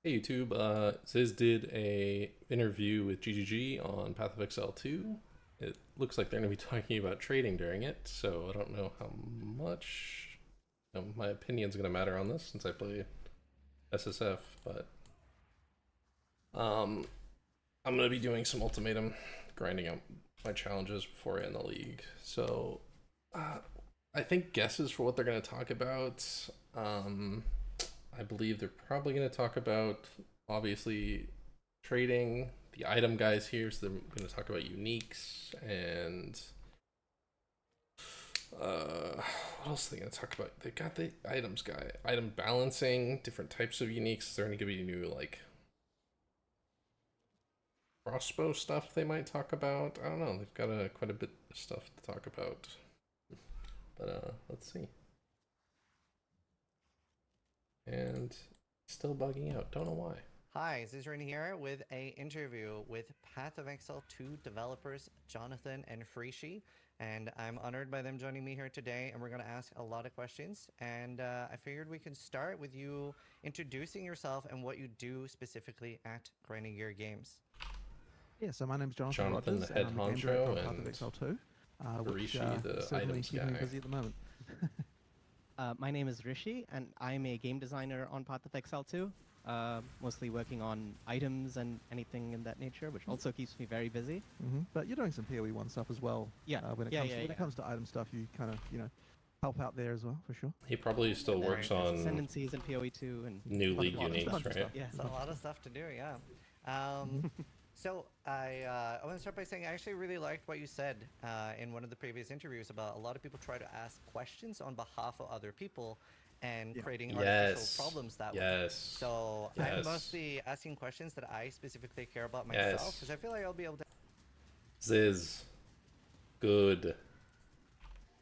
Hey YouTube, Ziz did a interview with GGG on Path of Exile 2. It looks like they're going to be talking about trading during it, so I don't know how much my opinion's going to matter on this since I play SSF, but I'm going to be doing some ultimatum, grinding out my challenges before I end the league. So I think guesses for what they're going to talk about. I believe they're probably going to talk about, obviously, trading, the item guys here, so they're going to talk about uniques, and what else are they going to talk about? They got the items guy, item balancing, different types of uniques. They're going to give you new, like, crossbow stuff they might talk about. I don't know, they've got quite a bit of stuff to talk about, but let's see. And still bugging out. Don't know why. Hi, Zizrin here with a interview with Path of Exile 2 developers Jonathan and Frishi, and I'm honored by them joining me here today, and we're going to ask a lot of questions, and I figured we could start with you introducing yourself and what you do specifically at Grinding Gear Games. Yeah, so my name's Jonathan Jonathan, Rogers, the head and I'm the game honcho, director on Path of and Exile 2, which Rishi, the is certainly items keeping me guy. busy at the moment. My name is Rishi, and I'm a game designer on Path of Exile 2, mostly working on items and anything in that nature, which also keeps me very busy. But you're doing some PoE1 stuff as well. Yeah, when it comes to item stuff, you kind of, help out there as well, for sure. He probably still works on Ascendancies and PoE2 and new league uniques, right? Yeah, It's a lot of stuff to do, yeah. So I want to start by saying I actually really liked what you said in one of the previous interviews about a lot of people try to ask questions on behalf of other people and creating artificial problems that way. So I'm mostly asking questions that I specifically care about myself because I feel like I'll be able to. Ziz, good.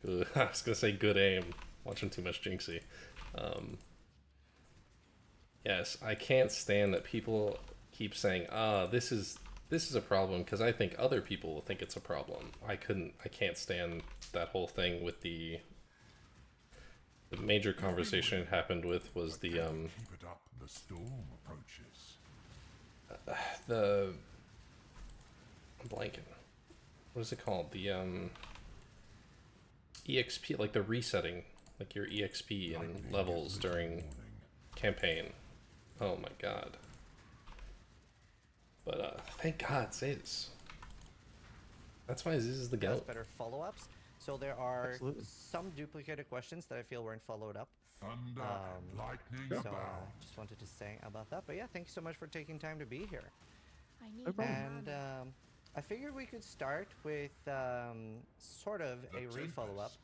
I was gonna say good aim. Watching too much Jinxie. Yes, I can't stand that people keep saying, this is a problem because I think other people will think it's a problem. I can't stand that whole thing with the major conversation it happened with was the Keep it up, the storm approaches. I'm blanking. What is it called? The EXP, like the resetting, like your EXP and levels during campaign. Oh my god. But thank God, Ziz. That's why Ziz is the goat. Better follow-ups. So there are some duplicated questions that I feel weren't followed up. Thunder and lightning So abound. just wanted to say about that. But yeah, thank you so much for taking time to be here. No problem. And I figured we could start with sort of a re-follow-up.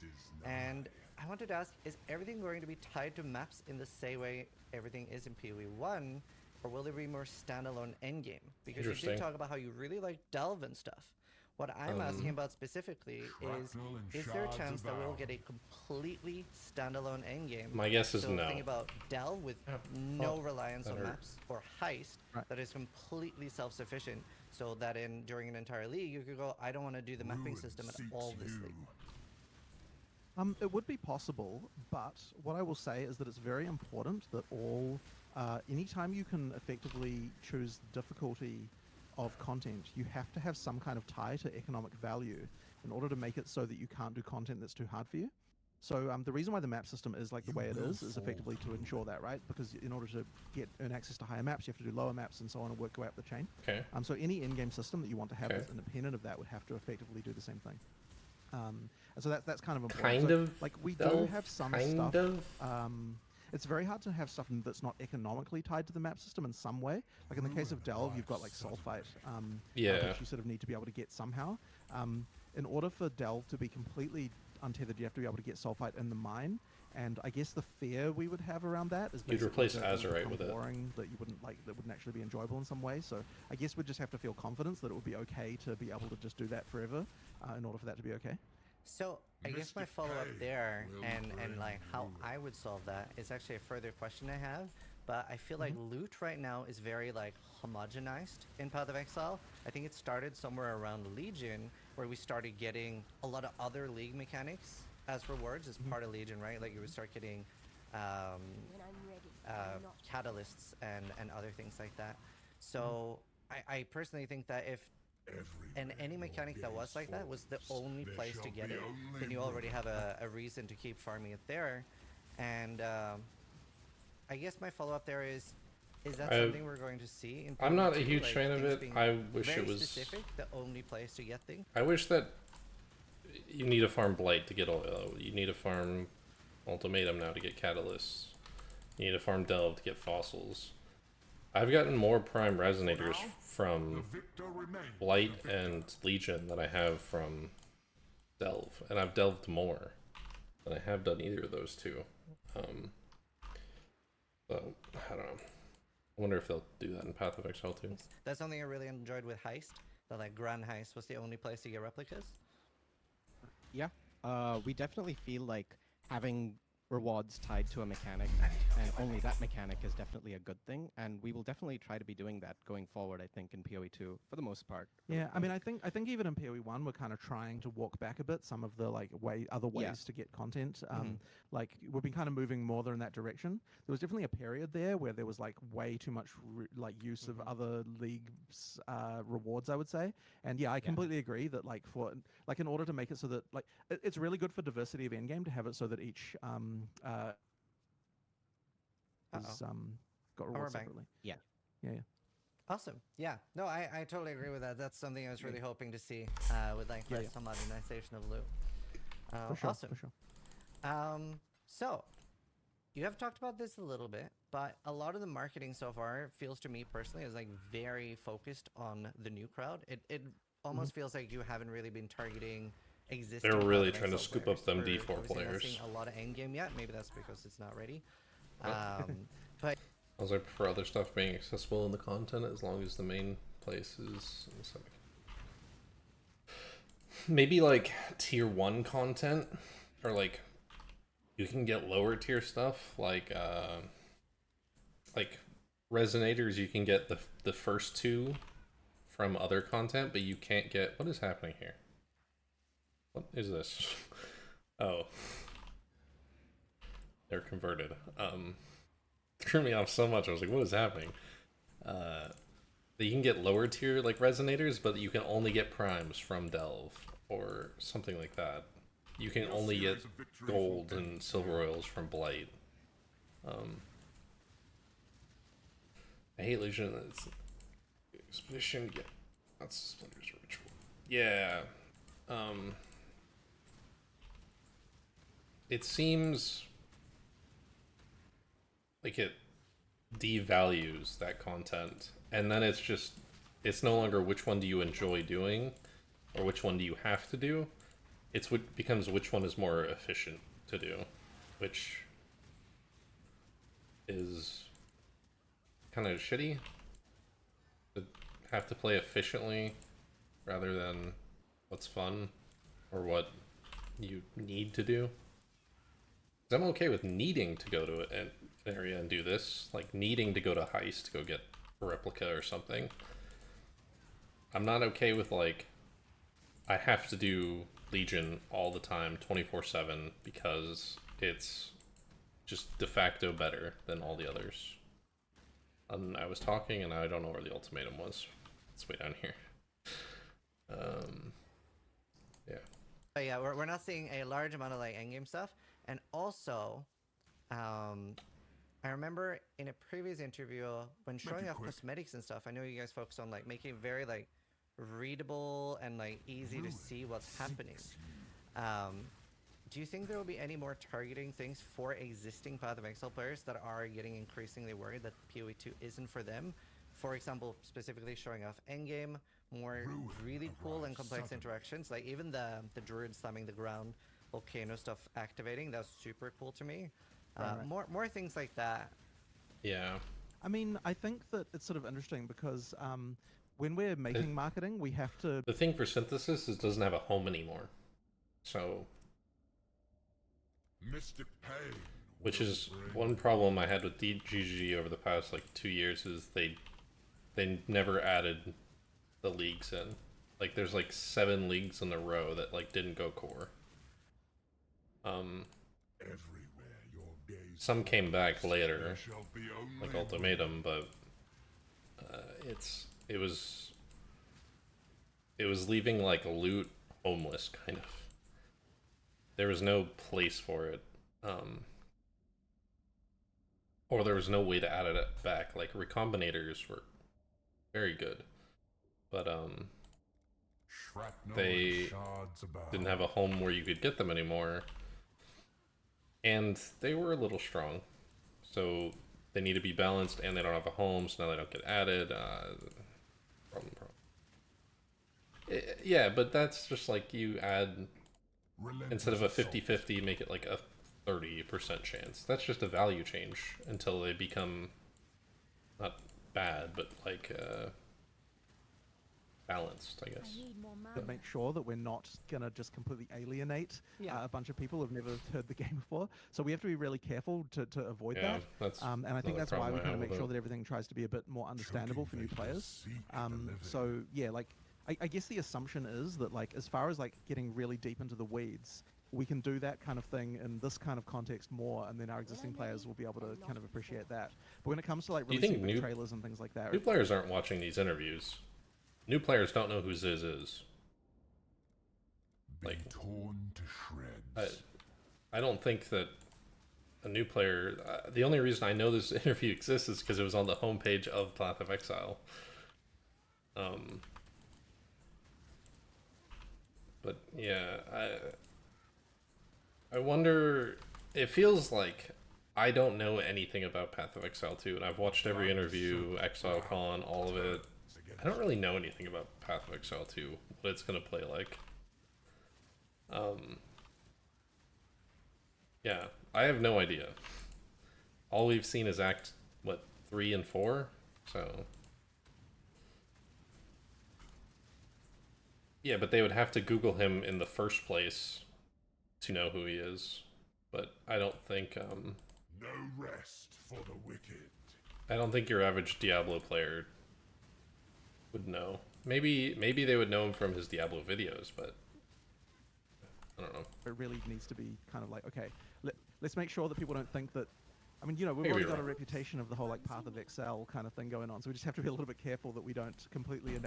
And I wanted to ask, is everything going to be tied to maps in the same way everything is in PoE1? Or will there be more standalone endgame? Because you did talk about how you really like delve and stuff. What I'm asking about specifically is there a chance that we'll get a completely standalone endgame? My guess is no. Think about delve with no reliance on maps, or heist that is completely self-sufficient, so that during an entire league you could go, I don't want to do the mapping system at all this league. It would be possible, but what I will say is that it's very important that anytime you can effectively choose difficulty of content, you have to have some kind of tie to economic value in order to make it so that you can't do content that's too hard for you. So the reason why the map system is like the way it is effectively to ensure that, right? Because in order to earn access to higher maps, you have to do lower maps and so on and work your way up the chain. Okay. So any in-game system that you want to have that's independent of that would have to effectively do the same thing. And so that's kind of important. Like we do have some stuff. It's very hard to have stuff that's not economically tied to the map system in some way. Like in the case of Delve, you've got like Sulfite, which you sort of need to be able to get somehow. In order for Delve to be completely untethered, you have to be able to get Sulfite in the mine. And I guess the fear we would have around that is you'd replace Azurite with boring, that you wouldn't like, that wouldn't actually be enjoyable in some way. So I guess we'd just have to feel confidence that it would be okay to be able to just do that forever in order for that to be okay. So I guess my follow-up there and like how I would solve that is actually a further question I have. But I feel like loot right now is very like homogenized in Path of Exile. I think it started somewhere around Legion where we started getting a lot of other league mechanics as rewards as part of Legion, right? Like you would start getting catalysts and other things like that. So I personally think that if any mechanic that was like that was the only place to get it, then you already have a reason to keep farming it there. And I guess my follow-up there is that something we're going to see in PoE2? I'm not a huge fan of it. I wish it was specific, the only place to get things. I wish that you need to farm Blight to get oil. You need to farm Ultimatum now to get catalysts. You need to farm Delve to get fossils. I've gotten more prime resonators from Blight and Legion than I have from Delve, and I've delved more than I have done either of those two. So I don't know. I wonder if they'll do that in Path of Exile too. That's something I really enjoyed with Heist. That like Grand Heist was the only place to get replicas. Yeah, we definitely feel like having rewards tied to a mechanic, and only that mechanic is definitely a good thing, and we will definitely try to be doing that going forward, I think, in PoE2 for the most part. Yeah, I mean, I think even in PoE1 we're kind of trying to walk back a bit some of the like other ways to get content. Like we've been kind of moving more in that direction. There was definitely a period there where there was like way too much use of other leagues rewards, I would say. And yeah, I completely agree that like in order to make it so that like it's really good for diversity of endgame to have it so that each got rewards separately. Yeah. Awesome. Yeah. No, I totally agree with that. That's something I was really hoping to see with like some modernization of loot. For sure, awesome. for sure. So you have talked about this a little bit, but a lot of the marketing so far feels to me personally is like very focused on the new crowd. It almost feels like you haven't really been targeting existing. They're really trying to scoop up them D4 players. Not seeing a lot of endgame yet. Maybe that's because it's not ready. But Also, I prefer other stuff being accessible in the content as long as the main place is. Maybe like tier 1 content, or like you can get lower tier stuff like resonators. You can get the first 2 from other content, but you can't get. What is happening here? What is this? Oh, they're converted. Threw me off so much. I was like, what is happening? You can get lower tier like resonators, but you can only get primes from Delve or something like that. You can only get gold and silver oils from Blight. I hate Legion. It's Expedition. Yeah, that's Splinter's Ritual. Yeah. It seems like it devalues that content, and then it's no longer which one do you enjoy doing or which one do you have to do. It's what becomes which one is more efficient to do, which is kind of shitty to have to play efficiently rather than what's fun or what you need to do. I'm okay with needing to go to an area and do this, like needing to go to Heist to go get a replica or something. I'm not okay with like I have to do Legion all the time 24/7 because it's just de facto better than all the others. And I was talking and I don't know where the ultimatum was. It's way down here. Yeah. But yeah, we're not seeing a large amount of like endgame stuff. And also, I remember in a previous interview when showing off cosmetics and stuff, I know you guys focus on like making it very like readable and like easy to see what's happening. Do you think there will be any more targeting things for existing Path of Exile players that are getting increasingly worried that PoE2 isn't for them? For example, specifically showing off endgame, more really cool and complex interactions, like even the druid slamming the ground, volcano stuff activating, that's super cool to me. More things like that. Yeah. I mean, I think that it's sort of interesting because when we're making marketing, we have to... The thing for Synthesis is it doesn't have a home anymore. So... Mystic Pain, which is one problem I had with GGG over the past like 2 years is they never added the leagues in. Like there's like 7 leagues in a row that like didn't go core. everywhere your gaze some came back later, There shall be only like Ultimatum, but it was leaving like loot homeless, kind of. There was no place for it, or there was no way to add it back. Like recombinators were very good, but shrapnel they and shards about. didn't have a home where you could get them anymore, and they were a little strong, so they need to be balanced, and they don't have a home, so now they don't get added. Problem. Yeah, but that's just like you add, instead of a 50-50, make it like a 30% chance. That's just a value change until they become not bad, but like balanced, I guess. To make sure that we're not gonna just completely alienate a bunch of people who've never heard the game before. So we have to be really careful to avoid that. That's and I think that's why we kind of make sure it. that everything tries to be a bit more understandable for new players. So yeah, like I guess the assumption is that like as far as like getting really deep into the weeds, we can do that kind of thing in this kind of context more, and then our existing players will be able to kind of appreciate that. But when it comes to like releasing big trailers and things like that, new players aren't watching these interviews. New players don't know who Ziz is. Like, torn to shreds. I don't think that a new player... the only reason I know this interview exists is because it was on the homepage of Path of Exile. But yeah, I wonder... It feels like I don't know anything about Path of Exile 2, and I've watched every interview, ExileCon, all of it. I don't really know anything about Path of Exile 2, what it's going to play like. Yeah, I have no idea. All we've seen is Act, 3 and 4? So... Yeah, but they would have to Google him in the first place to know who he is. But I don't think, No rest for the wicked. I don't think your average Diablo player would know. Maybe they would know him from his Diablo videos, but I don't know. it really needs to be kind of like, okay, let's make sure that people don't think that. I mean, you know, we've already got a reputation of the whole like Path of Exile kind of thing going on, so we just have to be a little bit careful that we don't completely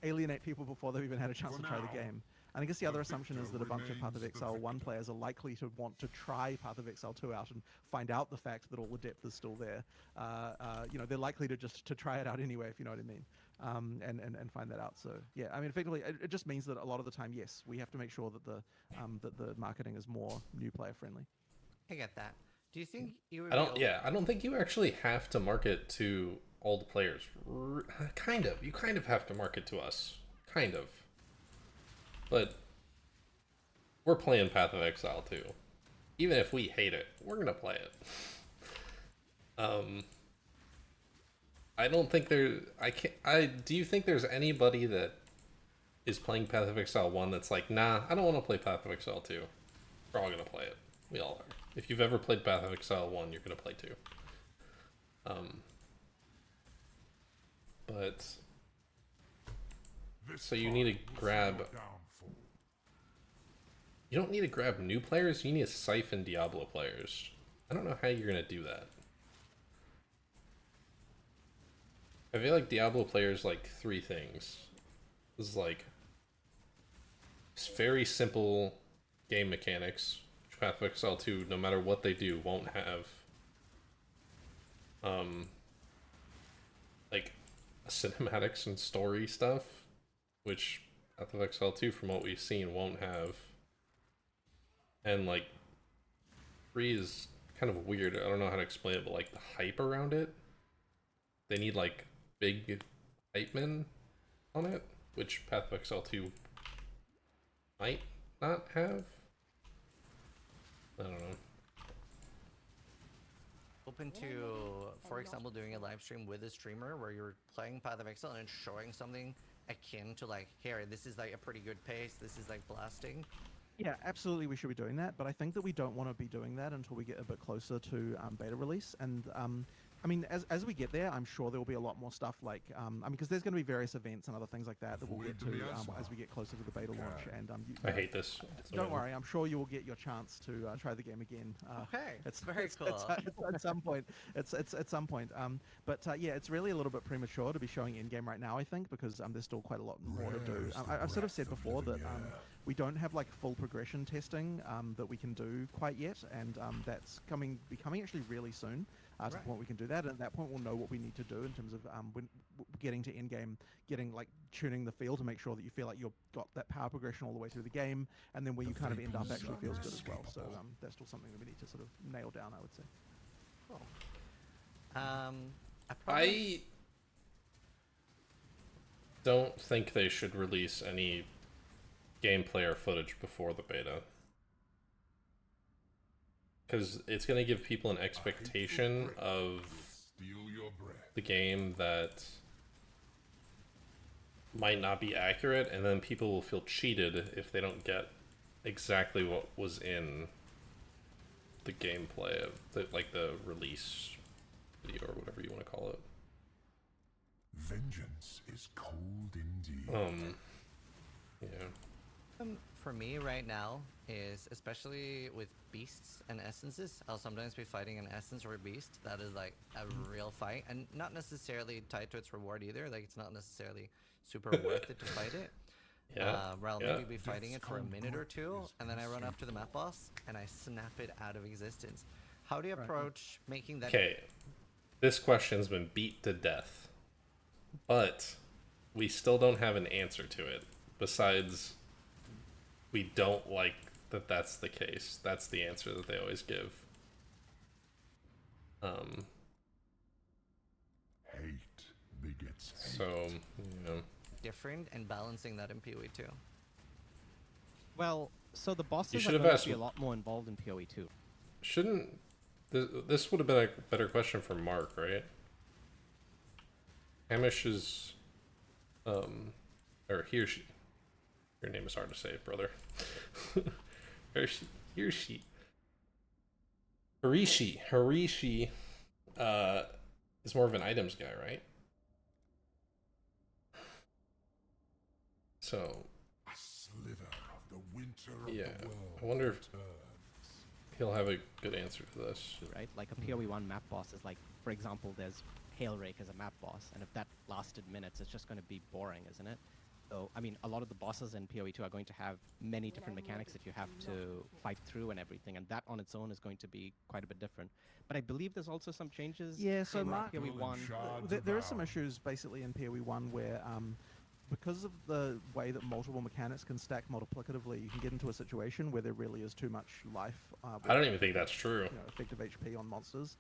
alienate people before they've even had a chance to try the game. And I guess the other assumption is that a bunch of Path of Exile 1 players are likely to want to try Path of Exile 2 out and find out the fact that all the depth is still there. You know, they're likely to just to try it out anyway, if you know what I mean, and find that out. So yeah, I mean, effectively, it just means that a lot of the time, yes, we have to make sure that the marketing is more new player friendly. I get that. Do you think you would? I don't think you actually have to market to old players. Kind of. You kind of have to market to us. Kind of. But we're playing Path of Exile too. Even if we hate it, we're gonna play it. I don't think do you think there's anybody that is playing Path of Exile 1 that's like, nah, I don't want to play Path of Exile 2. We're all gonna play it. We all are. If you've ever played Path of Exile 1, you're gonna play 2. But so you need to grab... You don't need to grab new players, you need to siphon Diablo players. I don't know how you're gonna do that. I feel like Diablo players like 3 things. This is like... It's very simple game mechanics, which Path of Exile 2, no matter what they do, won't have. Like, cinematics and story stuff, which Path of Exile 2, from what we've seen, won't have. And like 3 is kind of weird. I don't know how to explain it, but like the hype around it, they need like big hype men on it, which Path of Exile 2 might not have. I don't know. Open to, for example, doing a live stream with a streamer where you're playing Path of Exile and showing something akin to like, here, this is like a pretty good pace, this is like blasting. Yeah, absolutely, we should be doing that, but I think that we don't want to be doing that until we get a bit closer to beta release. And I mean, as we get there, I'm sure there will be a lot more stuff like, I mean, because there's going to be various events and other things like that that we'll get to as we get closer to the beta launch. And I hate this. Don't worry, I'm sure you will get your chance to try the game again. Okay, it's very cool. At some point, it's at some point. But yeah, it's really a little bit premature to be showing in game right now, I think, because there's still quite a lot more to do. I've sort of said before that we don't have like full progression testing that we can do quite yet, and that's becoming actually really soon. To the point we can do that, and at that point we'll know what we need to do in terms of when getting to end game, getting like tuning the feel to make sure that you feel like you've got that power progression all the way through the game, and then where you kind of end up actually feels good as well. So that's still something that we need to sort of nail down, I would say. Cool. I don't think they should release any gameplay or footage before the beta, because it's going to give people an expectation of the game that might not be accurate, and then people will feel cheated if they don't get exactly what was in the gameplay of the release video or whatever you want to call it. Vengeance is cold indeed. Yeah. For me right now is, especially with beasts and essences, I'll sometimes be fighting an essence or a beast that is like a real fight, and not necessarily tied to its reward either. Like, it's not necessarily super worth it to fight it. Yeah. Where I'll maybe be fighting it for a minute or two, and then I run up to the map boss and I snap it out of existence. How do you approach making that? Okay, this question's been beat to death, but we still don't have an answer to it. Besides, we don't like that that's the case. That's the answer that they always give. Hate begets hate. So, you know. Different and balancing that in PoE2. Well, so the bosses You are should have going asked to be a lot more involved in PoE2. Shouldn't this would have been a better question for Mark, right? Hamish is, or he or she. Your name is hard to say, brother. He or she. Harishi, is more of an items guy, right? So. A sliver of the winter of Yeah, the world I wonder if returns. he'll have a good answer to this. Right? Like a PoE1 map boss is like, for example, there's Hailrake as a map boss, and if that lasted minutes, it's just going to be boring, isn't it? So, I mean, a lot of the bosses in PoE2 are going to have many different mechanics that you have to fight through and everything, and that on its own is going to be quite a bit different. But I believe there's also some changes. Yeah, so in Mark, PoE1. there are some issues basically in PoE1 where because of the way that multiple mechanics can stack multiplicatively, you can get into a situation where there really is too much life. I don't even think that's true. Effective HP on monsters,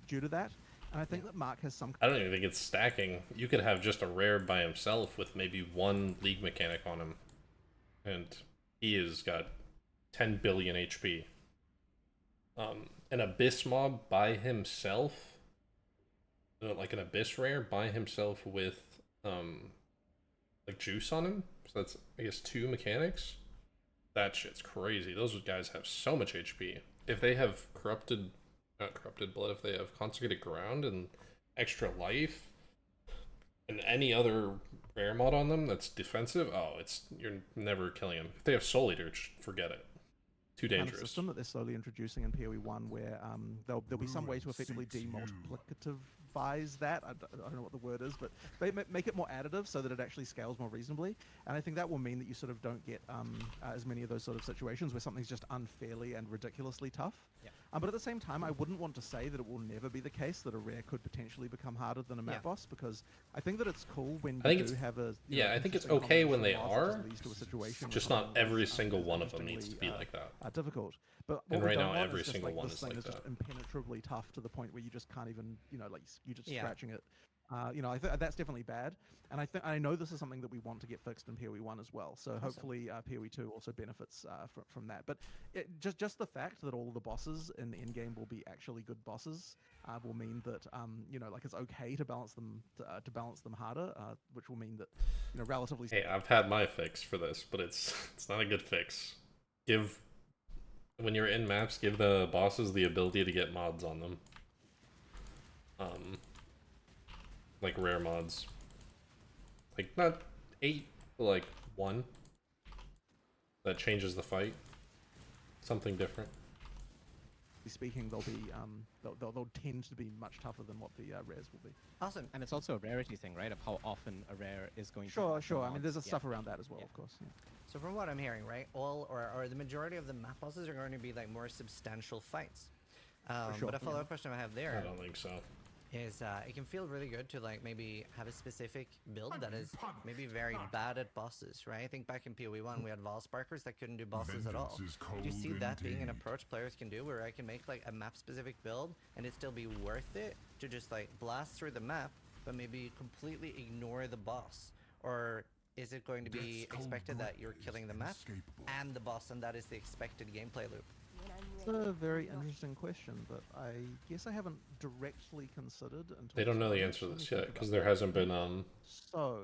due to that. And I think that Mark has some. I don't even think it's stacking. You could have just a rare by himself with maybe one league mechanic on him, and he has got 10 billion HP. An abyss mob by himself, like an abyss rare by himself with like juice on him. So that's, I guess, 2 mechanics. That shit's crazy. Those guys have so much HP. If they have not corrupted blood, if they have consecrated ground and extra life and any other rare mod on them that's defensive, you're never killing them. If they have Soul Eater, forget it. Too dangerous. Kind of system that they're slowly introducing in PoE1 where there'll be some way to effectively demultiplicativize that. I don't know what the word is, but make it more additive so that it actually scales more reasonably. And I think that will mean that you sort of don't get as many of those sort of situations where something's just unfairly and ridiculously tough. Yeah. But at the same time, I wouldn't want to say that it will never be the case that a rare could potentially become harder than a map boss, because I think that it's cool when you do have a... I think it's okay when they are, just not every is, single one of them needs to be like that. Difficult. But And right now, want every is just, single like, one this is thing like is just that. impenetrably tough to the point where you just can't even, you're just scratching it. I think that's definitely bad, and I know this is something that we want to get fixed in PoE1 as well. So hopefully PoE2 also benefits from that. But just the fact that all of the bosses in the end game will be actually good bosses will mean that it's okay to balance them harder, which will mean that relatively. Hey, I've had my fix for this, but it's not a good fix. Give when you're in maps, give the bosses the ability to get mods on them. Like rare mods. Like not 8, but like 1. That changes the fight. Something different. Speaking, they'll be they'll tend to be much tougher than what the rares will be. Awesome. And it's also a rarity thing, right? Of how often a rare is going to. Sure. I mean, mods. there's stuff around that as well, of course. Yeah. So from what I'm hearing, right, all or the majority of the map bosses are going to be like more substantial fights. Sure. But a follow-up question I have there I don't think so. is it can feel really good to like maybe have a specific build that is maybe very bad at bosses, right? I think back in PoE1 we had Vol Sparkers that couldn't do bosses at all. Do you see that being an approach players can do where I can make like a map specific build and it still be worth it to just like blast through the map but maybe completely ignore the boss? Or is it going to be expected that you're killing the map and the boss and that is the expected gameplay loop? It's a very interesting question, but I guess I haven't directly considered until They don't know the answer to this yet because there hasn't been So,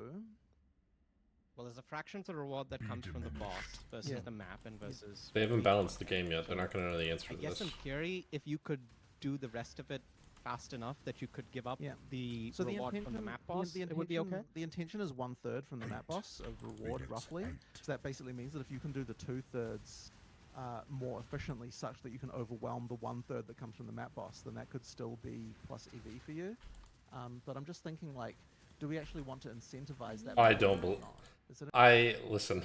Well, there's a fraction of the reward that comes from the boss versus the map and versus. They haven't balanced the game yet. They're not going to know the answer I to guess this. in theory, if you could do the rest of it fast enough that you could give up the reward from the map boss, it would be okay. The intention is 1/3 from the map boss of reward, roughly. So that basically means that if you can do the 2/3 more efficiently, such that you can overwhelm the 1/3 that comes from the map boss, then that could still be plus EV for you. But I'm just thinking, like, do we actually want to incentivize that? I don't believe. Listen.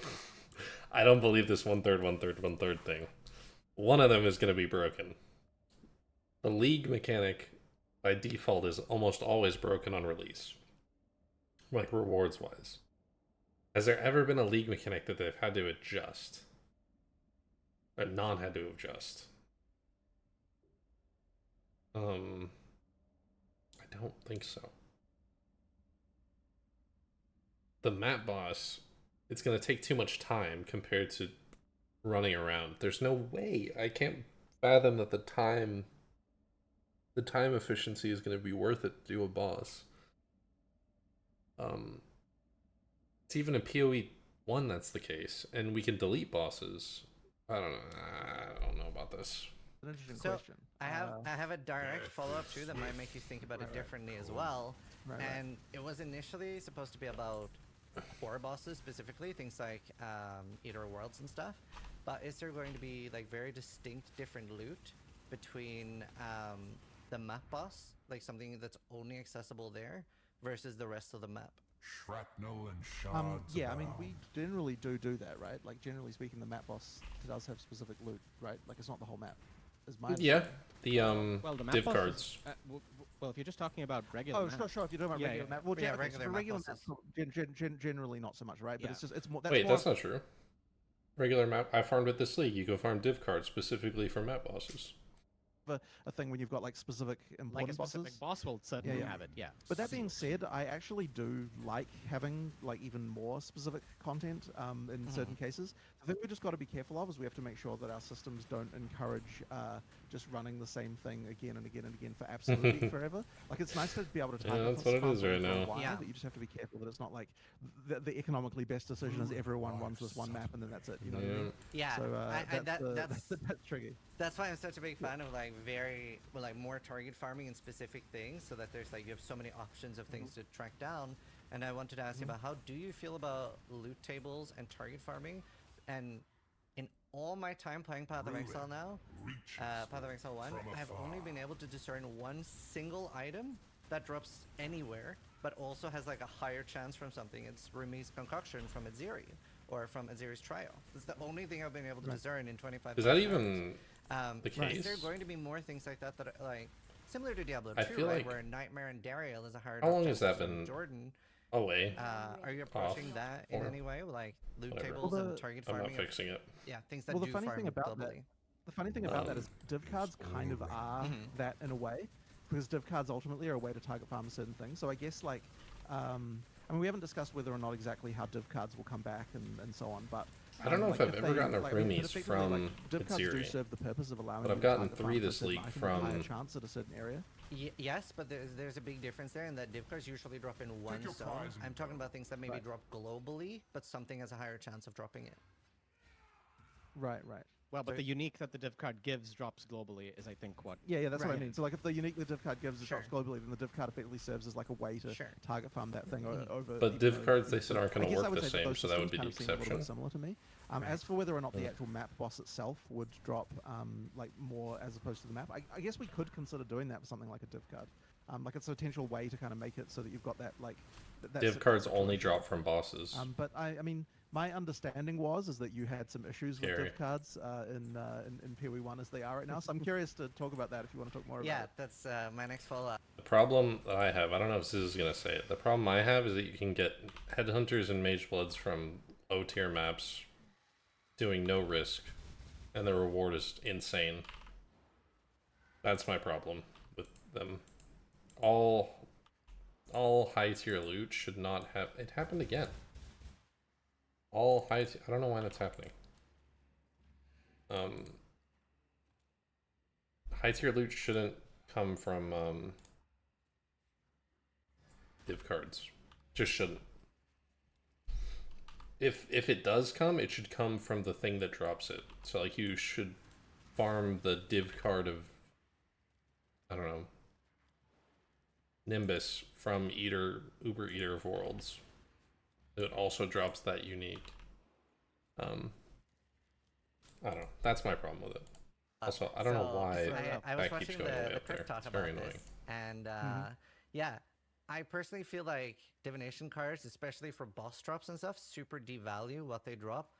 I don't believe this 1/3, 1/3, 1/3 thing. One of them is going to be broken. The league mechanic, by default, is almost always broken on release, like rewards wise. Has there ever been a league mechanic that they've had to adjust? Or non had to adjust? I don't think so. The map boss, it's going to take too much time compared to running around. There's no way. I can't fathom that the time efficiency is going to be worth it to do a boss. It's even in PoE1 that's the case, and we can delete bosses. I don't know about this. An interesting So question. I have a direct follow-up too that might make you think about it differently as well. And it was initially supposed to be about core bosses specifically, things like Eater Worlds and stuff. But is there going to be like very distinct different loot between the map boss, like something that's only accessible there, versus the rest of the map? Shrapnel and shards. Yeah, I mean, we generally do that, right? Like, generally speaking, the map boss does have specific loot, right? Like, it's not the whole map. Is my Yeah, the well, the map div boss cards. Is, well, if you're just talking about regular. Oh, sure. If you're talking about regular map, well, Yeah, regular regular map, bosses. generally not so much, right? But it's more. Wait, that's not true. Regular map. I farmed with this league. You go farm div cards specifically for map bosses. A thing when you've got like specific important like a specific bosses. boss will certainly have it, yeah. But that being said, I actually do like having like even more specific content in certain cases. The thing we just got to be careful of is we have to make sure that our systems don't encourage just running the same thing again and again and again for absolutely forever. Like, it's nice to be able to target that's what it is right now. But you just have to be careful that it's not like the economically best decision is everyone runs this one map and then that's it. You know what I mean? Yeah, So that's tricky. That's why I'm such a big fan of like more target farming in specific things, so that there's like you have so many options of things to track down. And I wanted to ask you about how do you feel about loot tables and target farming? And in all my time playing Path of Exile now, Path of Exile 1, I've only been able to discern one single item that drops anywhere, but also has like a higher chance from something. It's Remi's Concoction from Aziri, or from Aziri's Trial. It's the only thing I've been able to discern in 25 Is that even the case? Is there going to be more things like that that are like similar to Diablo 2, I feel right? like- Where Nightmare and Dariel is a higher. How long chance has that than been Jordan? away? Are you approaching that in or any way, like loot whatever. tables Well, and target I'm farming? not fixing it. Yeah, things that Well, the do funny farm thing about that- globally. The funny thing about that is div cards kind of are that in a way, because div cards ultimately are a way to target farm certain things. So I guess like, I mean, we haven't discussed whether or not exactly how div cards will come back and so on, but I don't know like, if I've ever gotten a but Remis effectively, from div cards do Aziri. serve the purpose of allowing. But I've you to gotten target 3 farm for this certain league items with a higher from- chance at a certain area. Yes, but there's a big difference there in that div cards usually drop in one your zone. prize and I'm talking about things that maybe Right. drop globally, but something has a higher chance of dropping it. Right. Well, but the unique that the div card gives drops globally is, I think, what... Yeah, that's what I Right. mean. So, like, if the unique the div card gives Sure. drops globally, then the div card effectively serves as like a way to target farm that thing over. But even div though- cards, they said, aren't going I to guess I work would the say that same, those so that would systems be the kind of seem a little bit exception. similar to me. As for whether or not the actual map boss itself would drop like more as opposed to the map, I guess we could consider doing that for something like a div card. Like it's a potential way to kind of make it so that you've got that like that Div cards only drop from bosses. but I mean, my understanding is that you had some issues with div cards in PoE1 as they are right now. So I'm curious to talk about that if you want to talk more about it. Yeah, that's my next follow-up. The problem that I have, I don't know if Ziz is going to say it, the problem I have is that you can get Headhunters and Mage Bloods from low tier maps doing no risk, and the reward is insane. That's my problem with them. All high tier loot should not have... It happened again. All high tier... I don't know why that's happening. High tier loot shouldn't come from div cards. Just shouldn't. If it does come, it should come from the thing that drops it. So like you should farm the div card of, I don't know, Nimbus from Uber Eater of Worlds. It also drops that unique. I don't know. That's my problem with it. Also, I don't know why I was that keeps watching going all the way the up there. Crypt talk It's about very this, annoying. and yeah, I personally feel like divination cards, especially for boss drops and stuff, super devalue what they drop,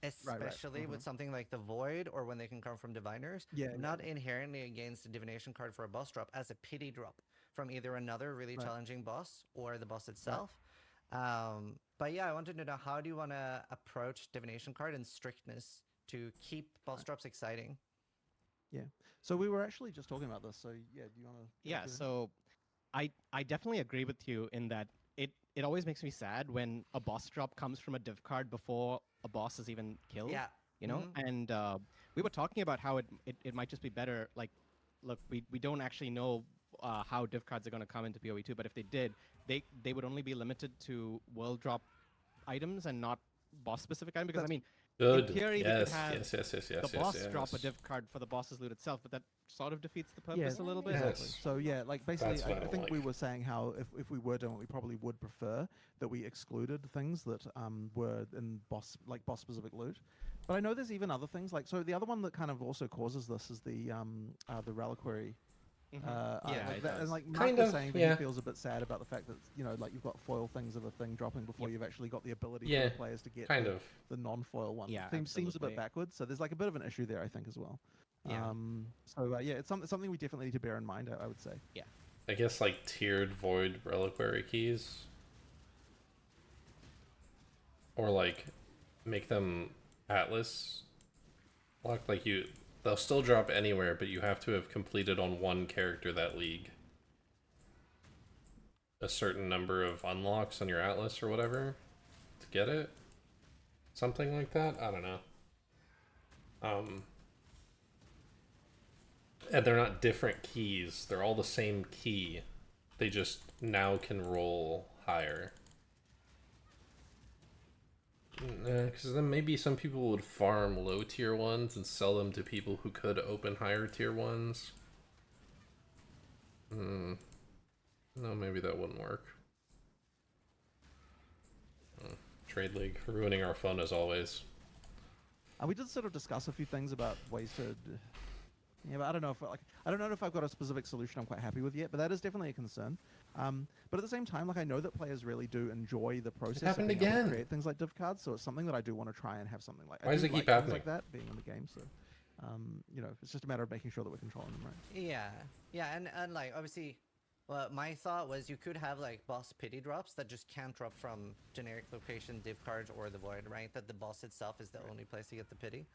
especially with something like the Void or when they can come from Diviners. Not inherently against a divination card for a boss drop as a pity drop from either another really challenging boss or the boss itself. But yeah, I wanted to know, how do you want to approach divination card and strictness to keep boss drops exciting? Yeah. So we were actually just talking about this. So yeah, do you want to? Yeah. So I definitely agree with you in that it always makes me sad when a boss drop comes from a div card before a boss is even killed. Yeah. You know, and we were talking about how it might just be better. Like, look, we don't actually know how div cards are going to come into PoE2, but if they did, they would only be limited to world drop items and not boss specific items. Because I mean, in theory, we could have the boss drop a div card for the boss's loot itself, but that sort of defeats the purpose a little bit. Exactly. So yeah, like basically, I think like. we were saying how if we were doing it, we probably would prefer that we excluded things that were in boss specific loot. But I know there's even other things like, so the other one that kind of also causes this is the reliquary. And like Mark was saying, that he feels a bit sad about the fact that like you've got foil things of a thing dropping before you've actually got the ability for the players to get the non-foil one. Yeah, seems a bit backwards, so there's like a bit of an issue there, I think, as well. It's something we definitely need to bear in mind, I would say. Yeah, I guess like tiered void reliquary keys, or like make them Atlas locked. Like they'll still drop anywhere, but you have to have completed on one character that league a certain number of unlocks on your Atlas or whatever to get it. Something like that. I don't know. And they're not different keys. They're all the same key. They just now can roll higher. Because then maybe some people would farm low tier ones and sell them to people who could open higher tier ones. No, maybe that wouldn't work. Trade League ruining our fun as always. We did sort of discuss a few things about ways to. Yeah, but I don't know if I don't know if I've got a specific solution I'm quite happy with yet, but that is definitely a concern. But at the same time, like I know that players really do enjoy the process of being able to create things like div cards, so it's something that I do want to try and have something like. Why does it keep happening? Like that being in the game, so it's just a matter of making sure that we're controlling them right. Yeah, and like obviously, well, my thought was you could have like boss pity drops that just can't drop from generic location div cards or the void, right? That the boss itself is the only place to get the pity.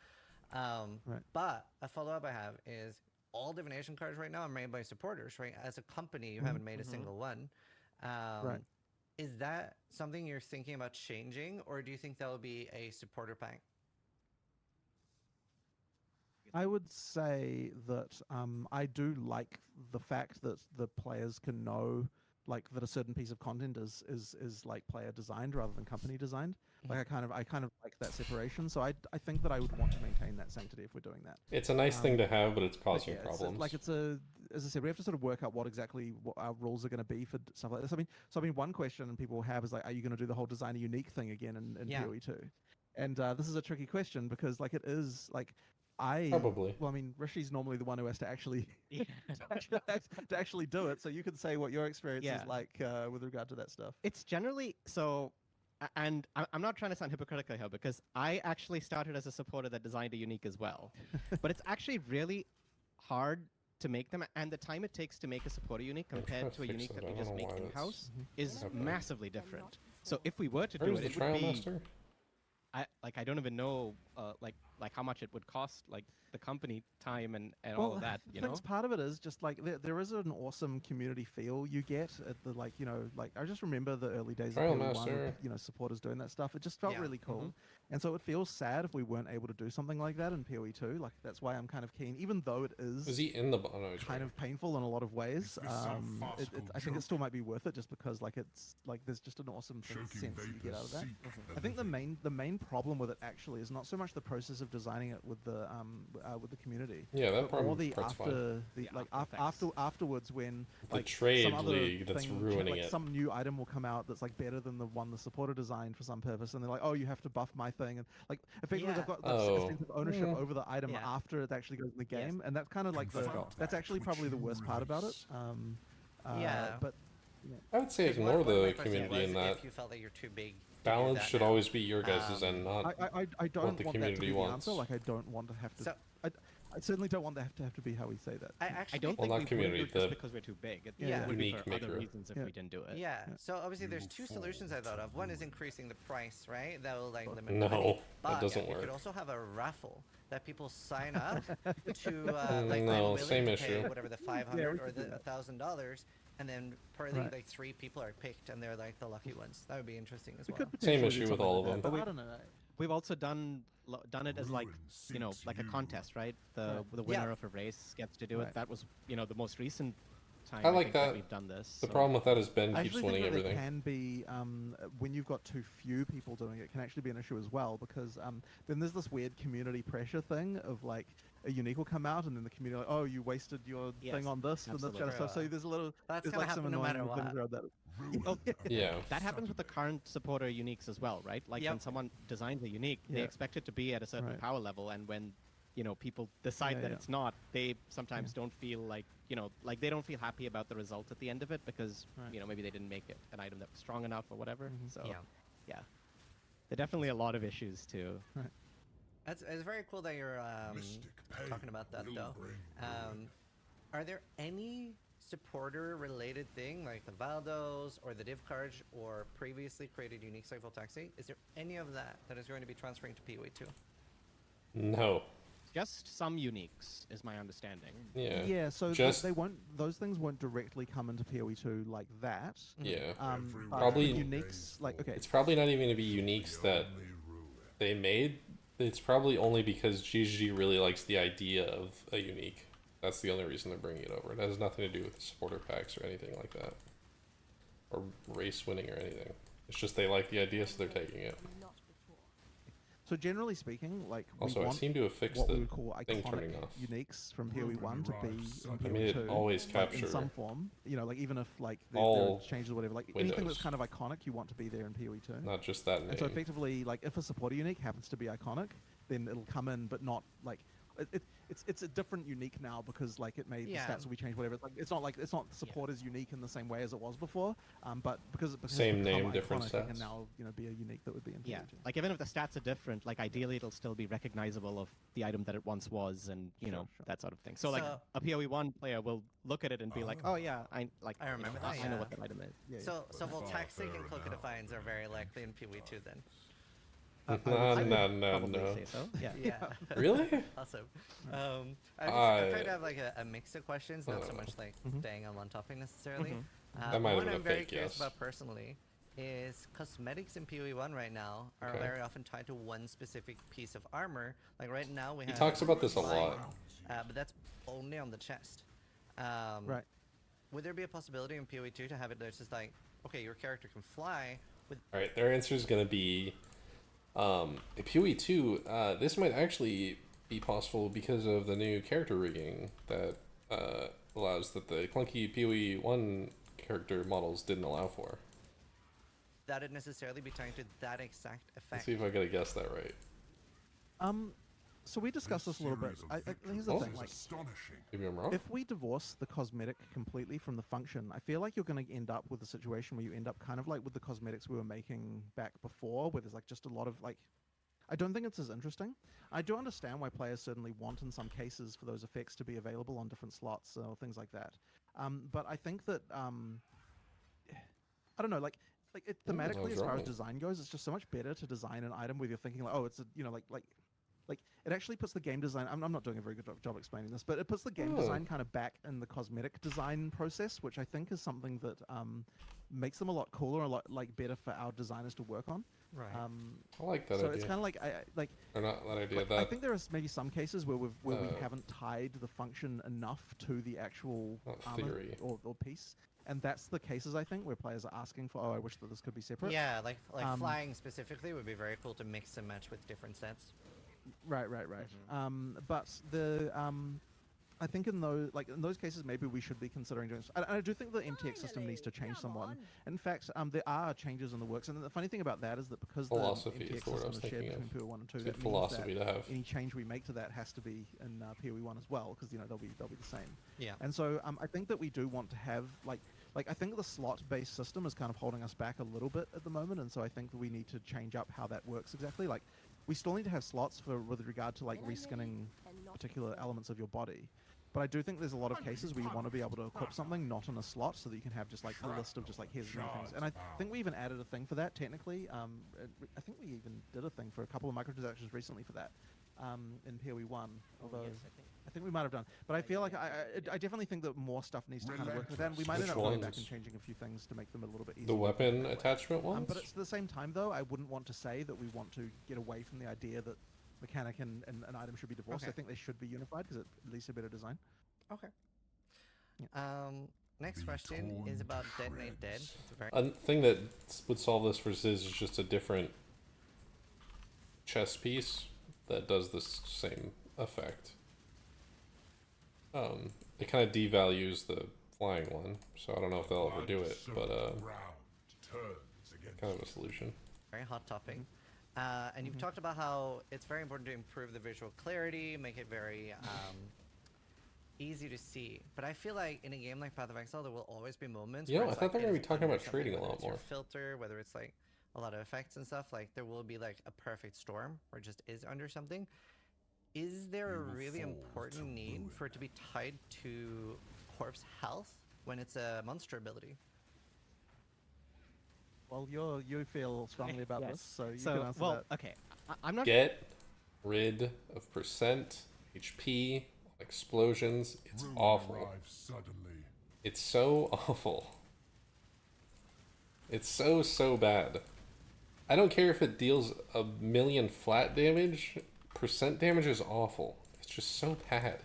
But a follow-up I have is all divination cards right now are made by supporters, right? As a company, you haven't made a single one. Is that something you're thinking about changing, or do you think that will be a supporter pack? I would say that I do like the fact that the players can know like that a certain piece of content is like player designed rather than company designed. Like I kind of like that separation. So I think that I would want to maintain that sanctity if we're doing that. It's a nice thing to have, but it's causing problems. As I said, we have to sort of work out what our rules are going to be for stuff like this. I mean, one question people have is like, are you going to do the whole design a unique thing again in PoE2? And this is a tricky question because like it is like Probably. Well, I mean, Rishi's normally the one who has to actually to actually do it. So you could say what your experience is like with regard to that stuff. It's generally so. And I'm not trying to sound hypocritical here because I actually started as a supporter that designed a unique as well. But it's actually really hard to make them, and the time it takes to make a supporter unique compared to a unique that we just make in-house is massively different. So if we were to do it, it would be... I don't even know like how much it would cost, like the company time and all of that. You know, part of it is just like there is an awesome community feel you get at the like I just remember the early days of PoE1, supporters doing that stuff. It just felt really cool, and so it feels sad if we weren't able to do something like that in PoE2. Like that's why I'm kind of keen, even though it is. Is he in the kind of painful in a lot of ways. I think it still might be worth it just because like it's like there's just an awesome sense you get out of that. I think the main problem with it actually is not so much the process of designing it with the community. Yeah, that part. Or the afterwards when the like trade some other league that's ruining like it. Some new item will come out that's like better than the one the supporter designed for some purpose, and they're like, oh, you have to buff my thing, and like effectively they've got a sense of ownership over the item after it actually goes in the game, and that's kind of like that's actually probably the worst part about it. But I would say ignore the community in that. If you felt that you're too big. Balance should always be your guys' and not I don't what the want community that to be wants. the answer. Like I don't want to have to. I certainly don't want that to have to be how we say that. I don't think we would do it just because we're too big. It would be for other reasons if we didn't do it. Yeah. So obviously there's two solutions I thought of. One is increasing the price, right? That will like limit. No, that doesn't work. You could also have a raffle that people sign up to no, same issue. Pay whatever the $500 or the $1,000. And then probably like 3 people are picked, and they're like the lucky ones. That would be interesting as well. Same issue with all of them. But I don't know. We've also done it as like like a contest, right? The winner of a race gets to do it. That was the most recent time I like that we've done this. The problem with that is Ben keeps winning everything. It can be when you've got too few people doing it, can actually be an issue as well because then there's this weird community pressure thing of like a unique will come out and then the community like, oh, you wasted your thing on this and this kind of stuff. So there's a little that's like some annoying things around that. Yeah. That happens with the current supporter uniques as well, right? Like when someone designs a unique, they expect it to be at a certain power level, and when people decide that it's not, they sometimes don't feel like like they don't feel happy about the result at the end of it because maybe they didn't make it an item that was strong enough or whatever. So yeah, there are definitely a lot of issues too. It's very cool that you're talking about that though. Are there any supporter related thing like the Valdos or the div cards or previously created unique cycle taxi? Is there any of that is going to be transferring to PoE2? No. Just some uniques is my understanding. Yeah, so those things won't directly come into PoE2 like that. Yeah. Probably uniques it's probably not even going to be uniques that they made. It's probably only because GGG really likes the idea of a unique. That's the only reason they're bringing it over. It has nothing to do with the supporter packs or anything like that. Or race winning or anything. It's just they like the idea, so they're taking it. So generally speaking, like also, we I want seem to have fixed what the we would call thing iconic turning off. uniques from PoE1 to be in PoE2. I made it always capture in some form. Like even if like there all are changes or whatever, like windows. anything that's kind of iconic, you want to be there in PoE2. Not just that name. And so effectively, like if a supporter unique happens to be iconic, then it'll come in, but not like it's a different unique now because like it made the stats will be changed, whatever. It's not supporters unique in the same way as it was before, but because same it's name, iconic, different it stats. can now be a unique that would be in PoE2. Like even if the stats are different, like ideally it'll still be recognizable of the item that it once was, and that sort of thing. So like a PoE1 player will look at it and be like, oh yeah, I remember that. I know what that item is. So Voltaxic and Cloak Defines are very likely in PoE2 then. No. Say so. Yeah. Really? Awesome. I tried to have like a mix of questions, not so much like staying on one topic necessarily. That might have one been a I'm very fake curious yes. about personally is cosmetics in PoE1 right now are very often tied to one specific piece of armor. Like right now we have. He talks about this a lot. But that's only on the chest. Right. would there be a possibility in PoE2 to have it that's just like, okay, your character can fly with... Alright, their answer is going to be in PoE2, this might actually be possible because of the new character rigging that allows that the clunky PoE1 character models didn't allow for. That would necessarily be tied to that exact effect. Let's see if I gotta guess that right. So we discussed this a little bit. Here's the thing, like, maybe I'm wrong. if we divorce the cosmetic completely from the function, I feel like you're going to end up with a situation where you end up kind of like with the cosmetics we were making back before, where there's like just a lot of like, I don't think it's as interesting. I do understand why players certainly want in some cases for those effects to be available on different slots or things like that. But I think that, I don't know, like thematically as far as design goes, it's just so much better to design an item where you're thinking like, oh, it's a, you know, like it actually puts the game design, I'm not doing a very good job explaining this, but it puts the game design kind of back in the cosmetic design process, which I think is something that makes them a lot cooler, a lot like better for our designers to work on. Right. I like that so idea. it's kind of like, or not that idea, like, that... I think there is maybe some cases where we haven't tied the function enough to the actual armor or piece. And that's the cases, I think, where players are asking for, oh, I wish that this could be separate. Yeah, like flying specifically would be very cool to mix and match with different sets. Right. But the I think in those cases, maybe we should be considering doing. I do think the MTX system needs to change somewhat. In fact, there are changes in the works, and the funny thing about that is that because the MTX system is shared between PoE1 and 2, that means that any change we make to that has to be in PoE1 as well, because they'll be the same. Yeah. And so I think that we do want to have like I think the slot-based system is kind of holding us back a little bit at the moment, and so I think that we need to change up how that works exactly. Like, we still need to have slots with regard to like reskinning particular elements of your body. But I do think there's a lot of cases where you want to be able to equip something not in a slot so that you can have just like a list of just like here's many things. And I think we even added a thing for that technically. I think we even did a thing for a couple of microtransactions recently for that in PoE1. Although I think we might have done. But I feel like I definitely think that more stuff needs to kind of work with that. And we might end up going back and changing a few things to make them a little bit easier. The weapon attachment ones? But it's at the same time though, I wouldn't want to say that we want to get away from the idea that mechanic and an item should be divorced. Okay. I think they should be unified because it's at least a better design. Okay. Yeah. Next question is about Detonate Dead. A thing that would solve this for Ziz is just a different chess piece that does this same effect. It kind of devalues the flying one, so I don't know if they'll ever do it, but kind of a solution. Very hot topic. And you've talked about how it's very important to improve the visual clarity, make it very easy to see. But I feel like in a game like Path of Exile, there will always be moments. Yeah, where I it's thought they were like going to be talking about something, trading a whether lot it's your more. filter, whether it's like a lot of effects and stuff. Like there will be like a perfect storm where it just is under something. Is there a really important need for it to be tied to corpse health when it's a monster ability? Well, you feel strongly about Yes. this, so you So, can answer well, that. okay. I'm not. Get rid of percent HP explosions. It's awful. It's so awful. It's so bad. I don't care if it deals 1,000,000 flat damage. Percent damage is awful. It's just so bad.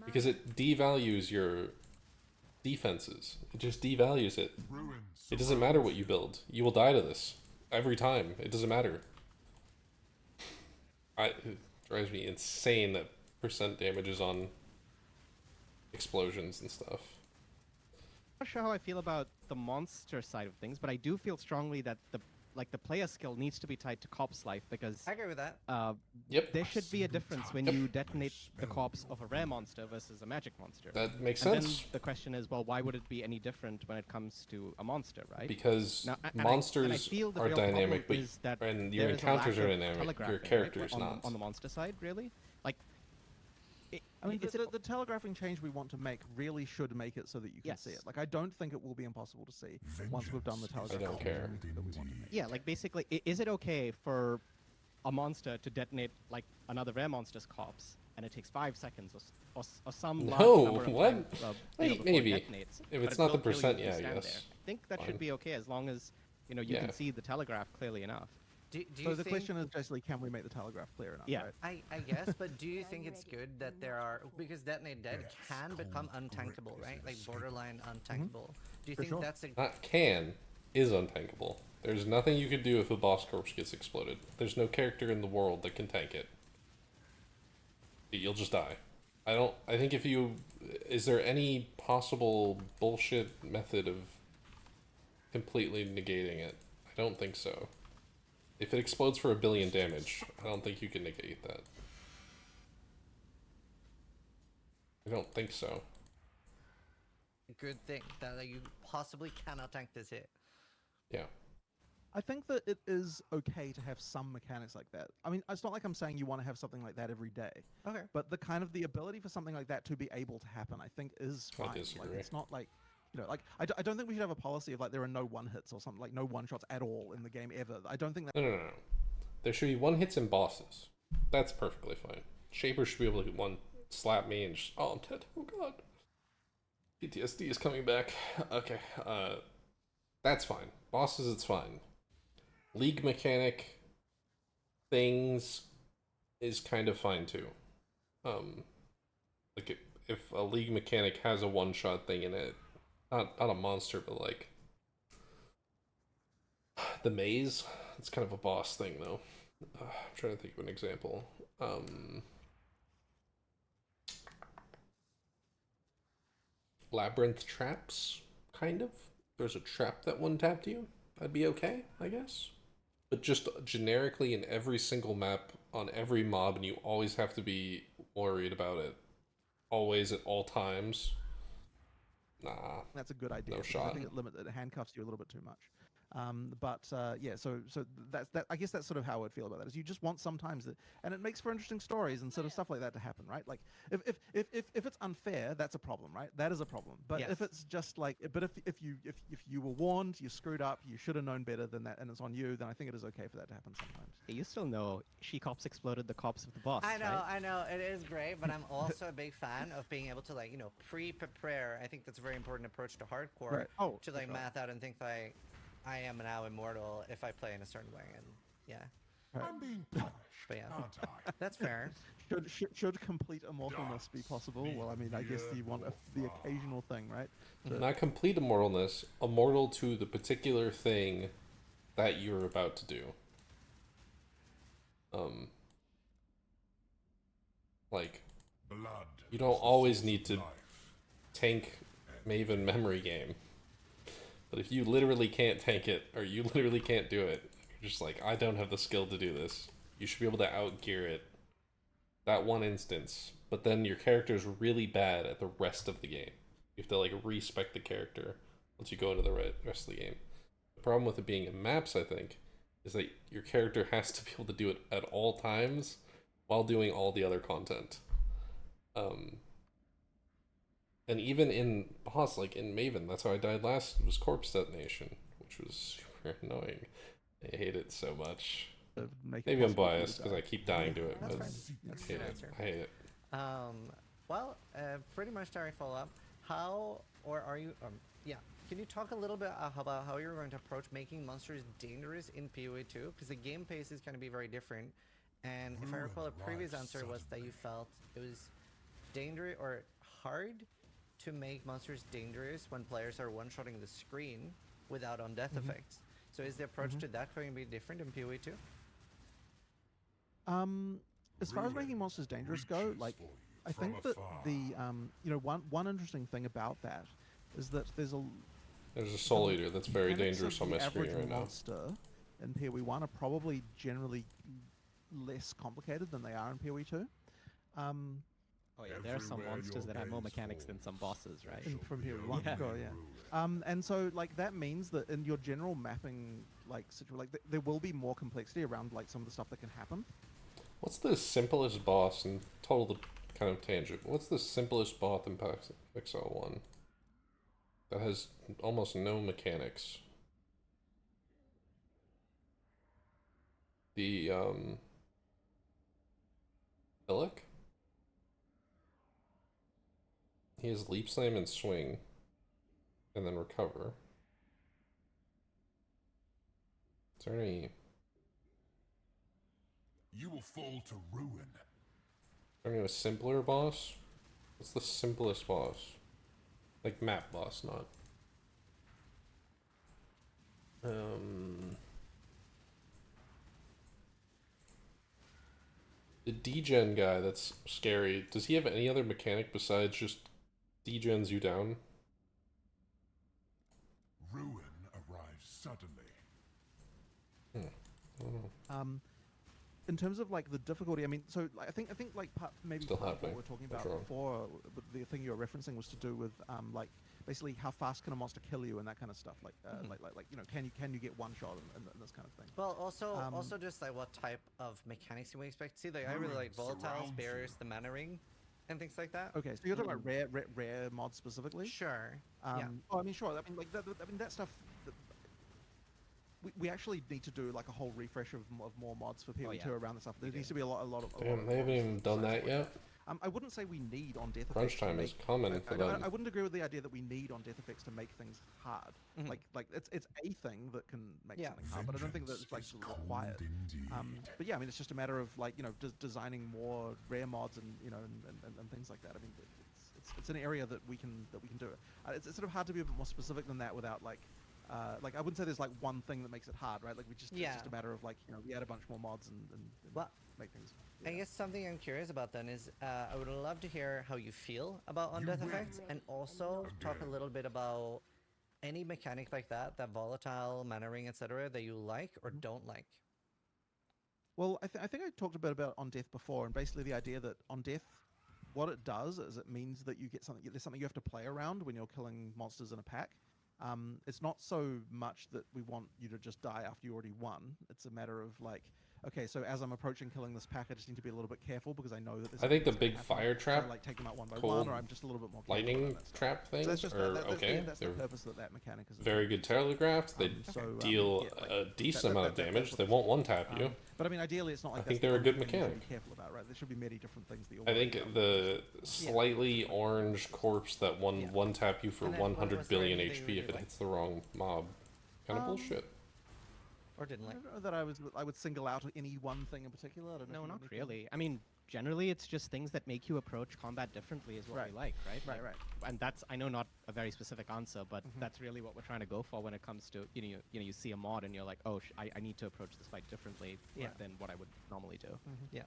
Because it devalues your defenses. It just devalues it. It doesn't matter what you build. You will die to this. Every time. It doesn't matter. It drives me insane that percent damage is on explosions and stuff. I'm not sure how I feel about the monster side of things, but I do feel strongly that the player skill needs to be tied to corpse life, because I agree with that. Yep. there should be a difference when you detonate the corpse of a rare monster versus a magic monster. That makes and sense. then the question is, well, why would it be any different when it comes to a monster, right? Because Now, monsters I feel the are real problem dynamic, but is that and your there is a encounters lack are of dynamic. Your telegraphing, character's right? not. On the monster side, really? Like, I mean, the telegraphing change we want to make really should make it so that you can see it. Like, I don't think it will be impossible to see once we've done the telegraphing. I don't care. That we want to make. yeah, like basically, is it okay for a monster to detonate like another rare monster's corpse, and it takes 5 seconds or some large number of what? time, Wait, before maybe. it detonates, If but it's it not the will kill you percent, if you yeah, I stand guess. there. I think that Fine. should be okay as long as you Yeah. can see the telegraph clearly enough. Do so you the think, question is basically, can we make the telegraph clear enough? Yeah. Right? I guess, but do you think it's good that there are, because Detonate Dead can become untankable, right? Like borderline untankable. Do you For think sure. that's a Not can, is untankable. There's nothing you can do if a boss corpse gets exploded. There's no character in the world that can tank it. You'll just die. I think if you... Is there any possible bullshit method of completely negating it? I don't think so. If it explodes for 1 billion damage, I don't think you can negate that. I don't think so. good thing that like, you possibly cannot tank this hit? Yeah. I think that it is okay to have some mechanics like that. I mean, it's not like I'm saying you want to have something like that every day. Okay. But the ability for something like that to be able to happen, I think, is fine. I disagree. Like, it's not like, you know, like I don't think we should have a policy of like there are no one hits or something, like no one shots at all in the game ever. I don't think that. No. There should be 1-hits in bosses. That's perfectly fine. Shaper should be able to one slap me and just, oh, I'm dead. Oh god. PTSD is coming back. Okay. That's fine. Bosses, it's fine. League mechanic things is kind of fine too. Like if a league mechanic has a one-shot thing in it, not a monster, but like the maze, it's kind of a boss thing though. I'm trying to think of an example. Labyrinth traps, kind of. There's a trap that one-tapped you. That'd be okay, I guess. But just generically in every single map, on every mob, and you always have to be worried about it. Always, at all times. Nah. That's a good idea. No because shot. I think it handcuffs you a little bit too much. Yeah, so that's that. I guess that's sort of how I would feel about that. Is you just want sometimes that, and it makes for interesting stories and sort of stuff like that to happen, right? Like if it's unfair, that's a problem, right? That is a problem. But Yes. if it's just like, but if you were warned, you screwed up, you should have known better than that, and it's on you, then I think it is okay for that to happen sometimes. You still know she-cops exploded the cops of the boss, I know, right? I know, it is great, but I'm also a big fan of being able to like, you know, pre-prepare. I think that's a very important approach to hardcore. Right. Oh, to for like sure. math out and think like, I am now immortal if I play in a certain way, and yeah. Right. I'm being punished, But yeah. aren't I? That's fair. Should complete immortalness be possible? Well, I mean, I guess you want the occasional thing, right? Not complete immortalness, immortal to the particular thing that you're about to do. Like, Blood you don't is the always source need of to life. tank Maven memory game. But if you literally can't tank it, or you literally can't do it, you're just like, I don't have the skill to do this. You should be able to outgear it. That one instance. But then your character is really bad at the rest of the game. You have to like respec the character once you go into the rest of the game. The problem with it being in maps, I think, is that your character has to be able to do it at all times while doing all the other content. And even in boss, like in Maven, that's how I died last, was corpse detonation, which was super annoying. I hate it so much. Maybe I'm biased because I keep dying to it, That's but fine. I That's a hate good it. answer. I hate it. Well, pretty much direct follow-up. How, or are you, yeah, can you talk a little bit about how you're going to approach making monsters dangerous in PoE2? Because the game pace is going to be very different. And if I recall, a previous answer was that you felt it was dangerous or hard to make monsters dangerous when players are one-shotting the screen without on-death effects. So is the approach to that going to be different in PoE2? As far as making monsters dangerous go, like, I think that the you know, one interesting thing about that is that there's There's a Soul Eater that's very mechanics dangerous of on the my screen average right now. monster in PoE1 are probably generally less complicated than they are in PoE2. Oh yeah, there are some Everywhere monsters your that have more gaze mechanics than falls, some bosses, right? From PoE1, Yeah. sure, yeah. And so like that means that in your general mapping, like there will be more complexity around like some of the stuff that can happen. What's the simplest boss, and total kind of tangent, what's the simplest boss in Pixel 1 that has almost no mechanics? The, Illic? He has leap slam and swing, and then recover. Is there any You will fall to ruin. I mean, a simpler boss? What's the simplest boss? Like map boss, not. The degen guy that's scary, does he have any other mechanic besides just degens you down? Ruin arrives suddenly. I don't know. In terms of like the difficulty, I mean, so like, I think like maybe Still part of happening. what we were talking What's about wrong? before, but the thing you were referencing was to do with like basically how fast can a monster kill you and that kind of stuff. Like like you know, can you get one shot and this kind of thing. Well, also just like what type of mechanics you may expect to see. Like I really like volatiles, surrounds barriers, you. the mana ring, and things like that. Okay, so you're talking about rare mods specifically. Sure. Yeah. Oh, I mean, sure. I mean, like that stuff. We actually need to do like a whole refresh of more mods for PoE2 around this stuff. There needs to be a lot of. Damn, they haven't even done that yet. I wouldn't say we need on Death Crunch Effects to time make, is coming for them. I wouldn't agree with the idea that we need on Death Effects to make things hard. Like it's a thing that can make something hard, but I don't think that it's like required. But yeah, I mean, it's just a matter of like designing more rare mods and and things like that. I mean, it's an area that we can do it. It's sort of hard to be a bit more specific than that without like I wouldn't say there's like one thing that makes it hard, right? Like it's just a matter of like we add a bunch more mods and Well, make things. I guess something I'm curious about then is I would love to hear how you feel about on-death effects, and also talk a little bit about any mechanic like that volatile, mana ring, etc., that you like or don't like. Well, I think I talked a bit about on death before, and basically the idea that on death, what it does is it means that you get something. There's something you have to play around when you're killing monsters in a pack. It's not so much that we want you to just die after you already won. It's a matter of like, okay, so as I'm approaching killing this pack, I just need to be a little bit careful because I know that there's. I think the something big that's gonna fire happen. trap, So I, like take them out one by cold one, or I'm just a little bit more careful lightning about that stuff. trap So things that's just are okay. That's the They're purpose that mechanic is. very good telegraphed. They deal a decent amount of damage. They won't one tap you. But I mean, ideally, it's not like I think that's they're the a good only thing you should mechanic. be careful about, right? There should be many different things that you. I think the slightly orange corpse that one tap you for And then 100 was there billion anything HP really if it like- hits the wrong mob. Kind of bullshit. Or didn't I like. don't know that I would single out any one thing in particular. I don't know No, if you not have anything. really. I mean, generally, it's just things that make you approach combat differently is what Right. we like, right? Right, Like, right. And that's, I know, not a very specific answer, but that's really what we're trying to go for when it comes to, you see a mod and you're like, oh, I need to approach this fight differently than what I would normally do. Yeah.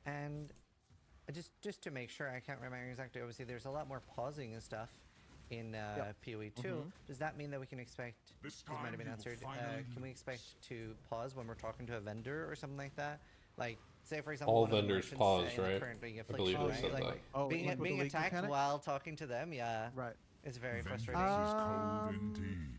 And just to make sure, I can't remember exactly. Obviously, there's a lot more pausing and stuff in PoE2. Does that mean that we can expect? This This might have time been you will answered. finally Can we lose. expect to pause when we're talking to a vendor or something like that? Like, say for example, All one of the vendors merchants, pause, in the right? current League I believe Affliction, they right? said Like, that. Oh, being like with the being league attacked mechanic? while talking to them, Right. it's very Vengeance frustrating. is cold indeed.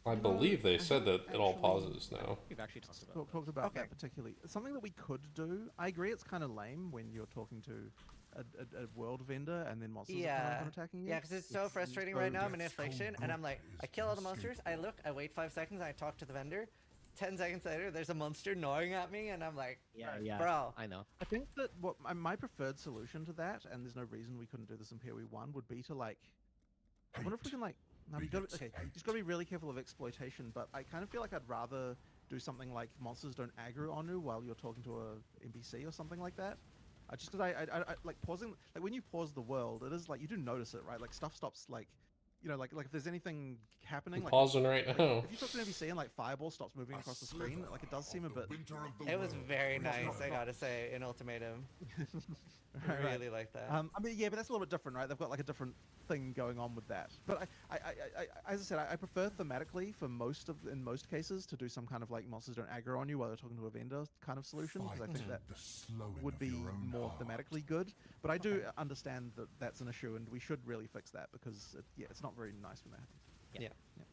I believe they said that it all actually- pauses now. We've actually talked about Talked about Okay. that particularly. Something that we could do. I agree. It's kind of lame when you're talking to a world vendor and then monsters are kind of attacking you. Yeah, because it's so frustrating right now. I'm in Affliction, and I'm like, I kill all the monsters, I look, I wait 5 seconds, I talk to the vendor. 10 seconds later, there's a monster gnawing at me, and I'm like, yeah, bro. I know. I think that what my preferred solution to that, and there's no reason we couldn't do this in PoE1, would be to like. I wonder if we can like. No, we got okay. You just got to be really careful of exploitation, but I kind of feel like I'd rather do something like monsters don't aggro on you while you're talking to a NPC or something like that. Just because I like pausing, like when you pause the world, it is like you do notice it, right? Like stuff stops, like like if there's anything happening, I'm like pausing right now. if you talk to an NPC and like fireball stops moving across the screen, like it does seem a bit. Winter of the It was world. very nice, I gotta say, in Ultimatum. I Right. really like that. I mean, yeah, but that's a little bit different, right? They've got like a different thing going on with that. But I as I said, I prefer thematically for in most cases to do some kind of like monsters don't aggro on you while they're talking to a vendor kind of solution because I think that The slowing would of be your own more heart. thematically good. But I do understand that that's an issue, and we should really fix that because it's not very nice when that happens. Yeah.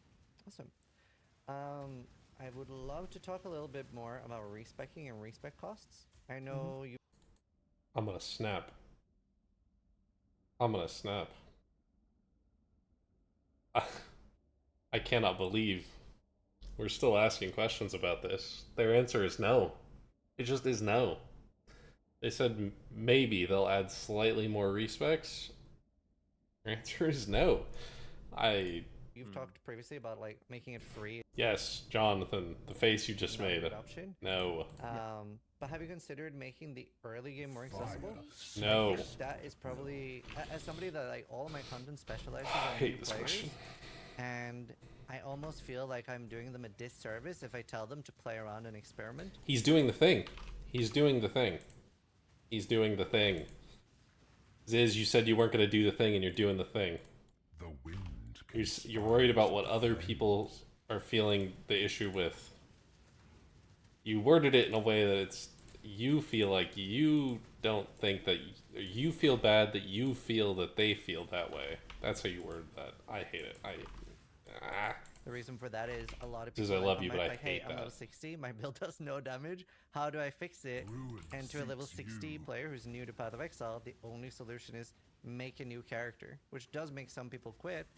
Awesome. I would love to talk a little bit more about respecking and respec costs. I know you. I'm gonna snap. I'm gonna snap. I cannot believe we're still asking questions about this. Their answer is no. It just is no. They said maybe they'll add slightly more respecs. Their answer is no. You've talked previously about like making it free. Yes, Jonathan, the face you just made. Option. No. But have you considered making the early game more accessible? No. I think that is probably, as somebody that like all of my content specializes I on hate new this players, question. and I almost feel like I'm doing them a disservice if I tell them to play around and experiment. He's doing the thing. He's doing the thing. He's doing the thing. Ziz, you said you weren't going to do the thing, and you're doing the thing. The wind You're worried about what other people are feeling the issue with. You worded it in a way that it's you feel like you don't think that you feel bad that you feel that they feel that way. That's how you worded that. I hate it. The reason for that is a lot of Because people I love on you, my but I like, hate hey, I'm that. level 60, my build does no damage. How do I fix it? Ruin And to a level suits 60 you. player who's new to Path of Exile, the only solution is make a new character, which does make some people quit.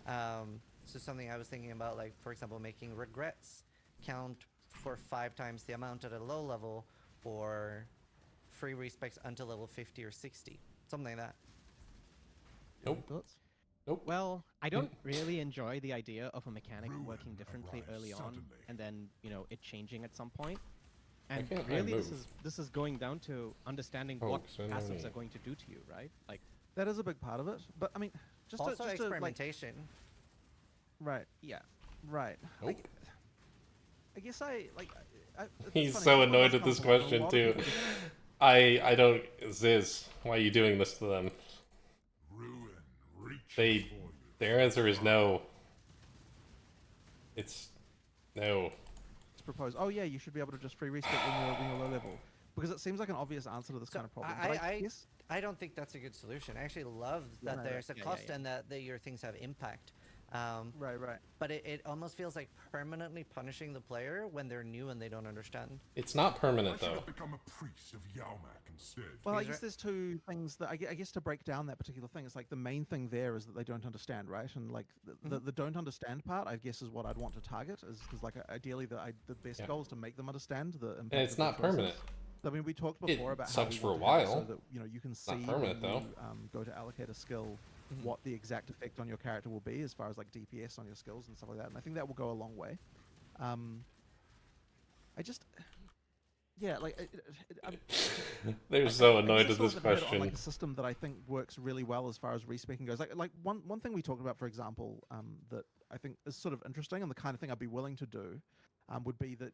So something I was thinking about, like for example, making regrets count for 5 times the amount at a low level, or free respecs until level 50 or 60, something like that. Nope. Thoughts? Nope. Well, I don't really enjoy the idea of a mechanic Ruin working differently arrives early on, suddenly. and then it changing at some point. And can't I really, move? this is going down to understanding Oh, what 'cause I don't passives need- are going to do to you, right? Like, That is a big part of it. But I mean, just Also to, like, experimentation. right, yeah. right. Nope. I guess I like. It's He's funny, so this one annoyed does at this come from a question lot of too. people just- I don't. Ziz, why are you doing this to them? Ruin reaches for you. Their answer is no. It's no. propose, oh yeah, you should be able to just free respec when you're low level, because it seems like an obvious answer to this So kind of problem. But I guess I don't think that's a good solution. I actually love that right, there's a yeah, cost yeah. and that your things have impact. right. But it almost feels like permanently punishing the player when they're new and they don't understand. It's not Why permanent should though. I become a priest of Yalmak instead? Well, I These guess are- there's two things that I guess to break down that particular thing, it's like the main thing there is that they don't understand, right? And like the don't understand part, I guess, is what I'd want to target, is because like ideally the best Yeah. goal is to make them understand the impact. And it's of their not permanent. choices. I mean, we talked It before about how sucks we for a want to have it while. so that you can see Not permanent, when though. you go to allocate a skill what the exact effect on your character will be as far as like DPS on your skills and stuff like that. And I think that will go a long way. I just, yeah, like They're so I annoyed guess at it's this sort of a bit on, question. like a system that I think works really well as far as respecing goes. Like one thing we talked about, for example, that I think is sort of interesting and the kind of thing I'd be willing to do, would be that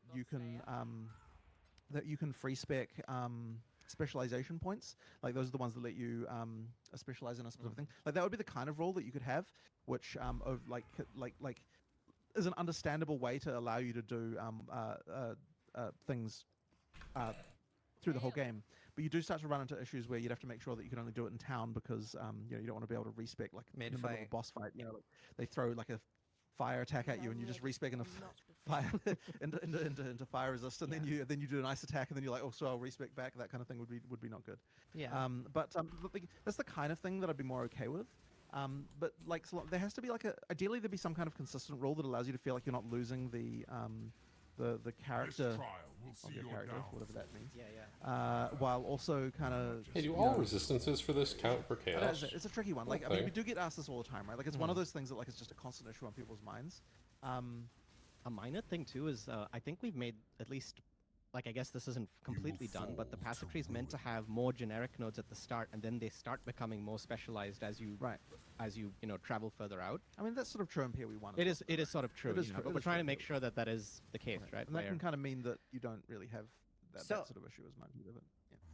you can free spec specialization points. Like those are the ones that let you specialize in a specific thing. Like that would be the kind of rule that you could have, which of like is an understandable way to allow you to do things through the whole game. But you do start to run into issues where you'd have to make sure that you can only do it in town because you don't want to be able to respec like in the middle of a Mid-fight. boss fight. Like, they throw like a fire attack at you and you just respec into fire into fire resist, and then you do an ice attack, and then you're like, oh, so I'll respec back. That kind of thing would be not good. Yeah. But that's the kind of thing that I'd be more okay with. But like there has to be like ideally there'd be some kind of consistent rule that allows you to feel like you're not losing the character This trial will of see your your character, downfall. whatever that means. Yeah. While also kind of Hey, do all resistances for this count for chaos? it's a tricky one. Like I mean, we do get asked this all the time, right? Like it's one of those things that like it's just a constant issue on people's minds. A minor thing too is I think we've made at least, like, I guess this isn't completely done, but the passive tree is meant to have more generic nodes at the start, and then they start becoming more specialized as you travel further out. I mean, that's sort of true in PoE1. It is sort of true, It is you know, true- but it we're is trying true to make in sure that that is the case, right? And that where- can kind of mean that you don't really have that So- sort of issue as much either. But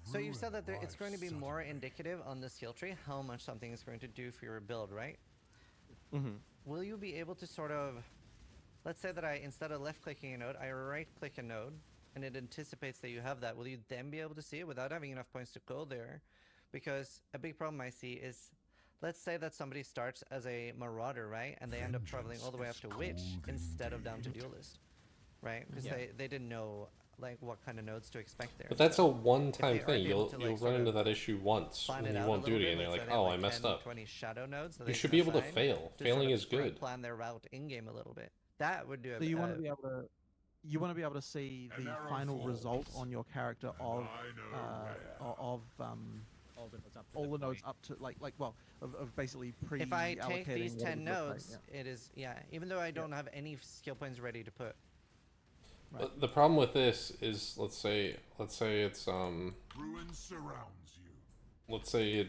yeah. So you said that Ruin it's going to be arrives more suddenly. indicative on the skill tree how much something is going to do for your build, right? Mhm. Will you be able to sort of, let's say that instead of left clicking a node, I right click a node and it anticipates that you have that. Will you then be able to see it without having enough points to go there? Because a big problem I see is, let's say that somebody starts as a marauder, right? And they end up traveling all the way up to witch instead of down to duelist, right? Because Yeah. they didn't know like what kind of nodes to expect there. But that's a one-time they aren't thing. able You'll to, you'll like, run sort into of that issue once, plan and it you out won't a do little it bit, again. You're let's like, say they have, oh, I messed 10, up. 20 shadow nodes that You they should can be able to assign fail. to Failing sort of is good. plan their route in game a little bit. That would do So you want to be able to see An the arrow final falls. result on your character of I know all the nodes up to all the that nodes point. up to of basically pre. If I take these 10 nodes, like, it is even though I don't have any skill points ready to put. Right. The problem with this is, let's say it's Ruin surrounds you. let's say it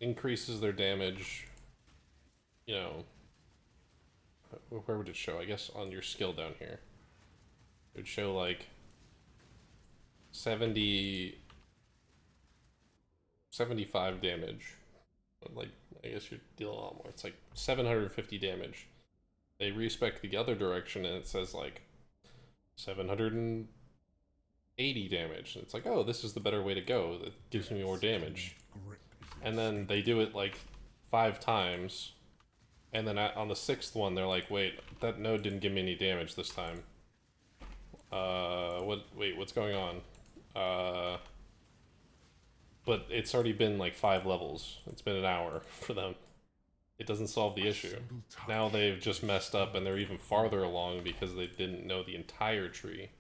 increases their damage, you know, where would it show? I guess on your skill down here. It would show like 75 damage. Like, I guess you're dealing a lot more. It's like 750 damage. They respec the other direction and it says like 780 damage. And it's like, oh, this is the better way to go. It gives me more damage. And then they do it like 5 times. And then on the 6th one, they're like, wait, that node didn't give me any damage this time. Wait, what's going on? But it's already been like 5 levels. It's been an hour for them. It doesn't solve the issue. Now they've just messed up and they're even farther along because they didn't know the entire tree.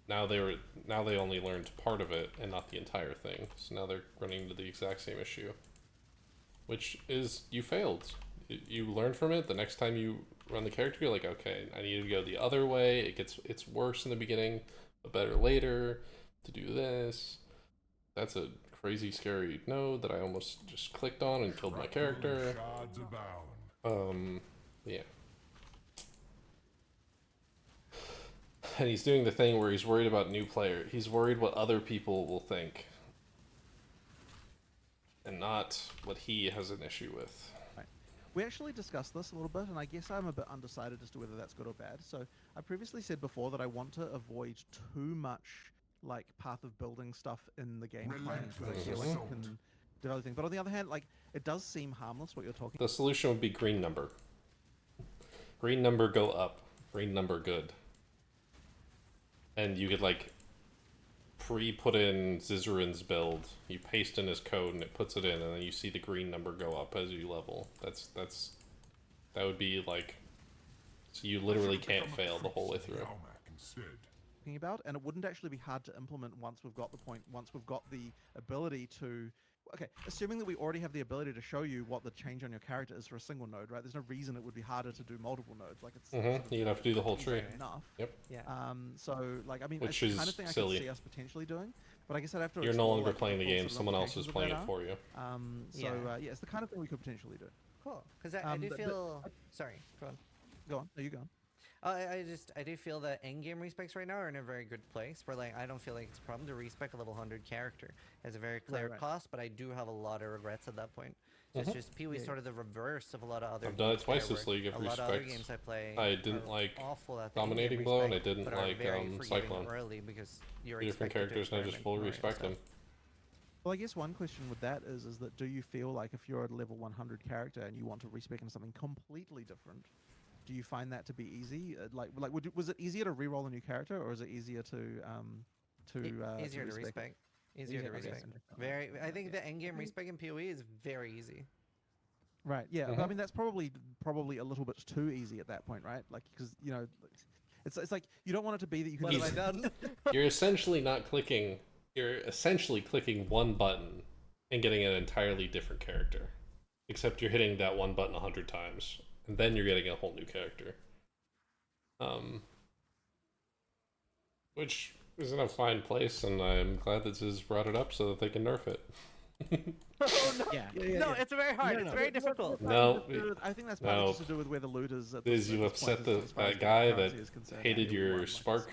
Now they only learned part of it and not the entire thing. So now they're running into the exact same issue. Which is, you failed. You learn from it. The next time you run the character, you're like, okay, I need to go the other way. It's worse in the beginning, but better later to do this. That's a crazy scary node that I almost just clicked on and killed my character. Yeah. And he's doing the thing where he's worried about new player. He's worried what other people will think. And not what he has an issue with. Right. We actually discussed this a little bit, and I guess I'm a bit undecided as to whether that's good or bad. So I previously said before that I want to avoid too much like path of building stuff in the game and developing. But on the other hand, like it does seem harmless what you're talking. The solution would be green number. Green number go up. Green number good. And you could like pre-put in Zizarin's build. You paste in his code and it puts it in, and then you see the green number go up as you level. That would be like, so you literally can't fail the whole way through. About, and it wouldn't actually be hard to implement once we've got the ability to. Okay, assuming that we already have the ability to show you what the change on your character is for a single node, right? There's no reason it would be harder to do multiple nodes. Like it's sort of You'd have to do the whole tree. Enough. Yep. Yeah. So like I mean, Which it's is the kind of thing silly. I could see us potentially doing, but I guess I'd have to. You're no explore, longer like, playing the full game. sort of Someone else is implications of playing that it for you. Yeah, it's the kind of thing we could potentially do. Cool. Because I do feel. Sorry. Go on. Go on. There you go. I do feel that endgame respecs right now are in a very good place where like I don't feel like it's a problem to respec a level 100 character. It's a very clear cost, but I do have a lot of regrets at that point. It's just PoE is sort of the reverse of a lot of other. I've done it twice this league. I've a lot of other respects. games I play. I didn't like awful at Dominating Blow, and I didn't like Cyclone. Early because you're different characters, and I just fully respect them. Well, I guess one question with that is that do you feel like if you're a level 100 character and you want to respec into something completely different, do you find that to be easy? Was it easier to reroll a new character, or is it easier to easier to respec? Easier to respec. Very. I think the endgame respec in PoE is very easy. Right. Yeah. I mean, that's probably a little bit too easy at that point, right? Like, because you know, it's like you don't want it to be that you can. What have I done? You're essentially not clicking. You're essentially clicking one button and getting an entirely different character, except you're hitting that one button 100 times. And then you're getting a whole new character. Which is in a fine place, and I'm glad that Ziz brought it up so that they can nerf it. Oh, no. No, it's very hard. It's very difficult. No, I think that's partly just to do with where the loot is. Ziz, you upset that guy that hated your spark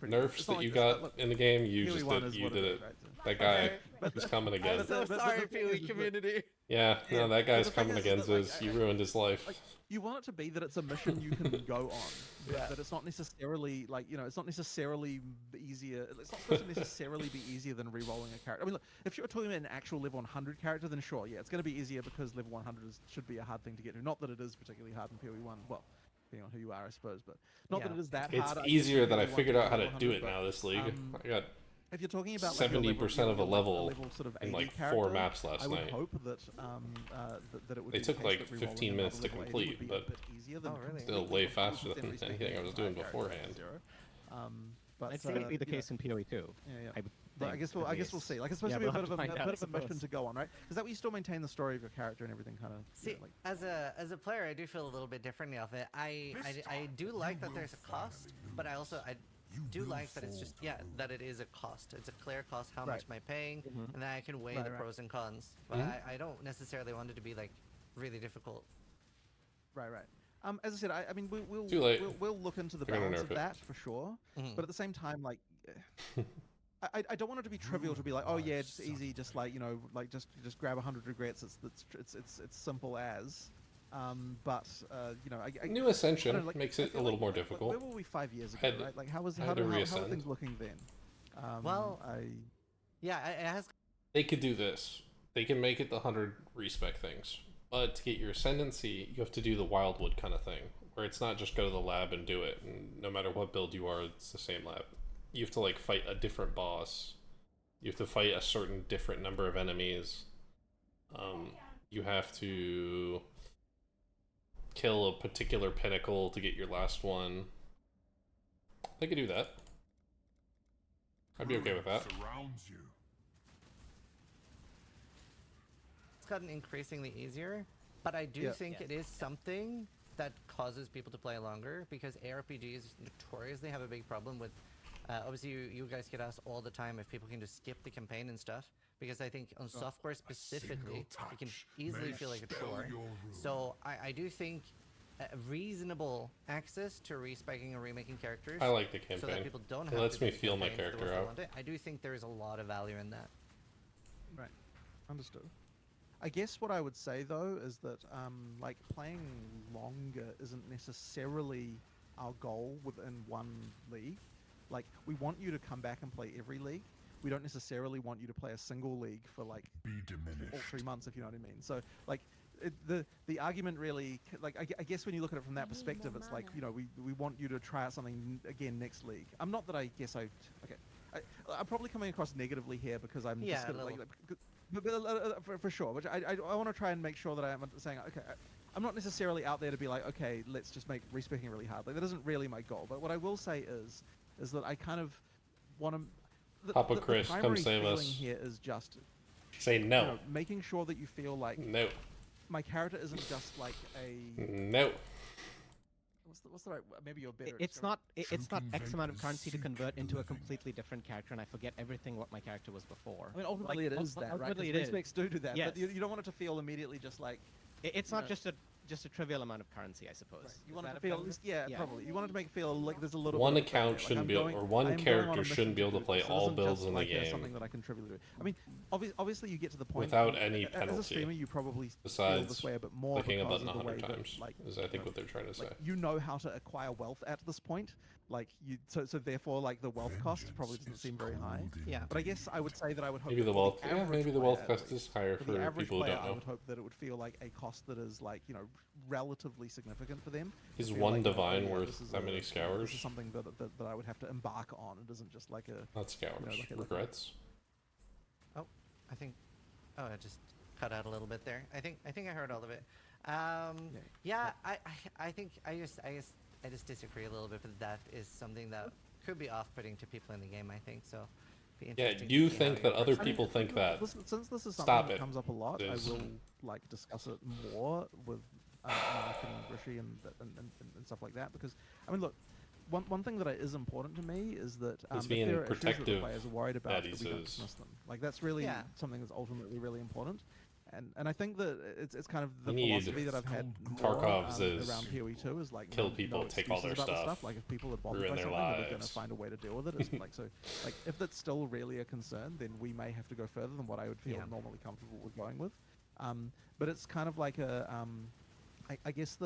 nerfs that you got in the game. You just did it. That guy is coming again. I'm so sorry, PoE community. Yeah, no, that guy's coming again, Ziz. You ruined his life. You want it to be that it's a mission you can go on. That it's not necessarily it's not necessarily easier. It's not supposed to necessarily be easier than re-rolling a character. I mean, look, if you're talking about an actual level 100 character, then sure, yeah, it's going to be easier because level 100 should be a hard thing to get to. Not that it is particularly hard in PoE1. Well, depending on who you are, I suppose, but not that it is that hard. It's easier that I figured out how to do it now this league. I got if you're talking about 70% of a level sort of in like character, 4 maps last I would night. hope that that it would They be took the case like that 15 rerolling minutes to another level 80 complete, would be but a bit easier than still way faster than anything I was doing beforehand. But I'd say it'd be the case in PoE2. Yeah. But I guess we'll see. Like it's supposed to be a bit of a mission to go on, right? Is that where you still maintain the story of your character and everything, kind of? See, like... as a player, I do feel a little bit differently off it. I do like that there's a cost, but I do like that it's just that it is a cost. It's a clear cost. How much am I paying, and then I can weigh the pros and cons. But I don't necessarily want it to be like really difficult. Right. As I said, I mean, we'll look into the balance of that for sure. But at the same time, like, I don't want it to be trivial to be like, oh yeah, it's easy, just like like just grab 100 regrets. It's simple as. But New Ascension makes it a little more difficult. Where were we 5 years ago, right? Like, how are things looking then? It has. They could do this. They can make it the 100 respec things. But to get your ascendancy, you have to do the Wildwood kind of thing, where it's not just go to the lab and do it, and no matter what build you are, it's the same lab. You have to like fight a different boss. You have to fight a certain different number of enemies. You have to kill a particular pinnacle to get your last one. They could do that. I'd be okay with that. It's gotten increasingly easier, but I do think it is something that causes people to play longer, because ARPGs notoriously have a big problem with obviously you guys get asked all the time if people can just skip the campaign and stuff, because I think on software specifically it can easily feel like a chore. So I do think reasonable access to respecing and remaking characters, I like the campaign, so that people don't have it lets to me feel my character out. I do think there is a lot of value in that. Right, understood. I guess what I would say though is that like playing longer isn't necessarily our goal within one league. Like, we want you to come back and play every league. We don't necessarily want you to play a single league for like all 3 months, if you know what I mean. So like the argument really, like, I guess when you look at it from that perspective, it's like, we want you to try out something again next league. I'm not that I'm probably coming across negatively here because I'm just gonna, for sure, which I want to try and make sure that I'm saying, okay, I'm not necessarily out there to be like, okay, let's just make respecing really hard. Like, that isn't really my goal. But what I will say is that I kind of want to. Papa Chris, come save us. Here is just say no. Making sure that you feel like no. My character isn't just like a no. What's the right? Maybe you're better. It's not X amount of currency to convert into a completely different character, and I forget everything what my character was before. I mean, ultimately it is that, right? Ultimately it is. Specs do that, yes. But you don't want it to feel immediately just like. It's not just a trivial amount of currency, I suppose. Right. You want it to feel, probably. You want it to make it feel like there's a little. One account shouldn't be, or one character shouldn't be able to play all builds in the game. Something that I contribute to. I mean, obviously you get to the point without any penalty. As a streamer, you probably besides feel this way a bit more clicking a button because of the way 100 times. Like, is I think what they're trying to say. You know how to acquire wealth at this point. Like so therefore, like the wealth cost probably doesn't seem very high. Yeah. But I guess I would say that I would hope maybe the wealth, maybe the wealth cost is higher for people who don't know. I would hope that it would feel like a cost that is like relatively significant for them. Is one divine worth that many scours? This is something that I would have to embark on. It isn't just like a not scours. Regrets. Oh, I think. Oh, I just cut out a little bit there. I think I heard all of it. I think I just disagree a little bit, but that is something that could be off-putting to people in the game, I think, so. You think that other people think that. Since this is something that comes up a lot, I will discuss it more with Mark and Rishi and stuff like that, because, I mean, look, one thing that is important to me is that if there are issues that the players are worried about, that we don't dismiss them. Like, that's really something that's ultimately really important. And I think that it's kind of the philosophy that I've had around PoE2 is like kill people, take all their stuff. Like if people are bothered by something, they're going to find a way to deal with it. It's like like if that's still really a concern, then we may have to go further than what I would feel normally comfortable with going with. But it's kind of like a I guess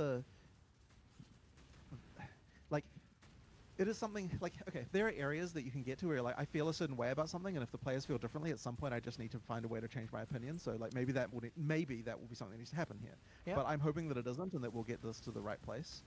it is something like, okay, there are areas that you can get to where like I feel a certain way about something, and if the players feel differently, at some point I just need to find a way to change my opinion. So like maybe that will be something that needs to happen here. But I'm hoping that it isn't, and that we'll get this to the right place.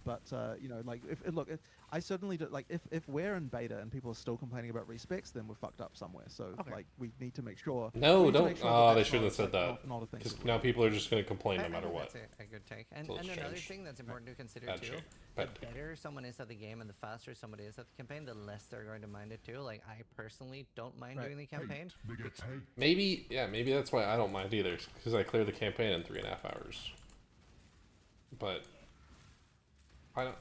But you know, like look, I certainly do, like if we're in beta and people are still complaining about respecs, then we're fucked up somewhere. So like we need to make sure. No, don't. Make sure They shouldn't have said that. Because now people are just going to complain no matter what. That's a good take. And another thing that's important to consider too, the better someone is at the game and the faster somebody is at the campaign, the less they're going to mind it too. Like I personally don't mind doing the campaign. Maybe that's why I don't mind either, because I clear the campaign in 3.5 hours. But I don't.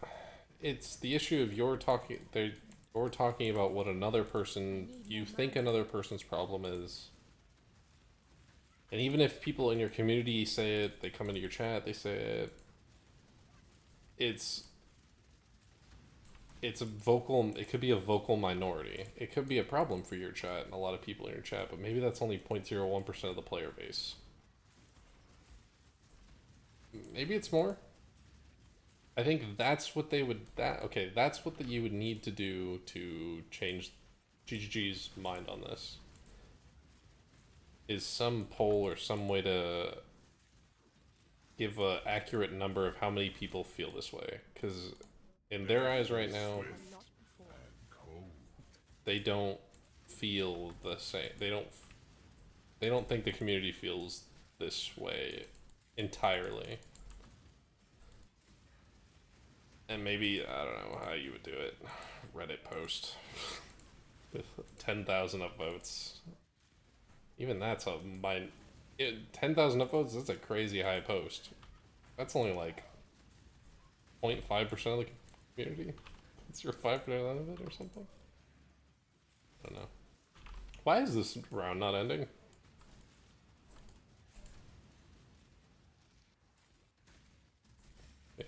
It's the issue of you're talking about what another person, you think another person's problem is. And even if people in your community say it, they come into your chat, they say it, it's a vocal, it could be a vocal minority. It could be a problem for your chat and a lot of people in your chat, but maybe that's only 0.01% of the player base. Maybe it's more. I think that's what they would, that's what you would need to do to change GGG's mind on this. Is some poll or some way to give an accurate number of how many people feel this way. Because in their eyes right now, they don't feel the same. They don't think the community feels this way entirely. And maybe, I don't know how you would do it. Reddit post with 10,000 upvotes. Even that's 10,000 upvotes, that's a crazy high post. That's only like 0.5% of the community. It's your 5% of it or something? I don't know. Why is this round not ending? Yeah.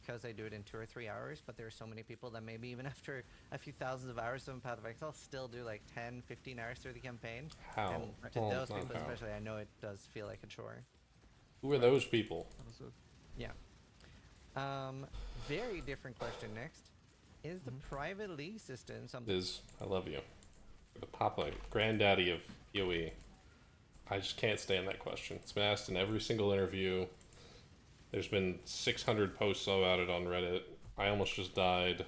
Because they do it in 2 or 3 hours, but there are so many people that maybe even after a few thousands of hours of Path of Exile still do like 10, 15 hours through the campaign. How? And to those people especially, I know it does feel like a chore. Who are those people? Yeah. Very different question next. Is the private league system something... I love you. The Papa, granddaddy of PoE. I just can't stand that question. It's been asked in every single interview. There's been 600 posts about it on Reddit. I almost just died.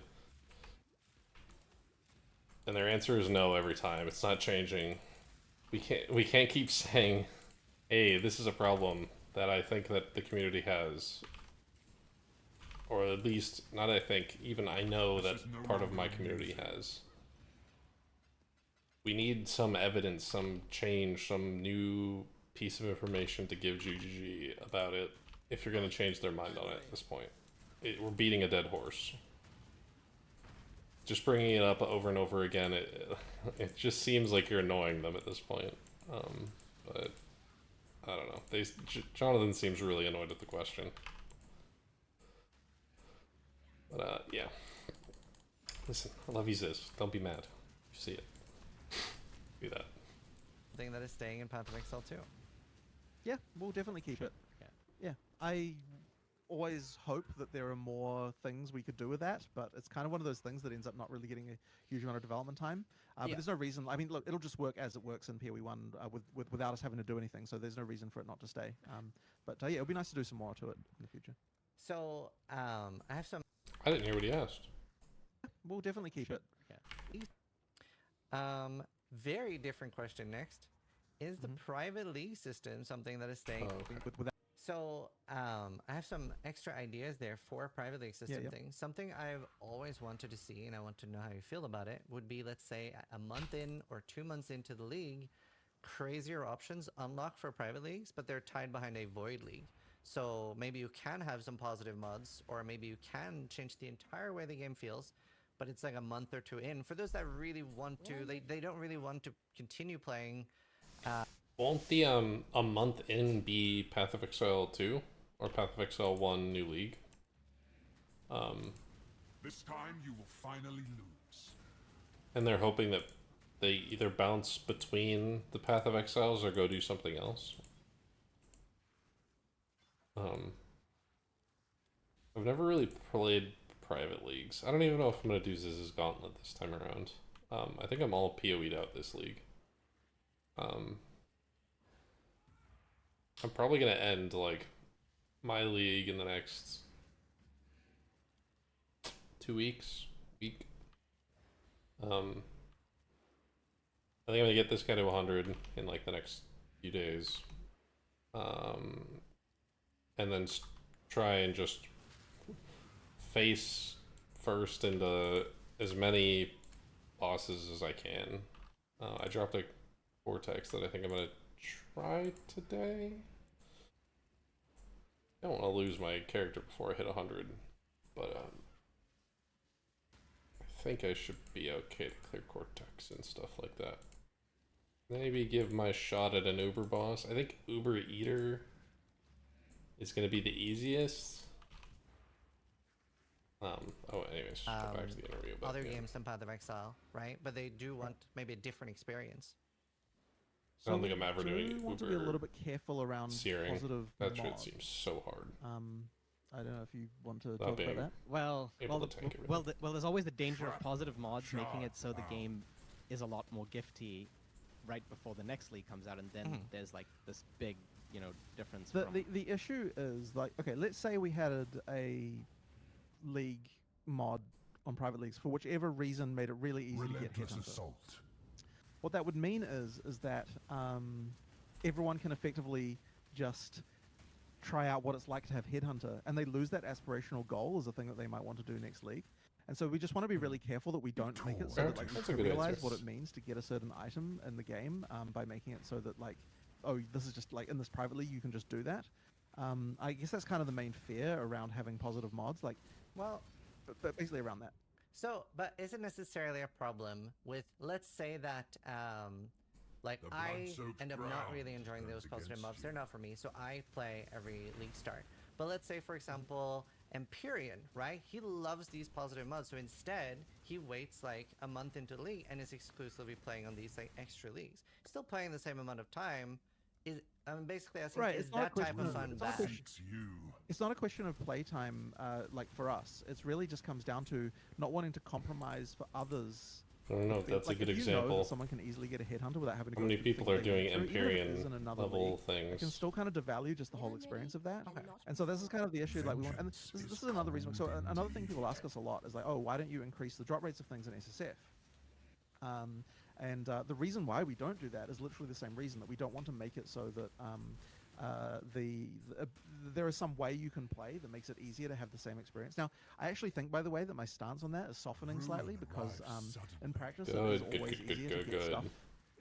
And their answer is no every time. It's not changing. We can't keep saying, hey, this is a problem that I think that the community has. Or at least, not I think, even I know that part of my community has. We need some evidence, some change, some new piece of information to give GGG about it. If you're going to change their mind on it at this point. We're beating a dead horse. Just bringing it up over and over again, it just seems like you're annoying them at this point. But, I don't know. Jonathan seems really annoyed at the question. But, yeah. Listen, I love you, Ziz. Don't be mad. You see it. Do that. Thing that is staying in Path of Exile too. Yeah, we'll definitely keep it. Yeah, I always hope that there are more things we could do with that, but it's kind of one of those things that ends up not really getting a huge amount of development time. But there's no reason. I mean, look, it'll just work as it works in PoE1 without us having to do anything. So there's no reason for it not to stay. But yeah, it'll be nice to do some more to it in the future. So I have some. I didn't hear what he asked. We'll definitely keep it. Yeah. Very different question next. Is the private league system something that is staying? So I have some extra ideas there for a private league system thing. Something I've always wanted to see, and I want to know how you feel about it, would be, let's say, a month in or 2 months into the league, crazier options unlocked for private leagues, but they're tied behind a void league. So maybe you can have some positive mods, or maybe you can change the entire way the game feels, but it's like a month or 2 in. For those that really want to, they don't really want to continue playing. Won't the a month in be Path of Exile 2 or Path of Exile 1 New League? This time you will finally lose. And they're hoping that they either bounce between the Path of Exiles or go do something else. I've never really played private leagues. I don't even know if I'm gonna do Ziz's Gauntlet this time around. I think I'm all PoE'd out this league. I'm probably gonna end like my league in the next 2 weeks, week. I think I'm gonna get this guy to 100 in like the next few days, and then try and just face first into as many bosses as I can. I dropped a vortex that I think I'm gonna try today. I don't want to lose my character before I hit 100, but I think I should be okay to clear Cortex and stuff like that. Maybe give my shot at an Uber boss. I think Uber Eater is going to be the easiest. Anyways, go back to the interview. But, other games than Path of Exile, right? But they do want maybe a different experience. I don't think I'm ever doing Uber. Want to be a little bit careful around positive That shit mods. seems so hard. I don't know if you want to talk about that. Well, there's always the danger of positive mods making it so the game is a lot more gifty right before the next league comes out, and then there's like this big, difference. The issue is like, okay, let's say we had a league mod on private leagues for whichever reason made it really easy to get Headhunter. What that would mean is that everyone can effectively just try out what it's like to have Headhunter, and they lose that aspirational goal as a thing that they might want to do next league. And so we just want to be really careful that we don't make it so that like we realize what it means to get a certain item in the game by making it so that like, oh, this is just like in this private league you can just do that. I guess that's kind of the main fear around having positive mods, like, well, but basically around that. So, but is it necessarily a problem with, let's say that, like, I end up not really enjoying those positive mobs. They're not for me, so I play every league start. But let's say, for example, Empyrean, right? He loves these positive mods, so instead, he waits like a month into the league and is exclusively playing on these like extra leagues. Still playing the same amount of time. I'm basically asking, is that type of fun bad? It's not a question of playtime, like for us. It's really just comes down to not wanting to compromise for others. I don't know if that's like, a good if you example. know that someone can easily get a Headhunter without having to How go many through the people thing are doing Empyrean level league, things? it can still kind of devalue just the whole experience of that. Okay. And so this is kind of the issue. Like we want, and this is another reason. So another thing people ask us a lot is like, oh, why don't you increase the drop rates of things in SSF? And the reason why we don't do that is literally the same reason, that we don't want to make it so that there is some way you can play that makes it easier to have the same experience. Now, I actually think, by the way, that my stance on that is softening slightly because in practice it is always easier to get stuff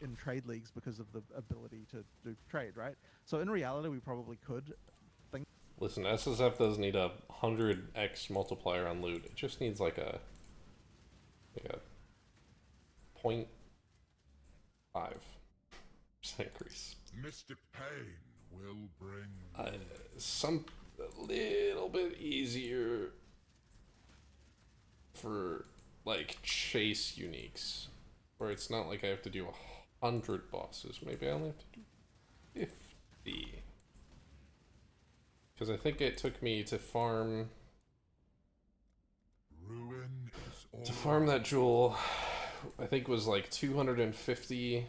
in trade leagues because of the ability to do trade, right? So in reality, we probably could think. Listen, SSF doesn't need a 100x multiplier on loot. It just needs like a 0.5% increase. Mr. Pain will bring some a little bit easier for like chase uniques, where it's not like I have to do 100 bosses. Maybe I only have to do 50, because I think it took me to farm that jewel, I think was like 250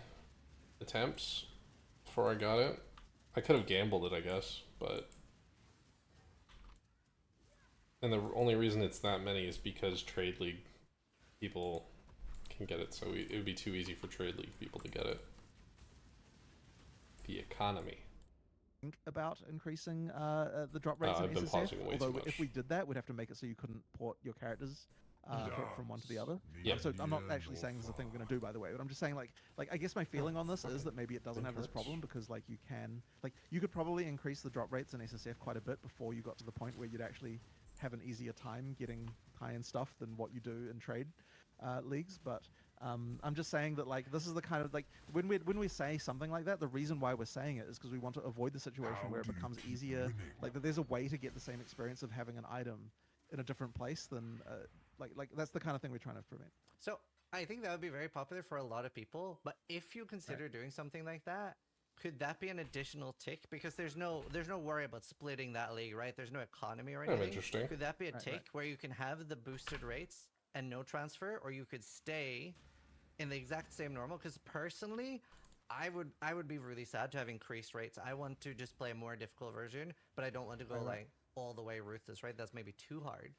attempts before I got it. I could have gambled it, I guess, but... And the only reason it's that many is because Trade League people can get it, so it would be too easy for Trade League people to get it. The economy. About increasing the drop rates in SSF, although if we did that, we'd have to make it so you couldn't port your characters from one to the other. Yeah. So I'm not actually saying this is a thing we're going to do, by the way, but I'm just saying like I guess my feeling on this is that maybe it doesn't have this problem because like you could probably increase the drop rates in SSF quite a bit before you got to the point where you'd actually have an easier time getting high-end stuff than what you do in trade leagues. But I'm just saying that like this is the kind of like when we say something like that, the reason why we're saying it is because we want to avoid the situation where it becomes easier, like that there's a way to get the same experience of having an item in a different place than like that's the kind of thing we're trying to prevent. So I think that would be very popular for a lot of people, but if you consider doing something like that, could that be an additional tick? Because there's no worry about splitting that league, right? There's no economy or anything. Interesting. Could that be a tick where you can have the boosted rates and no transfer, or you could stay in the exact same normal? Because personally, I would be really sad to have increased rates. I want to just play a more difficult version, but I don't want to go like all the way ruthless, right? That's maybe too hard.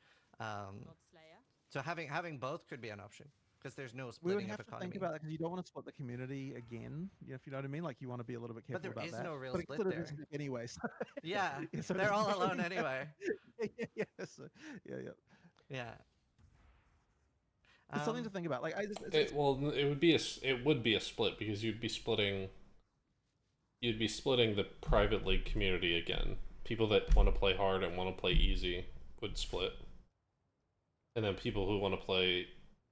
So having both could be an option. Because there's no We splitting would of have to economy. think about that because you don't want to split the community again, if you know what I mean. Like you want to be a little bit careful about that. But there is no real but split there. Anyway. So Yeah, so they're all alone anyway. yeah. Yeah. It's something to think about. Like it would be a split because you'd be splitting the private league community again. People that want to play hard and want to play easy would split, and then people who want to play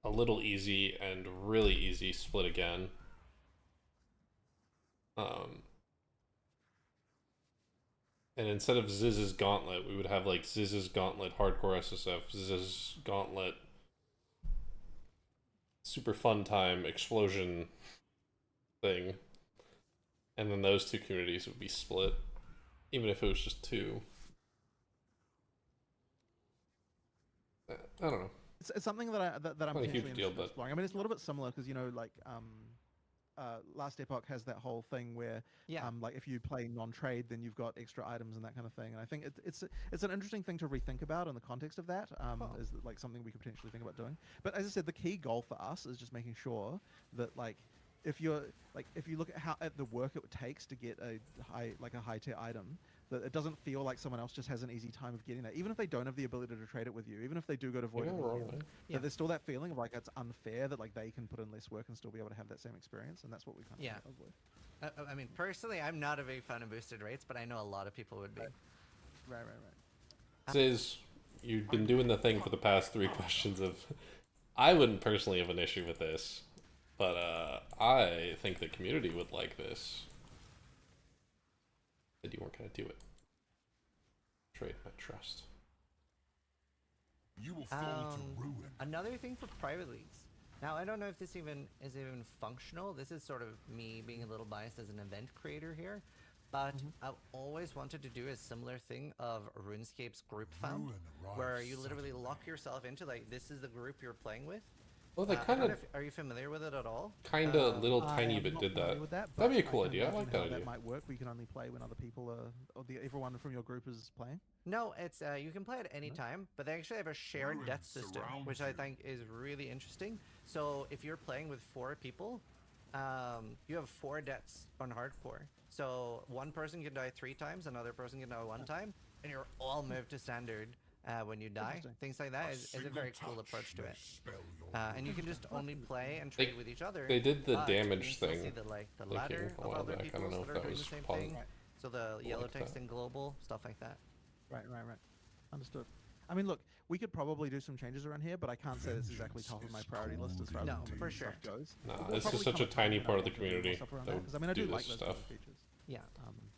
a little easy and really easy split again. And instead of Ziz's Gauntlet, we would have like Ziz's Gauntlet Hardcore SSF, Ziz's Gauntlet Super Fun Time Explosion thing. And then those two communities would be split, even if it was just two. I don't know. It's something that I'm potentially deal, interested in exploring. I mean, it's a little bit similar because like Last Epoch has that whole thing where like if you play non-trade, then you've got extra items and that kind of thing. And I think it's an interesting thing to rethink about in the context of that. Is like something we could potentially think about doing. But as I said, the key goal for us is just making sure that like if you look at the work it takes to get a high tier item, that it doesn't feel like someone else just has an easy time of getting that, even if they don't have the ability to trade it with you, even if they do go to Void, that there's still that feeling of like it's unfair that like they can put in less work and still be able to have that same experience, and that's what we kind of avoid. I mean, personally, I'm not a big fan of boosted rates, but I know a lot of people would be. Right. Says you've been doing the thing for the past 3 questions of, I wouldn't personally have an issue with this, but I think the community would like this. Said you weren't gonna do it. Trade my trust. You will fall to ruin. Another thing for private leagues. Now, I don't know if this is even functional. This is sort of me being a little biased as an event creator here, but I've always wanted to do a similar thing of RuneScape's group found, where you literally lock yourself into like this is the group you're playing with. Well, they kind of. Are you familiar with it at all? Kind of, little tiny bit did that. That'd be a cool idea. I like that idea. That might work. We can only play when other people are, or everyone from your group is playing. No, it's you can play at any time, but they actually have a shared death system, which I think is really interesting. So if you're playing with 4 people, you have 4 deaths on hardcore. So one person can die 3 times, another person can die 1 time, and you're all moved to standard. When you die, things like that is a very cool approach to it. And you can just only play and trade with each other. They did the damage thing. See the ladder of other people that are doing the same thing. So the yellow text in global, stuff like that. Right. Understood. I mean, look, we could probably do some changes around here, but I can't say it's exactly top of my priority list as far as for sure stuff goes. No, this is such a tiny part of the community. Because I mean, I do like those kind of features. Yeah.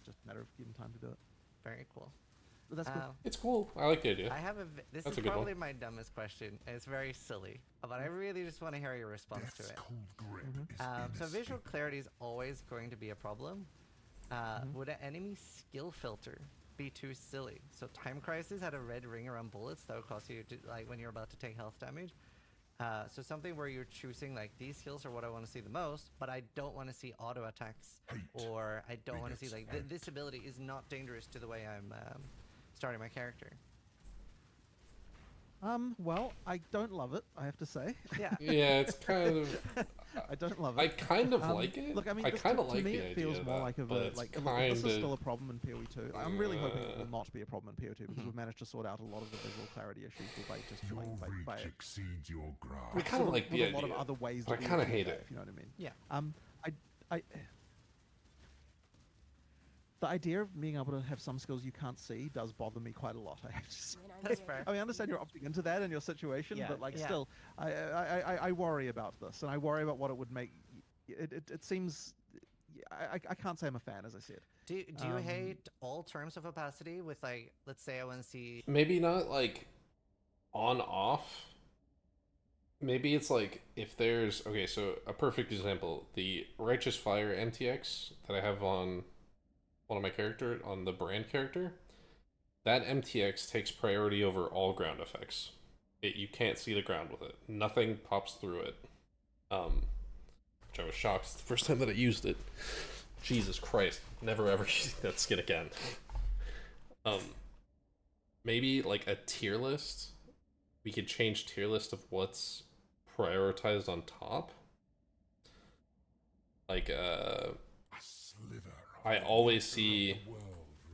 Just a matter of getting time to do it. Very cool. But that's good. It's cool. I like the idea. I have this is probably my dumbest question. It's very silly, but I really just want to hear your response to it. So visual clarity is always going to be a problem. Would an enemy skill filter be too silly? So Time Crisis had a red ring around bullets that would cost you like when you're about to take health damage. So something where you're choosing like these skills are what I want to see the most, but I don't want to see auto attacks, or I don't want to see like this ability is not dangerous to the way I'm starting my character. Well, I don't love it, I have to say. Yeah. Yeah, it's kind of. I don't love it. I kind of like it. Look, I mean, I kind of like me, the it feels idea more that, like but it's this is still a problem in PoE2. I'm really hoping it will not be a problem in PoE2 because we've managed to sort out a lot of the visual clarity issues by just by exceeds your grasp. I kind of like the a idea. lot of other ways. I kind of hate it. If you know what I mean. Yeah. I the idea of being able to have some skills you can't see does bother me quite a lot. I have to say. That's fair. I mean, I understand you're opting into that in your situation, but like still, I worry about this, and I worry about what it would make. It seems. I can't say I'm a fan, as I said. Do you hate all terms of opacity with like, let's say I want to see. Maybe not like on off. Maybe it's like if there's so a perfect example, the Righteous Fire MTX that I have on one of my character, on the brand character, that MTX takes priority over all ground effects. You can't see the ground with it. Nothing pops through it. Which I was shocked the first time that I used it. Jesus Christ, never ever using that skin again. Maybe like a tier list, we could change tier list of what's prioritized on top. Like, I always see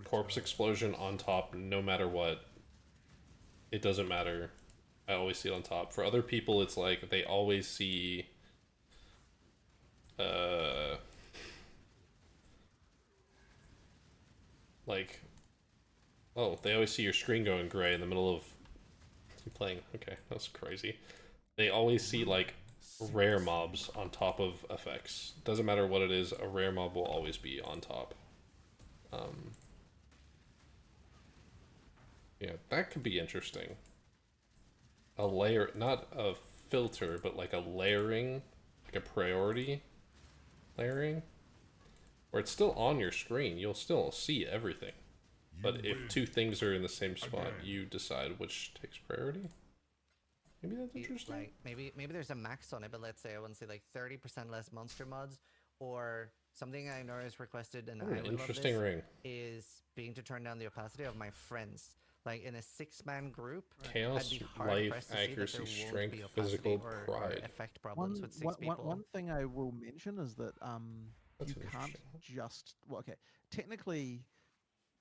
corpse explosion on top no matter what. It doesn't matter. I always see it on top. For other people, it's like they always see like, oh, they always see your screen going gray in the middle of you playing. Okay, that's crazy. They always see like rare mobs on top of effects. Doesn't matter what it is, a rare mob will always be on top. Yeah, that could be interesting. A layer, not a filter, but like a layering, like a priority layering, where it's still on your screen. You'll still see everything. But if two things are in the same spot, you decide which takes priority. Maybe that's interesting. Like maybe there's a max on it, but let's say I want to see like 30% less monster mods, or something I know is requested and I would interesting love this ring is being to turn down the opacity of my friends. Like in a 6-man group, chaos, I'd be hard life, pressed to accuracy, see that there strength, won't be physical, opacity pride. or effect problems with 6 people. One thing I will mention is that That's you can't just technically,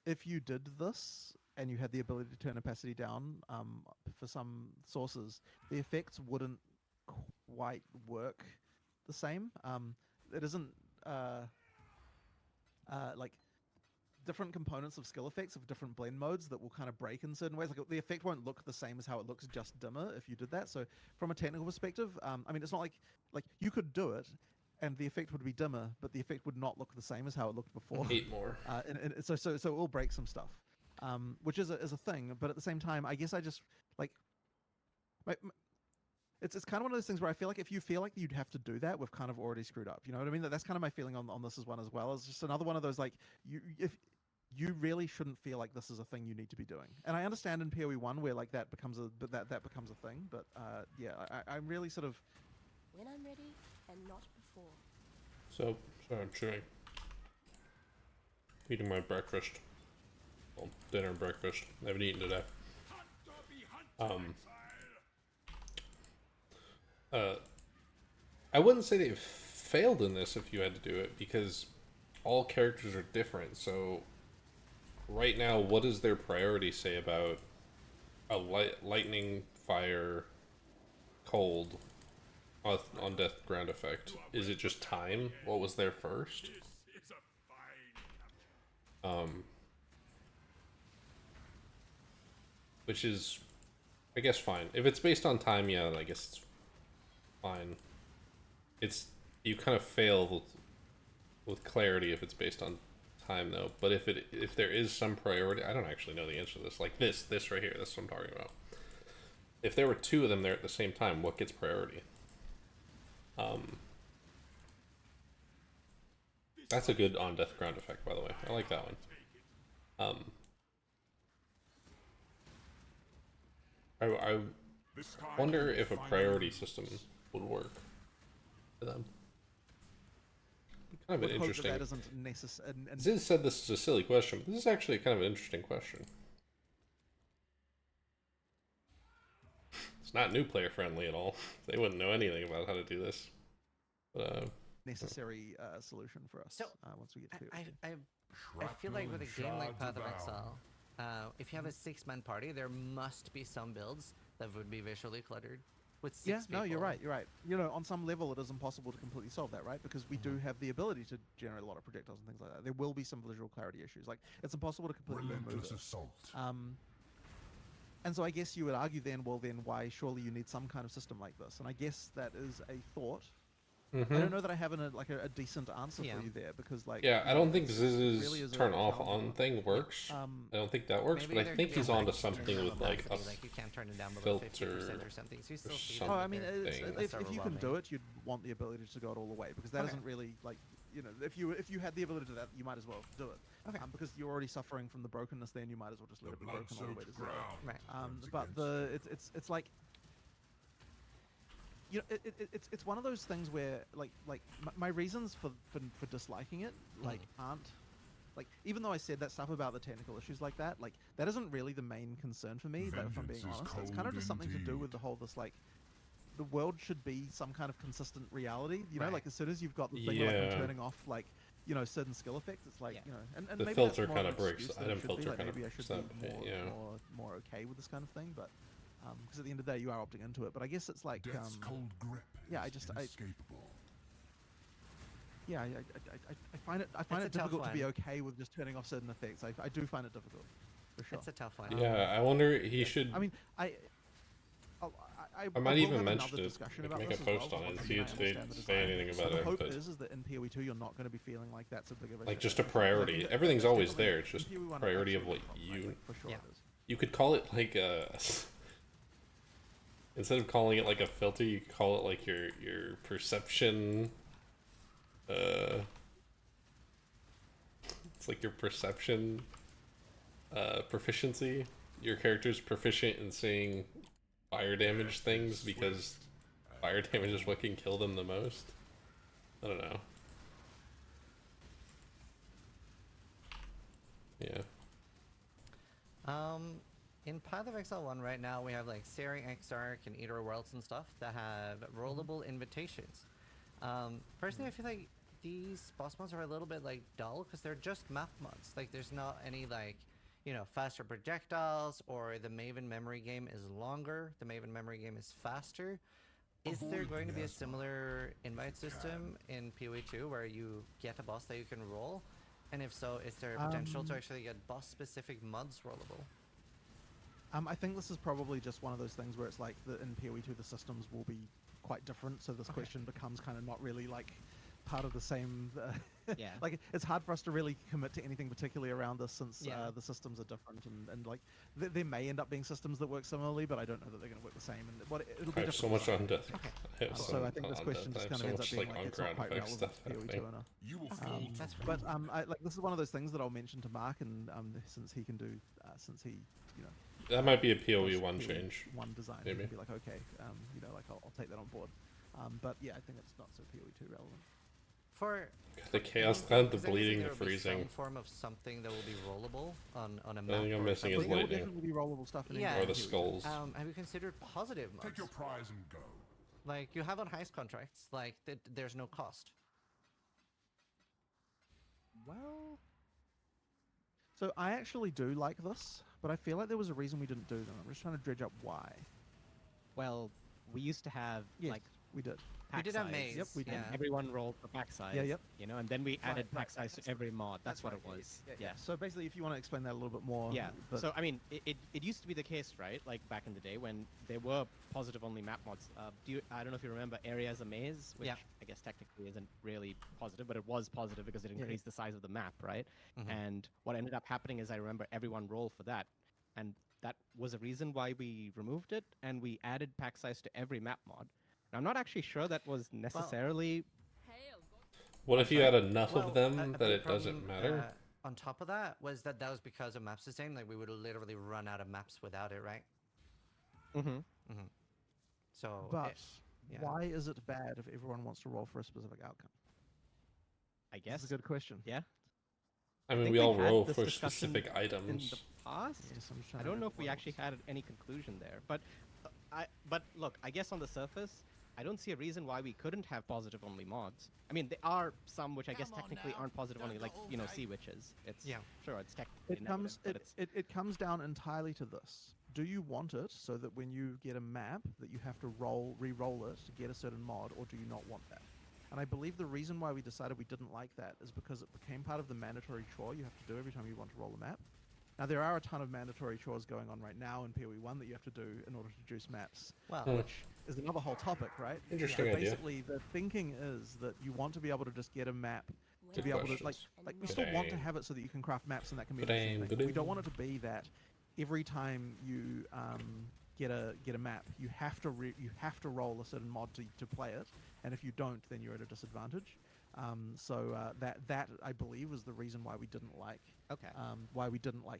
if you did this and you had the ability to turn opacity down for some sources, the effects wouldn't quite work the same. It isn't like different components of skill effects of different blend modes that will kind of break in certain ways. Like the effect won't look the same as how it looks just dimmer if you did that. So from a technical perspective, I mean, it's not like you could do it and the effect would be dimmer, but the effect would not look the same as how it looked before. 8 more. And so it will break some stuff, which is a thing. But at the same time, I guess I just like it's kind of one of those things where I feel like if you feel like you'd have to do that, we've kind of already screwed up. You know what I mean? That's kind of my feeling on this as well. It's just another one of those like if you really shouldn't feel like this is a thing you need to be doing. And I understand in PoE1 where like that becomes a thing. But yeah, I'm really sort of when I'm ready and not before. So I'm eating my breakfast. Well, dinner and breakfast. I haven't eaten today. I wouldn't say they've failed in this if you had to do it, because all characters are different. So right now, what does their priority say about a lightning, fire, cold on death ground effect? Is it just time? What was there first? Which is, I guess, fine. If it's based on time, yeah, then I guess it's fine. You kind of fail with clarity if it's based on time, though. But if there is some priority, I don't actually know the answer to this. Like this right here, that's what I'm talking about. If there were 2 of them there at the same time, what gets priority? That's a good on death ground effect, by the way. I like that one. I wonder if a priority system would work for them. Kind of an interesting. That isn't necessary. Ziz said this is a silly question, but this is actually kind of an interesting question. It's not new player friendly at all. They wouldn't know anything about how to do this. But necessary solution for us. So once we get to I feel like with a game like Path of Exile, if you have a 6-man party, there must be some builds that would be visually cluttered with 6 people. No, you're right. You know, on some level, it is impossible to completely solve that, right? Because we do have the ability to generate a lot of projectiles and things like that. There will be some visual clarity issues. Like, it's impossible to completely remove it. And so I guess you would argue then, well, then why surely you need some kind of system like this? And I guess that is a thought. I don't know that I have a decent answer for you there, because like I don't think Ziz's really turn off on thing works. I don't think that works, but I think he's onto something with like a you can't turn it down below filter 50% or something. So you still see Oh, I mean, if you can do it, you'd want the ability to go it all the way, because that isn't really like, you know, if you had the ability to do that, you might as well do it. Okay. Because you're already suffering from the brokenness, then you might as well just let it be broken all the way to zero. Right. But it's like, you know, it's one of those things where like my reasons for disliking it like aren't like, even though I said that stuff about the technical issues like that isn't really the main concern for me. If I'm being honest, it's kind of just something to do with the whole like. The world should be some kind of consistent reality, you know. Like as soon as you've got the thing like turning off, like certain skill effects, it's like and the maybe filter kind of breaks. Item filter like, kind of maybe I should be more okay with this kind of thing, but because at the end of the day you are opting into it. But I guess it's like Death's cold grip yeah, inescapable. I find it difficult to be okay with just turning off certain effects. I do find it difficult, for sure. It's a tough one. Yeah, I wonder he should. I mean, I might even mention it. Like, make a post on it and see if they say anything about it. The hope is that in PoE2 you're not going to be feeling like that's a big of a like just a priority. Everything's always there. It's just priority of what you. For sure, you could call it like a. Instead of calling it like a filter, you could call it like your perception. It's like your perception proficiency. Your character's proficient in seeing fire damage things because fire damage is what can kill them the most. I don't know. Yeah. In Path of Exile 1 right now, we have like Searing Exarch and Eater Worlds and stuff that have rollable invitations. Personally, I feel like these boss mods are a little bit like dull because they're just map mods. Like there's not any like, faster projectiles, or the Maven memory game is longer, the Maven memory game is faster. Is there going to be a similar invite system in PoE2 where you get a boss that you can roll? And if so, is there potential to actually get boss-specific mods rollable? I think this is probably just one of those things where it's like in PoE2 the systems will be quite different, so this question becomes kind of not really like part of the same like it's hard for us to really commit to anything particularly around this since the systems are different, and like there may end up being systems that work similarly, but I don't know that they're going to work the same, and it'll be I have so much on death. So I think this question just kind of ends up being like it's not quite relevant to PoE2 enough. But this is one of those things that I'll mention to Mark, and since he can do since he that might be a PoE1 change. One design, maybe be like okay, like I'll take that on board. But yeah, I think it's not so PoE2 relevant. For the chaos land, the bleeding, the freezing. Some form of something that will be rollable on a map. The thing I'm missing is there will lightning. definitely be rollable stuff in or the skulls. Have you considered positive mods? Take your prize and go. Like you have on heist contracts, like there's no cost. Well, so I actually do like this, but I feel like there was a reason we didn't do them. I'm just trying to dredge up why. Well, we used to have like we did. We did have maze. Yep, we did. Everyone rolled for pack size. Yeah, yep. And then we added pack size to every mod. That's what it was. Yeah. So basically, if you want to explain that a little bit more. Yeah. So I mean, it used to be the case, right? Like back in the day when there were positive only map mods. I don't know if you remember Area as a Maze, which I guess technically isn't really positive, but it was positive because it increased the size of the map, right? And what ended up happening is I remember everyone rolled for that, and that was a reason why we removed it, and we added pack size to every map mod. I'm not actually sure that was necessarily. What if you had enough of them that it doesn't matter? On top of that, was that was because of map system. Like we would literally run out of maps without it, right? So. But why is it bad if everyone wants to roll for a specific outcome? I guess that's a good question. Yeah. I mean, we all roll for specific items. In the past, I don't know if we actually had any conclusion there, but look, I guess on the surface, I don't see a reason why we couldn't have positive only mods. I mean, there are some which I guess technically aren't positive only, like Sea Witches. It's sure it's technically it comes down entirely to this. Do you want it so that when you get a map that you have to re-roll it to get a certain mod, or do you not want that? And I believe the reason why we decided we didn't like that is because it became part of the mandatory chore you have to do every time you want to roll a map. Now, there are a ton of mandatory chores going on right now in PoE1 that you have to do in order to juice maps, which is another whole topic, right? Interesting idea. Basically, the thinking is that you want to be able to just get a map to be able to, like we still want to have it so that you can craft maps and that can be an thing. We don't want it to be that every time you get a map, you have to roll a certain mod to play it, and if you don't, then you're at a disadvantage. That I believe was the reason why we didn't like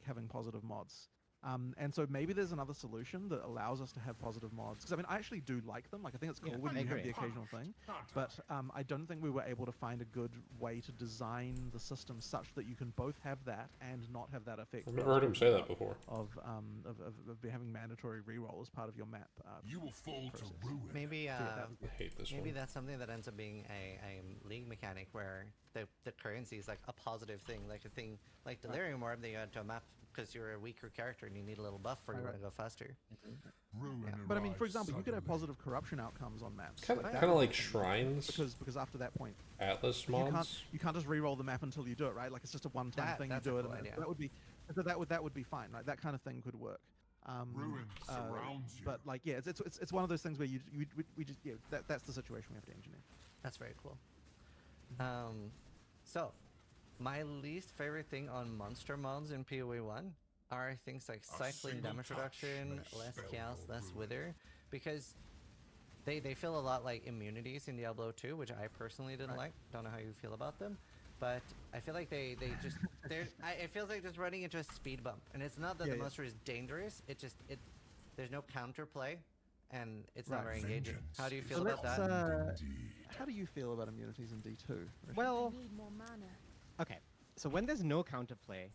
having positive mods. And so maybe there's another solution that allows us to have positive mods. Because I mean, I actually do like them. Like I think it's cool when you have the occasional thing. But I don't think we were able to find a good way to design the system such that you can both have that and not have that effect. I've never heard him say that before. Of having mandatory reroll as part of your map. You will fall to ruin. Maybe I hate this maybe one. that's something that ends up being a league mechanic where the currency is like a positive thing, like a thing like Delirium Orb that you add to a map because you're a weaker character and you need a little buff for you to go faster. But I mean, for example, you could have positive corruption outcomes on maps. Kind of like shrines. Because after that point, Atlas mods. You can't just re-roll the map until you do it, right? Like it's just a one-time thing you do it. That would be fine, right? That kind of thing could work. Ruin surrounds you. But like, yeah, it's one of those things where we just that's the situation we have to engineer. That's very cool. So my least favorite thing on monster mods in PoE1 are things like cycling damage reduction, less chaos, less wither, because they feel a lot like immunities in Diablo 2, which I personally didn't like. Don't know how you feel about them, but I feel like it feels like just running into a speed bump, and it's not that the monster is dangerous. There's no counterplay, and it's not very engaging. How do you feel about that? How do you feel about immunities in D2? Well, I need more mana. okay. So when there's no counterplay,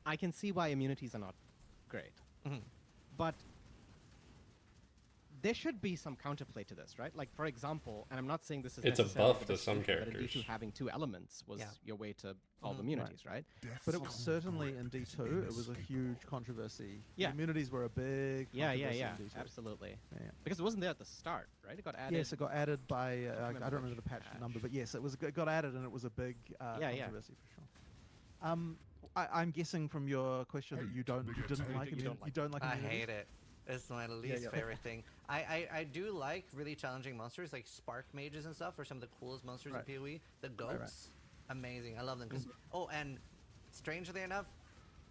I can see why immunities are not great. But there should be some counterplay to this, right? Like, for example, and I'm not saying this is It's a necessarily buff the to some best feature, but in characters. D2 having 2 elements was your way to solve immunities, right? But it was certainly in D2, it was a huge controversy. Yeah. Immunities were a big controversy in D2. Absolutely. Yeah. Because it wasn't there at the start, right? It got added. Yes, it got added by, I remember don't remember the patch number, but yes, it got added and it was a big controversy for sure. I'm guessing from your question that you didn't like immunities. You don't like I immunities? hate it. It's my least favorite thing. I do like really challenging monsters like spark mages and stuff, or some of the coolest monsters in PoE. The goats, amazing. I love them. Oh, and strangely enough,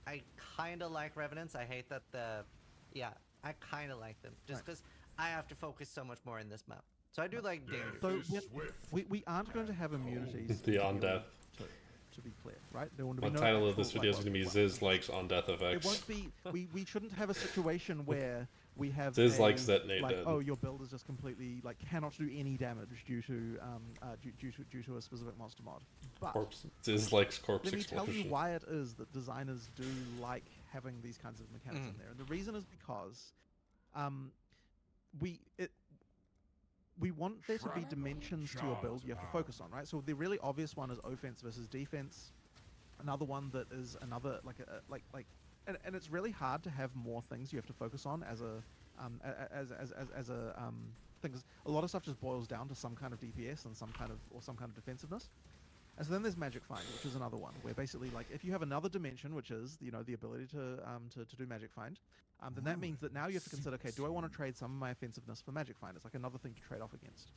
I kind of like revenants. I hate that I kind of like them just because I have to focus so much more in this map. So I do like danger. So we aren't going to have immunities. The on death. To be clear, right? There won't The be no title of this actual, video is going to be Ziz likes on death It effects. won't be. We shouldn't have a situation where we have Ziz likes Zetonate like, dead. oh, your build is just completely like cannot do any damage due to due to a specific monster mod. But Ziz likes corpse let me explosion. tell you why it is that designers do like having these kinds of mechanics in there, and the reason is because we want there to be dimensions to your build you have to focus on, right? So the really obvious one is offense versus defense. Another one that is another and it's really hard to have more things you have to focus on as a thing. A lot of stuff just boils down to some kind of DPS and some kind of defensiveness. And so then there's Magic Find, which is another one where basically like if you have another dimension, which is the ability to do Magic Find, then that means that now you have to consider, okay, do I want to trade some of my offensiveness for Magic Find? It's like another thing to trade off against.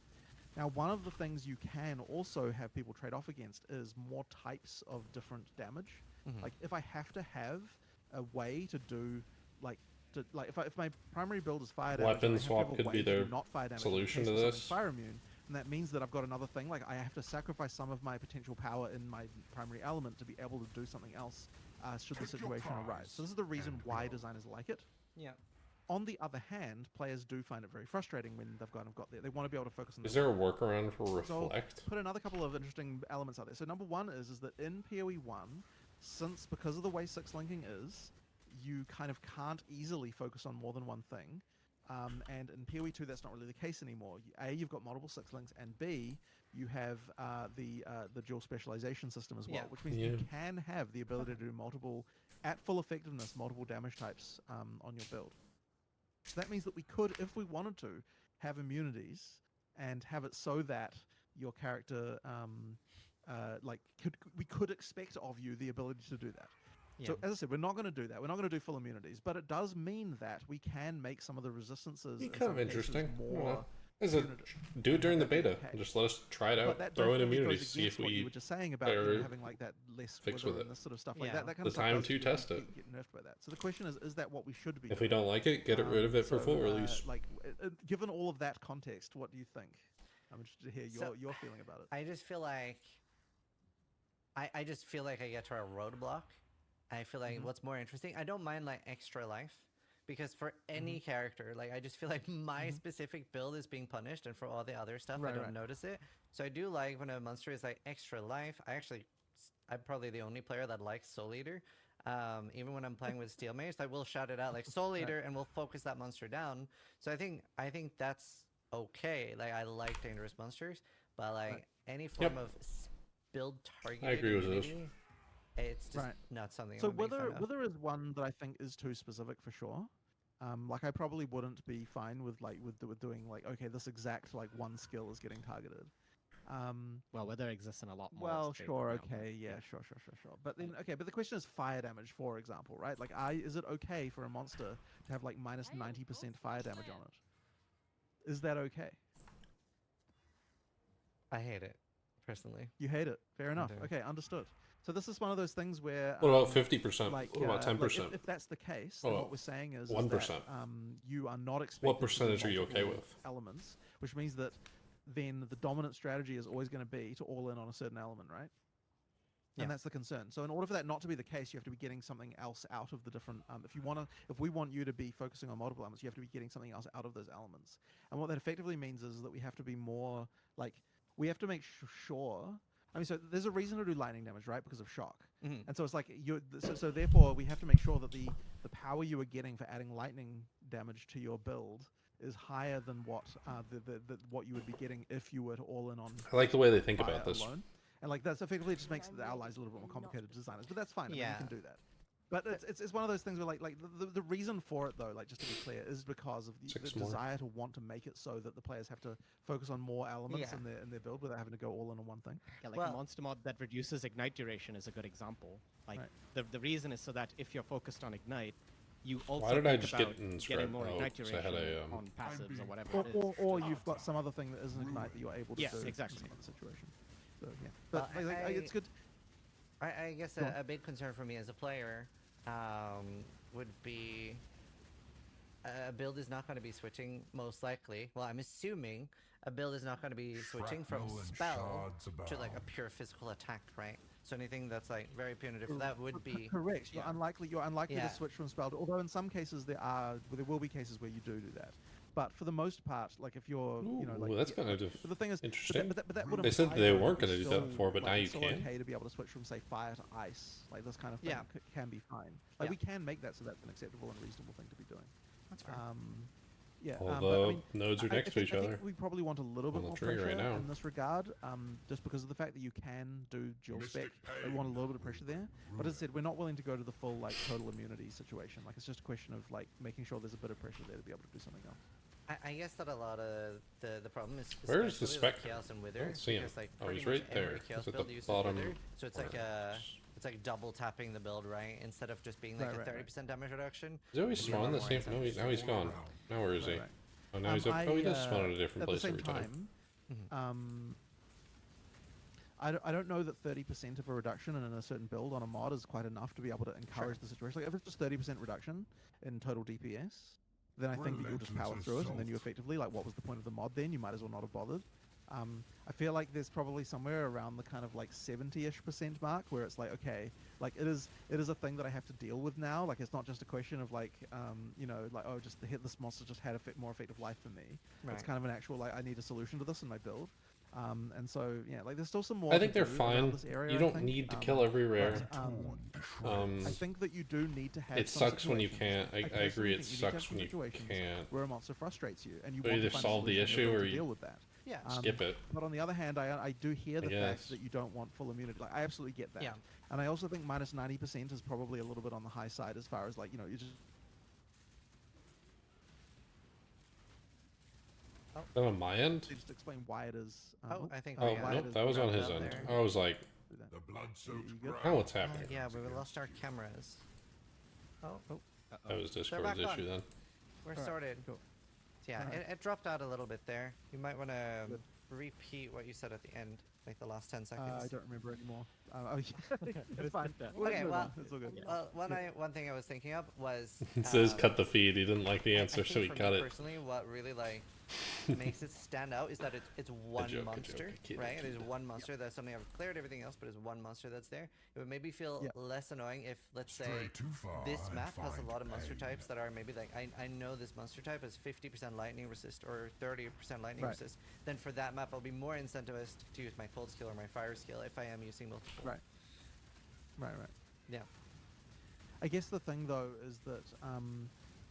Now, one of the things you can also have people trade off against is more types of different damage. Like if I have to have a way to do if my primary build is fire damage, weapon swap could be their solution to this. Fire immune, and that means that I've got another thing. Like I have to sacrifice some of my potential power in my primary element to be able to do something else should the situation arise. So this is the reason why designers like it. Yeah. On the other hand, players do find it very frustrating when they've kind of got there. They want to be able to focus on. Is there a workaround for reflect? So put another couple of interesting elements out there. So number one is that in PoE1, because of the way 6 linking is, you kind of can't easily focus on more than one thing. And in PoE2, that's not really the case anymore. A, you've got multiple 6 links, and B, you have the dual specialization system as well, which means you can have the ability to do multiple, at full effectiveness, multiple damage types on your build. So that means that we could, if we wanted to, have immunities and have it so that your character, we could expect of you the ability to do that. Yeah. So as I said, we're not going to do that. We're not going to do full immunities, but it does mean that we can make some of the resistances kind of interesting. More do it during the beta. Just let us try it out. Throw in immunities, see if we you were just saying about having like that less fix with it. And this sort of stuff like that. That kind the of stuff time to test it. Get nerfed by that. So the question is that what we should be? If we don't like it, get rid of it for full release. Given all of that context, what do you think? I'm interested to hear your feeling about it. I just feel like I get to a roadblock I feel like what's more interesting, I don't mind like extra life, because for any character, like I just feel like my specific build is being punished, and for all the other stuff, I don't notice it. So I do like when a monster is like extra life. I'm probably the only player that likes Soul Eater. Even when I'm playing with Steel Mage, I will shout it out like Soul Eater, and we'll focus that monster down. So I think that's okay. Like I like dangerous monsters, but like any form of build targeted immunity, it's just not something. So I'm a big fan of. Wither is one that I think is too specific for sure. Like I probably wouldn't be fine with doing like, okay, this exact like one skill is getting targeted. Well, Wither exists in a lot more. Well, state sure, now, okay, yeah, sure. But then, okay, but the question is fire damage, for example, right? Like, is it okay for a monster to have like minus 90% fire damage on it? Is that okay? I hate it, personally. You hate it. Fair enough. do. Okay, understood. So this is one of those things where. What about 50%? Like, what about 10%? Like if that's the case, then what we're saying is 1%. that, you are not expecting. What percentage are you okay with? Elements, which means that then the dominant strategy is always going to be to all in on a certain element, right? Yeah. And that's the concern. So in order for that not to be the case, you have to be getting something else out of the different. If we want you to be focusing on multiple elements, you have to be getting something else out of those elements. And what that effectively means is that we have to be more like we have to make sure. I mean, so there's a reason to do lightning damage, right? Because of shock. And so it's like so therefore we have to make sure that the power you are getting for adding lightning damage to your build is higher than what what you would be getting if you were to all in on. I like the way they think about this. Alone. And like that's effectively just makes the allies a little bit more complicated designers, but that's fine. I mean, you can do that. But it's one of those things where like the reason for it though, like just to be clear, is because of the desire to want to make it so that the players have to focus on more elements in their build without having to go all in on one thing. Yeah, like a monster mod that reduces ignite duration is a good example. Like the reason is so that if you're focused on ignite, you also Why did I think just about get in getting more ignite so I duration had a, on passives or whatever it is. Or you've got some other thing that isn't ignite that you're able to do. Yes, exactly. In some other situation. So yeah, but it's good. I guess a big concern for me as a player would be a build is not going to be switching most likely. Well, I'm assuming a build is not going to be switching from spell to like a pure physical attack, right? So anything that's like very punitive, that would be correct. You're unlikely to switch from spell. Although in some cases there will be cases where you do that. But for the most part, like if you're, like that's kind of but the thing is, interesting. But that would they said they imply weren't that going to do that before, but now you it's can. okay to be able to switch from say fire to ice, like this kind of thing can be fine. Like we can make that so that's an acceptable and reasonable thing to be doing. That's fair. Yeah. Although I mean, nodes are next to each I other. think we probably want a little bit the more tree pressure right now. in this regard, just because of the fact that you can do dual spec. We want a little bit of pressure there. But as I said, we're not willing to go to the full like total immunity situation. Like it's just a question of like making sure there's a bit of pressure there to be able to do something else. I guess that a lot of the problem is Where's the especially, spec? like Chaos and Wither. I don't see him. Because, like, Oh, pretty he's much right there. every Chaos He's at build the uses bottom Wither, so it's like double tapping the build, right? Instead of just being like a 30% damage reduction. Does he always spawn the same? No, now he's gone. Now where is he? Oh, now he's up. Oh, he does spawn at a different place every time. I don't know that 30% of a reduction in a certain build on a mod is quite enough to be able to encourage the situation. Like if it's just 30% reduction in total DPS, then I think that you'll just power through it, and then you effectively, like, what was the point of the mod then? You might as well not have bothered. I feel like there's probably somewhere around the kind of like 70-ish% mark where it's like, okay, like it is a thing that I have to deal with now. Like it's not just a question of like, like, oh, just this monster just had a more effective life for me. Right. It's kind of an actual, like, I need a solution to this in my build. And so yeah, like there's still some more. I think they're fine. You don't need to kill every rare. I think that you do need to have. It sucks when you can't. I agree. It sucks when you can't. Where a monster frustrates you, and you want either to solve the issue or you deal with that. Yeah. Skip it. But on the other hand, I do hear the fact that you don't want full immunity. Like I absolutely get that. Yeah. And I also think minus 90% is probably a little bit on the high side as far as like you just. Is that on my end? Just explain why it is. I think. Oh, nope, that was on his end. I was like, oh, what's happening? Yeah, we lost our cameras. That was Discord's issue then. We're sorted. Cool. Yeah, it dropped out a little bit there. You might want to repeat what you said at the end, like the last 10 seconds. I don't remember anymore. It's fine. Okay, well, it's all good. Well, one thing I was thinking of was It says cut the feed. He didn't like the answer, so he cut it. Personally, what really like makes it stand out is that it's one joke, monster, right? It is one monster. That's something I've cleared everything else, but it's one monster that's there. It would maybe feel less annoying if, let's say, this map has a lot of monster types that are maybe like, I know this monster type has 50% lightning resist or 30% lightning resist. Then for that map, I'll be more incentivized to use my cold skill or my fire skill if I am using multiple. Right. Yeah. I guess the thing though is that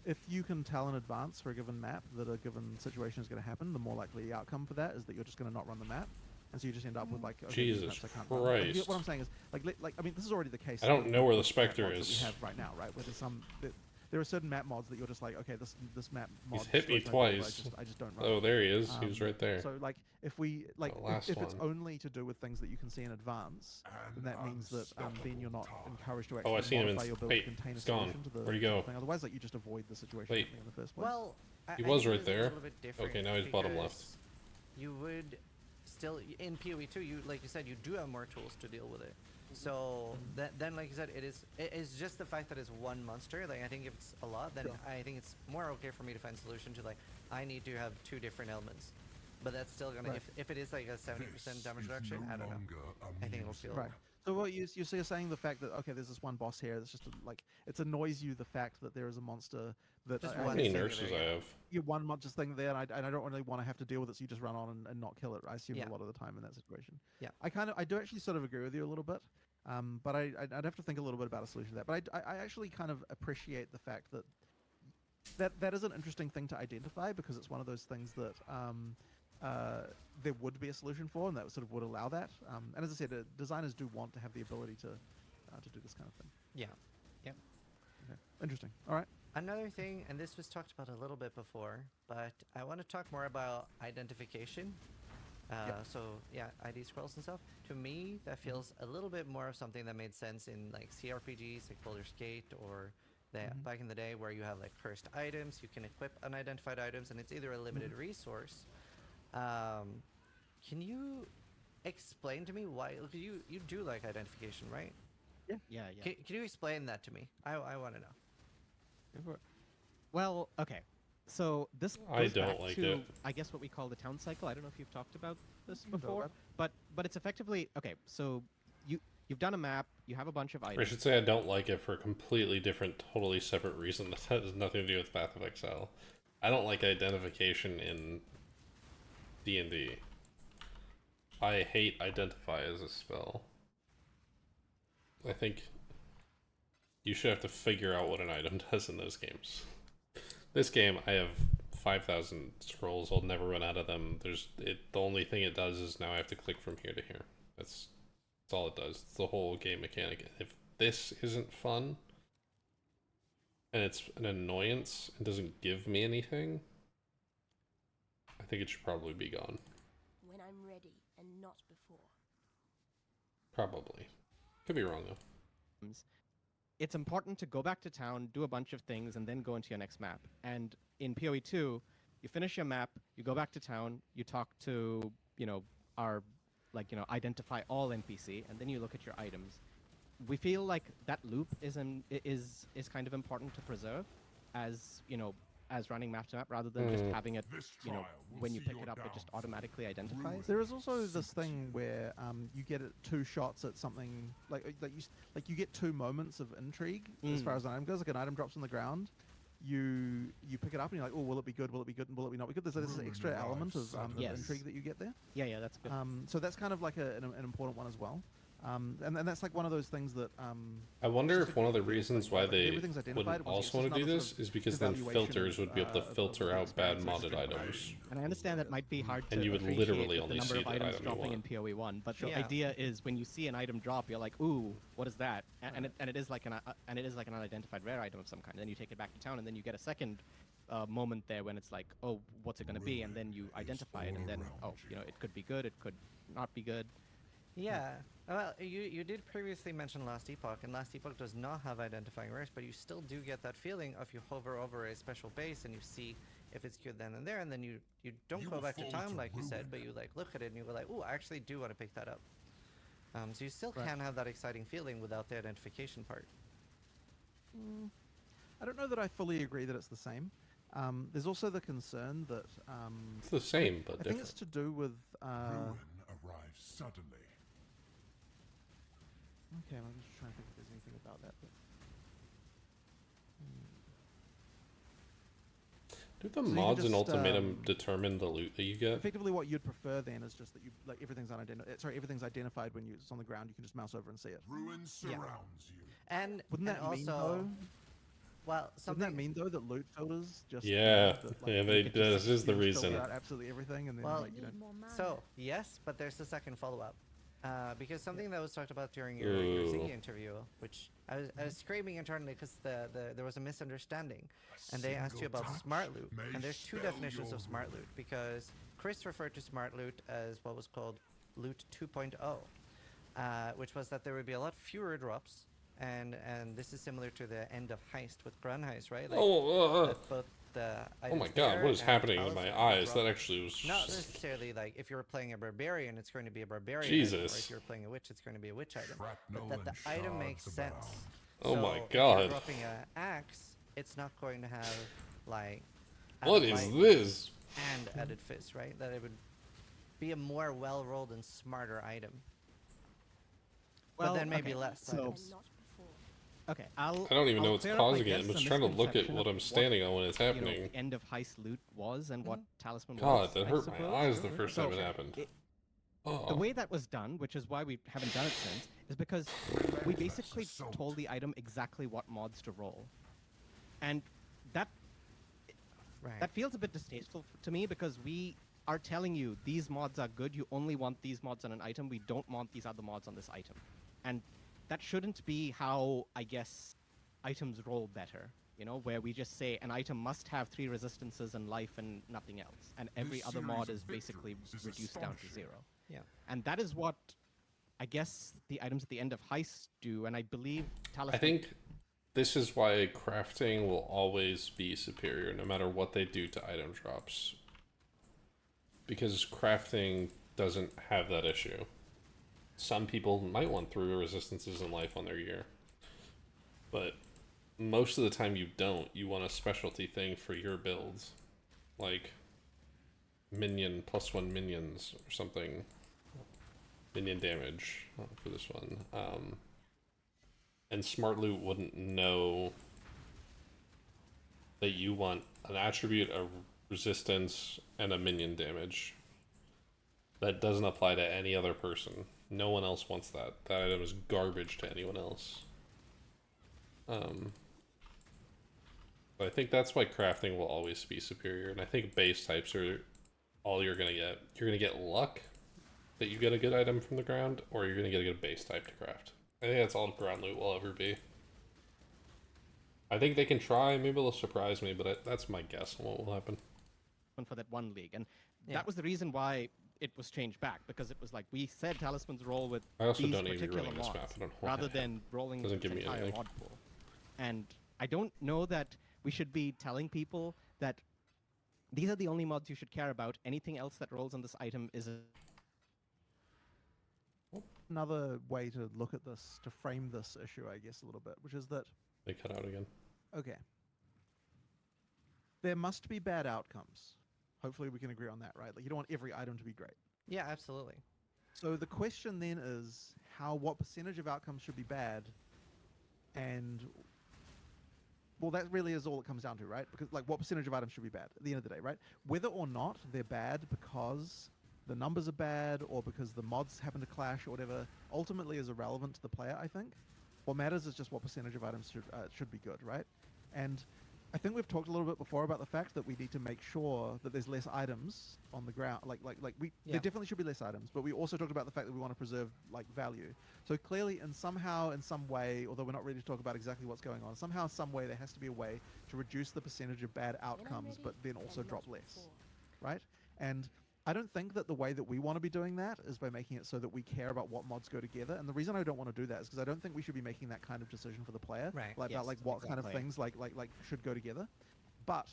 if you can tell in advance for a given map that a given situation is going to happen, the more likely the outcome for that is that you're just going to not run the map, and so you just end up with like, okay, Jesus these maps I can't run. Like, what I'm saying is, like I mean, this is already the case. I don't know where the Spectre is. is. We have right now, right? Where there's there are certain map mods that you're just like, okay, this map mod. He's hit me twice. I just don't run. Oh, there he is. He was right there. So like, if it's only to do with things that you can see in advance, then that means that then you're not encouraged to actually modify your build to contain a solution to the Where'd he go? thing. Otherwise, like you just avoid the situation in the first place. Well, he was I right think it's a there. little bit different Okay, now he's bottom left. You would still in PoE2, you like you said, you do have more tools to deal with it. So then, like you said, it's just the fact that it's one monster. Like I think if it's a lot, then I think it's more okay for me to find a solution to like I need to have 2 different elements. But that's still gonna if it is like a 70% damage reduction, I don't know. I think it'll feel So what you're saying the fact that okay, there's this one boss here. It's just like it annoys you the fact that there is a monster that just how many nurses I have. You one monster thing there, and I don't really want to have to deal with it. So you just run on and not kill it. I assume a lot of the time in that situation. Yeah, I do actually sort of agree with you a little bit. But I'd have to think a little bit about a solution to that. But I actually kind of appreciate the fact that is an interesting thing to identify because it's one of those things that there would be a solution for, and that sort of would allow that. And as I said, designers do want to have the ability to do this kind of thing. Yeah. Okay. Interesting. All right. Another thing, and this was talked about a little bit before, but I want to talk more about identification. So yeah, ID scrolls and stuff. To me, that feels a little bit more of something that made sense in like CRPGs, like Baldur's Gate, or back in the day where you have like cursed items, you can equip unidentified items, and it's either a limited resource. Can you explain to me why? Look, you do like identification, right? Yeah. Can you explain that to me? I want to know. Well, okay. So this goes back to, I guess, what we call the town cycle. I don't know if you've talked about this before, but it's effectively okay. So you've done a map. You have a bunch of items. I should say I don't like it for a completely different, totally separate reason that has nothing to do with Path of Exile. I don't like identification in D&D. I hate identify as a spell. I think you should have to figure out what an item does in those games. This game, I have 5,000 scrolls. I'll never run out of them. The only thing it does is now I have to click from here to here. That's all it does. It's the whole game mechanic. If this isn't fun, and it's an annoyance and doesn't give me anything, I think it should probably be gone. When I'm ready and not before. Probably. Could be wrong though. It's important to go back to town, do a bunch of things, and then go into your next map. And in PoE2, you finish your map, you go back to town, you talk to, identify all NPC, and then you look at your items. We feel like that loop is kind of important to preserve as running map to map, rather than just having it, when you pick it up, it just automatically identifies. There is also this thing where you get 2 shots at something, you get 2 moments of intrigue as far as an item goes. Like an item drops on the ground, you pick it up and you're like, oh, will it be good? Will it be good? Will it not be good? There's this extra element of intrigue that you get there. Yeah, that's good. So that's kind of like an important one as well. And that's like one of those things that I wonder if one of the reasons why they wouldn't also want to do this is because then filters would be able to filter out bad modded items. And I understand that might be hard to and you would literally only the number see of the items item dropping in PoE1, but the idea is when you see an item drop, you're like, ooh, what is that? And it is like an unidentified rare item of some kind. And then you take it back to town, and then you get a second moment there when it's like, oh, what's it going to be? And then you identify it, and then it could be good, it could not be good. Yeah. Well, you did previously mention Last Epoch, and Last Epoch does not have identifying rares, but you still do get that feeling of you hover over a special base and you see if it's good then and there, and then you don't go back to town like you said, but you like look at it and you go like, oh, I actually do want to pick that up. So you still can have that exciting feeling without the identification part. I don't know that I fully agree that it's the same. There's also the concern that it's the same, but I think it's to do with. Ruin arrives suddenly. Okay, I'm just trying to think if there's anything about that. But, do the so mods just, in Ultimatum determine the loot that you get? Effectively, what you'd prefer then is just that you like everything's everything's identified when it's on the ground. You can just mouse over and see it. Ruin surrounds you. And Wouldn't that and mean also, though? well, something. Wouldn't that mean though that loot filters just Yeah, that, yeah, you could this is the filter reason. out absolutely everything, and then Well, like you know. So yes, but there's a second follow-up, because something that was talked about during your Ziggy interview, which I was screaming internally because there was a misunderstanding, and they asked you about smart loot, and there's two definitions of smart loot, because Chris referred to smart loot as what was called loot 2.0, which was that there would be a lot fewer drops, and this is similar to the end of Heist with Grun Heist, right? Like, that both the oh my items god, there what is and happening with my talisman eyes? drop. That actually was Not necessarily like if you're playing a barbarian, it's going to be a barbarian item, or Jesus. if you're playing a witch, it's going to be a witch item. Shrapnel But that the and item shards makes abound. sense. Oh So my if God. you're dropping an axe, it's not going to have like what added is lightning this? and added fist, right? That it would be a more well-rolled and smarter item. Well, but then maybe okay, less so- items. Not before. Okay, I don't even know what's clear up, I causing it. guess, I'm just the trying to look at misconception what of I'm standing on when it's you know, happening. the end of heist loot was and what talisman God, was. that I hurt my suppose. eyes the first time So, it happened. The Oh, way that was done, which is why we haven't done it since, is because we basically told the item exactly what mods to roll, and that Right. that feels a bit distasteful to me because we are telling you these mods are good. You only want these mods on an item. We don't want these other mods on this item, and that shouldn't be how I guess items roll better. You know, where we just say an item must have 3 resistances and life and nothing else, and every This other series mod of is basically victories is reduced down to astonishing. 0. Yeah. And that is what I guess the items at the end of Heist do, and I believe Talisman. I think this is why crafting will always be superior, no matter what they do to item drops. Because crafting doesn't have that issue. Some people might want 3 resistances in life on their gear, but most of the time you don't. You want a specialty thing for your builds, like minion +1 minions or something. Minion damage for this one. And Smart Loot wouldn't know that you want an attribute, a resistance, and a minion damage. That doesn't apply to any other person. No one else wants that. That item is garbage to anyone else. But I think that's why crafting will always be superior, and I think base types are all you're gonna get. You're gonna get luck that you get a good item from the ground, or you're gonna get a good base type to craft. I think that's all ground loot will ever be. I think they can try, maybe they'll surprise me, but that's my guess on what will happen. For that one league, and Yeah. that was the reason why it was changed back, because it was like we said talismans roll with I also these don't need to be particular running this mods map, I don't know why. rather than rolling Doesn't this give me entire anything. mod pool. And I don't know that we should be telling people that these are the only mods you should care about. Anything else that rolls on this item is Another way to look at this, to frame this issue, I guess, a little bit, which is that, They cut out again. okay, there must be bad outcomes. Hopefully we can agree on that, right? Like, you don't want every item to be great. Yeah, absolutely. So the question then is, what percentage of outcomes should be bad? And, well, that really is all it comes down to, right? Because, like, what percentage of items should be bad at the end of the day, right? Whether or not they're bad because the numbers are bad or because the mods happen to clash or whatever, ultimately is irrelevant to the player, I think. What matters is just what percentage of items should be good, right? And I think we've talked a little bit before about the fact that we need to make sure that there's less items on the ground. There definitely should be less items, but we also talked about the fact that we want to preserve value. So clearly, in some way, although we're not ready to talk about exactly what's going on, somehow, some way, there has to be a way to reduce the percentage of bad outcomes, but then also drop less, right? And I don't think that the way that we want to be doing that is by making it so that we care about what mods go together. And the reason I don't want to do that is because I don't think we should be making that kind of decision for the player. Right. About Yes, what kind of exactly. things should go together. But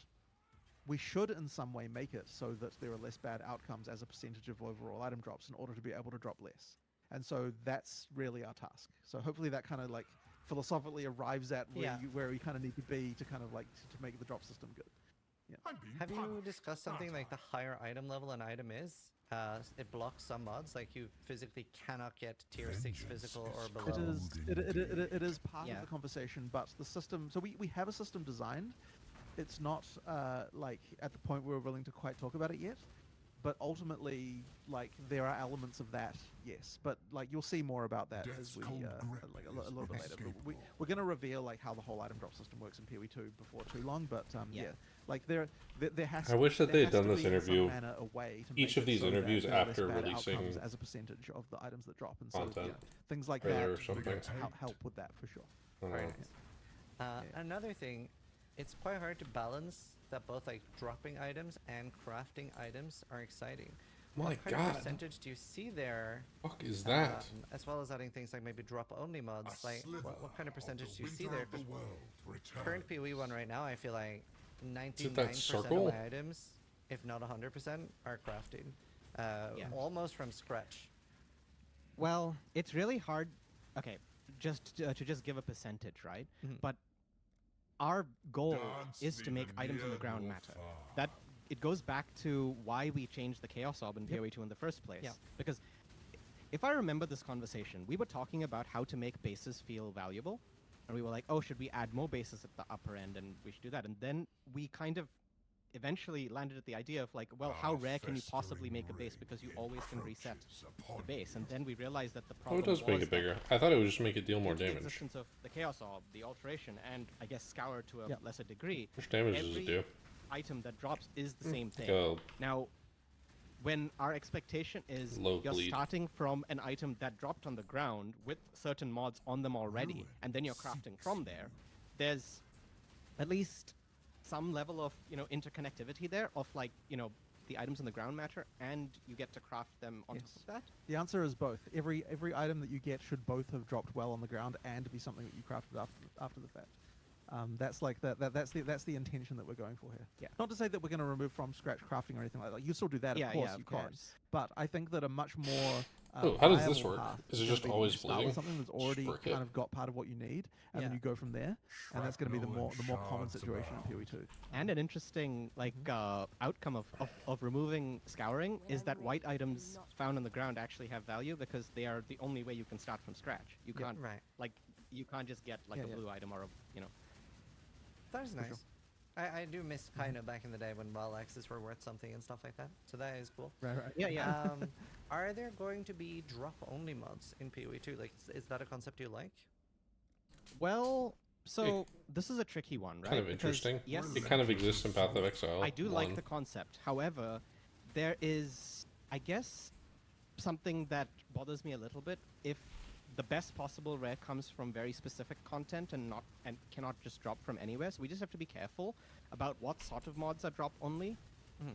we should in some way make it so that there are less bad outcomes as a percentage of overall item drops in order to be able to drop less. And so that's really our task. So hopefully that kind of philosophically arrives at where we kind of need to be to kind of to make the drop system good. I'm being Have you punished. discussed something like the higher item level an item is? It blocks some mods, like you physically cannot get tier 6 Vengeance physical or is below. It is part of the conversation, but the system. So we have a system designed. It's not like at the point where we're willing to quite talk about it yet. But ultimately, like there are elements of that, yes. But like you'll see more about that as Death's we cold grip like a is little bit later. But unescapable. we're going to reveal like how the whole item drop system works in PoE2 before too long. But Yeah. like there has. I wish that there they had has to done this be in some interview, manner a way to each make of it these so that interviews there are less after bad releasing outcomes as a percentage of the items that drop, and so content things like trailer or that something. help with that for sure. I don't Very know. nice. Another thing, it's quite hard to balance that both like dropping items and crafting items are exciting. My What kind God. of percentage do you see there? Fuck is that? As well as adding things like maybe drop only mods. Like what kind of percentage do you see there? 'Cause current PoE1 right now, I feel like 99% of circle? my items, if not 100%, are crafted. Yeah. Almost from scratch. Well, it's really hard. Okay, just to just give a percentage, right? Mhm. But our goal Dance is to make neither items on the near ground nor matter. far. That it goes back to why we changed the Chaos Orb in PoE2 in the first place. Yeah. Because if I remember this conversation, we were talking about how to make bases feel valuable, and we were like, "Oh, should we add more bases at the upper end?" And we should do that. And then we kind of eventually landed at the idea of like, well, how Our rare can you possibly festering make a base ring because you always can reset encroaches the upon base? And then we realized that the Oh, problem it does make was it bigger. that I thought it would just make it deal more due to the damage. existence of the Chaos Orb, the Alteration, and I guess Scour to a Yep. lesser degree, How much damage does every it do? item that drops is the same thing. Go. Now, when our expectation is Low you're bleed. starting from an item that dropped on the ground with certain mods on them already, Ruin and then you're crafting from there, there's at least some level of interconnectivity there of like the items on the ground matter, and you get to craft them on top Yes. of that. The answer is both. Every item that you get should both have dropped well on the ground and be something that you crafted after the fact. That's like that's the intention that we're going for here. Yeah. Not to say that we're going to remove from scratch crafting or anything like that. You still do that, Yeah, of course yeah, you of can. course. But I think that a much more Oh, how does this viable work? path Is it gonna just be that always you start bleeding? with something that's Just already brick it? kind of got part of what you need, and then Yeah. you go from there, and that's going to be the more common situation in PoE2. And an interesting outcome of removing scouring is that white items found on the ground actually have value because they are the only way you can start from scratch. You can't Right. you can't just get like Yeah, a yeah. blue item or a That is nice. sure. I do miss kind of back in the day when wild axes were worth something and stuff like that. So that is cool. Right. yeah. Are there going to be drop only mods in PoE2? Like, is that a concept you like? Well, so this is a tricky one, right? Kind of Because, interesting. Yes, It kind of exists in Path of Exile. I do like 1. the concept. However, there is, I guess, something that bothers me a little bit. If the best possible rare comes from very specific content and cannot just drop from anywhere, so we just have to be careful about what sort of mods are drop only.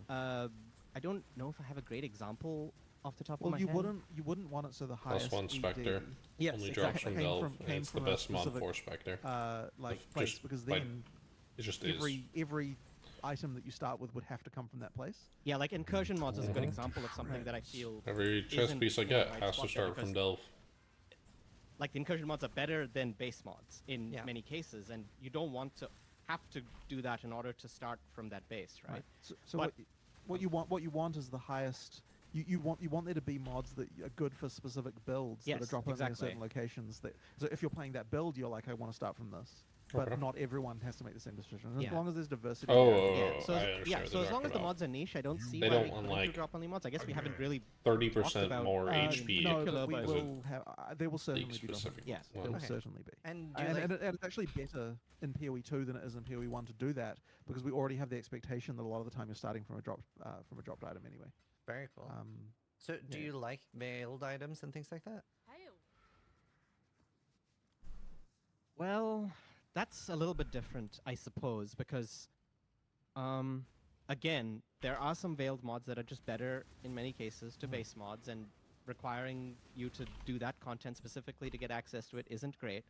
I don't know if I have a great example off the top of Well, my you head. wouldn't want it so the highest Plus 1 Spectre. ED, Yes, Only exactly. drops from Came Delve. from- and came it's the from a best mod specific, for Spectre. place, just because by- then It just every item that you start with would have to come from that place. Yeah, like incursion mods is a good example of something that I feel Every chess isn't piece I in the get right has spot to there start from because Delve. like the incursion mods are better than base mods in Yeah. many cases, and you don't want to have to do that in order to start from that base, right? So But- what you want is the highest. You want there to be mods that are good for specific builds that are Yes, dropping in exactly. certain locations. So if you're playing that build, you're like, I want to start from this. But Okay. not everyone has to make the same decision. As Yeah. long as there's diversity. Oh, there, Yeah, so I as, understand yeah, what so they're as long talking as the about. mods are niche, I don't see They why don't we couldn't unlike do drop only mods. I guess we haven't really 30% about, more uh, HP. no, particular, but we but- will have. There will certainly be specific different Yeah. ones. There will Okay. certainly be. And do you And, like, and it's actually better in PoE2 than it is in PoE1 to do that because we already have the expectation that a lot of the time you're starting from a dropped item anyway. very cool. So do yeah. you like mailed items and things like that? Hail. Well, that's a little bit different, I suppose, because, again, there are some veiled mods that are just better in many cases to base mods, and requiring you to do that content specifically to get access to it isn't great.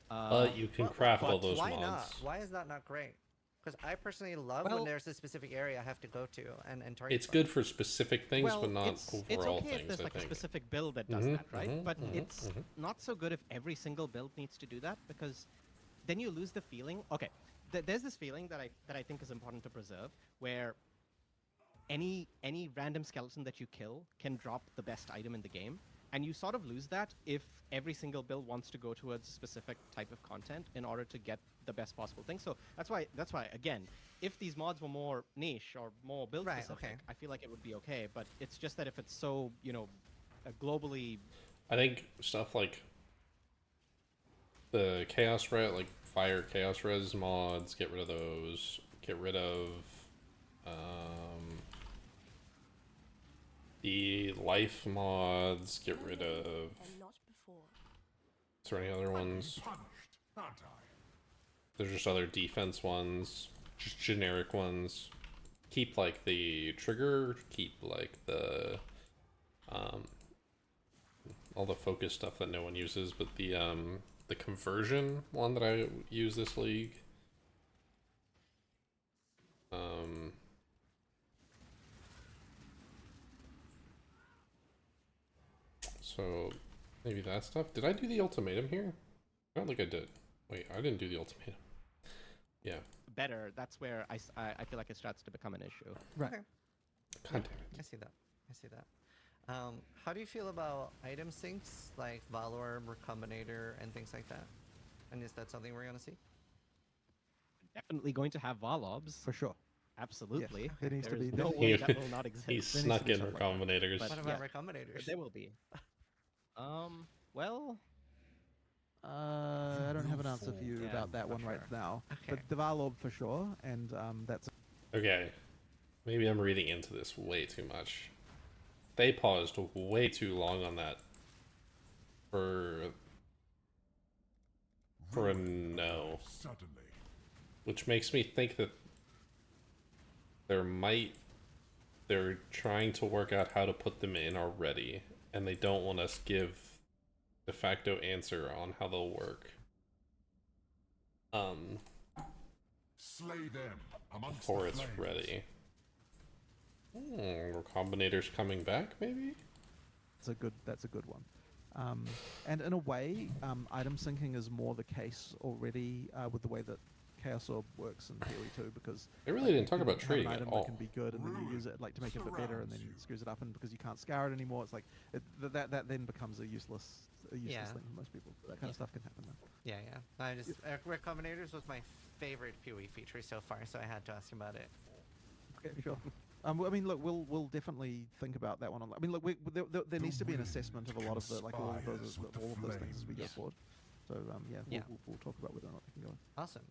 But you can Well, craft but all those why mods. not? Why is that not great? Because I personally love Well- when there's a specific area I have to go to and target. It's from. good for specific things, well, but not it's overall okay if things, there's I like a think. specific build that does Mhm, that, right? mhm, But mhm, it's mhm. not so good if every single build needs to do that, because then you lose the feeling. Okay, there's this feeling that I think is important to preserve, where any random skeleton that you kill can drop the best item in the game, and you sort of lose that if every single build wants to go towards a specific type of content in order to get the best possible thing. So that's why again, if these mods were more niche or more build specific, I feel like it would be okay. But it's just that if it's so, you know, globally, I think stuff like the chaos like fire chaos res mods, get rid of those. Get rid of the life mods, get rid of. Is there any other ones? There's just other defense ones, just generic ones. Keep like the trigger, keep like the all the focus stuff that no one uses, but the conversion one that I use this league. So maybe that stuff. Did I do the ultimatum here? I don't think I did. Wait, I didn't do the ultimatum. Yeah. better. That's where I feel like it starts to become an issue. Right. Okay. God damn it. I see that. I see that. How do you feel about item syncs like Valor, Recombinator, and things like that? And is that something we're gonna see? Definitely going to have Valobs. For sure. Absolutely. Yes. There needs to There is be- no there- way that will not exist. He needs to snuck be in stuff like that. recombinators. But What about yeah. Recombinators? There will be. Well, I don't have an answer for you Yeah, about that not one right sure. now. Okay. But the Varlob for sure, and that's Okay. Maybe I'm reading into this way too much. They paused way too long on that. For a no. Suddenly. Which makes me think that they're trying to work out how to put them in already, and they don't want us give de facto answer on how they'll work. Slay them amongst Before the it's flames. ready. Recombinator's coming back, maybe? that's a good one. And in a way, item syncing is more the case already with the way that Chaos Orb works in PoE2, because They really didn't talk you about have trading an at item all. that can be good, and then you use it like to make it a bit better, and then it screws it up, and because you can't scour it anymore, it's like that then becomes a useless Yeah. thing for most people. That kind of stuff can happen then. Yeah, yeah. I just Recombinators was my favorite PoE feature so far, so I had to ask about it. Okay, sure. I mean, look, we'll definitely think about that one. I mean, look, there needs to be an assessment of a lot of the all of those things as we go Yeah. forward. So yeah, Yeah. We'll talk about whether or not they can go. Awesome.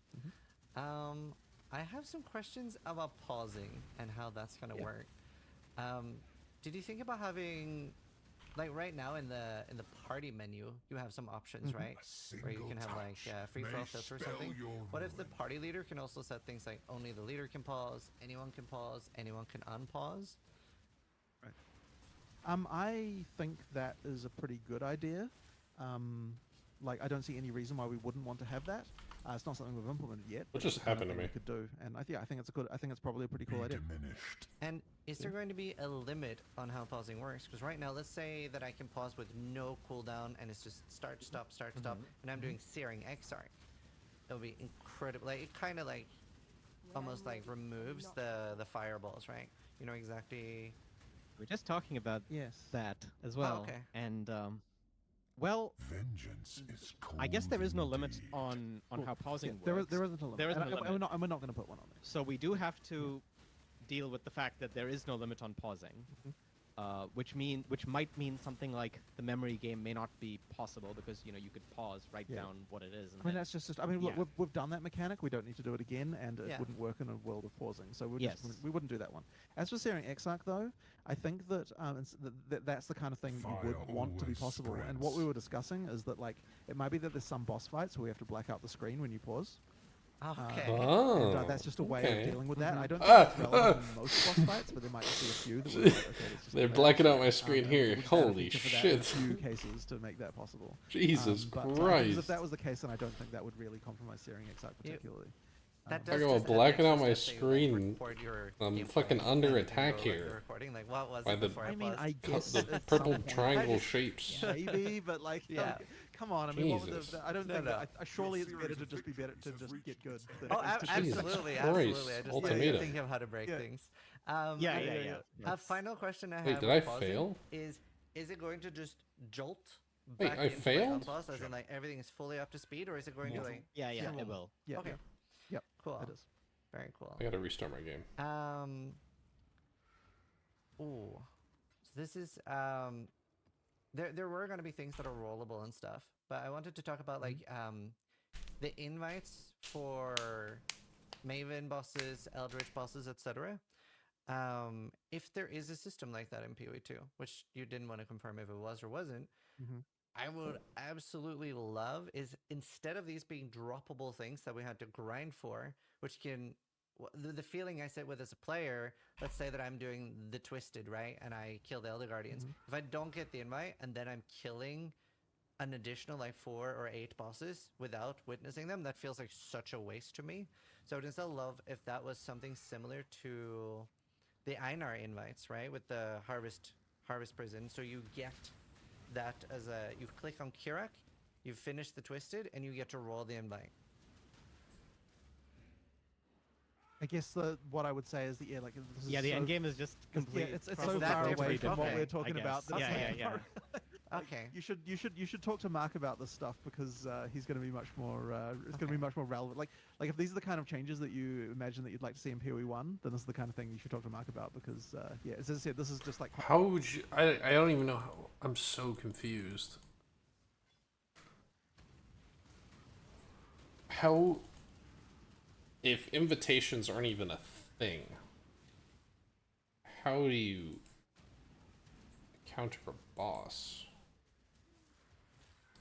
I have some questions about pausing and how that's gonna work. Did you think about having, like right now in the party menu, you have some options, right? Where you can have like free flow filter or something. What if the party leader can also set things like only the leader can pause, anyone can unpause? Right. I think that is a pretty good idea. Like, I don't see any reason why we wouldn't want to have that. It's not something we've implemented yet. What but it's just the kind of happened to thing me? we could do, and I think it's probably a pretty cool idea. Diminished. And is there going to be a limit on how pausing works? Because right now, let's say that I can pause with no cooldown and it's just start, stop, and I'm doing Searing Exarch. It'll be incredible. Like, it kind of like almost like removes the fireballs, right? You know exactly. we're just talking about Yes. that as well. okay. And well, Vengeance is cold. I guess there is no limit indeed. on Cool. how pausing Yeah, works. there isn't a limit. There isn't a And limit. we're not going to put one on there. So we do have to deal with the fact that there is no limit on pausing, which might mean something like the memory game may not be possible because you could pause, write Yeah. down what it is. And I mean, then- that's just. I mean, look, Yeah. we've done that mechanic. We don't need to do it again, and it Yeah. wouldn't work in a world of pausing. So Yes. we wouldn't do that one. As for Searing Exarch, though, I think that that's the kind of thing that you would Fire want to be always possible. And spreads. what we were discussing is that like it might be that there's some boss fights where we have to black out the screen when you pause. Okay. Oh, And, that's just a way okay. of dealing with that. I don't think Ah, it's relevant in most boss fights, but there might just be a few that we're like, okay, let's just They're do that. blacking out my screen And here. we've added a Holy feature for that in a shit. few cases to make that possible. Jesus But, if Christ. that was the case, then I don't think that would really compromise Searing Exarch particularly. That Talking does about just add blacking out extra my steps that you, like, screen. record your I'm gameplay fucking under and attack go, like, here. the recording, like, what was By it the- before I mean, paused? I guess The at purple some point- triangle shapes. maybe, but like, Yeah. come on. I mean, Jesus. I don't think. No. Surely it's better to just be better to just get good. Than Oh, it is to absolutely, Christ, absolutely. I just ultimatum. think of how to break things. Yeah. A final question I have. Wait, did with I pausing fail? Is it going to just jolt Wait, back I into like failed? unpause, as in like everything is fully up to speed, or is it going to like? Yeah, it will. Yeah. Okay. Yeah. Cool. It is. Very cool. I gotta restart my game. Ooh. So this is there were going to be things that are rollable and stuff, but I wanted to talk about like the invites for Maven bosses, Eldritch bosses, etc. If there is a system like that in PoE2, which you didn't want to confirm if it was or wasn't, I would absolutely love is instead of these being droppable things that we had to grind for, which can the feeling I sit with as a player, let's say that I'm doing the Twisted, right? And I kill the Elder Guardians. If I don't get the invite and then I'm killing an additional like 4 or 8 bosses without witnessing them, that feels like such a waste to me. So I would instead love if that was something similar to the Einar invites, right? With the Harvest Prison. So you get that as you click on Kirak, you finish the Twisted, and you get to roll the invite. I guess what I would say is that like this is The end game is just complete. it's so Probably far away different. from what Okay. we're talking about. That's Yeah. Okay. You should talk to Mark about this stuff because he's going to be much more it's going to be much more relevant. Like if these are the kind of changes that you imagine that you'd like to see in PoE1, then this is the kind of thing you should talk to Mark about because as I said, this is just like How would you? I don't even know how. I'm so confused. How? If invitations aren't even a thing, how do you counter a boss?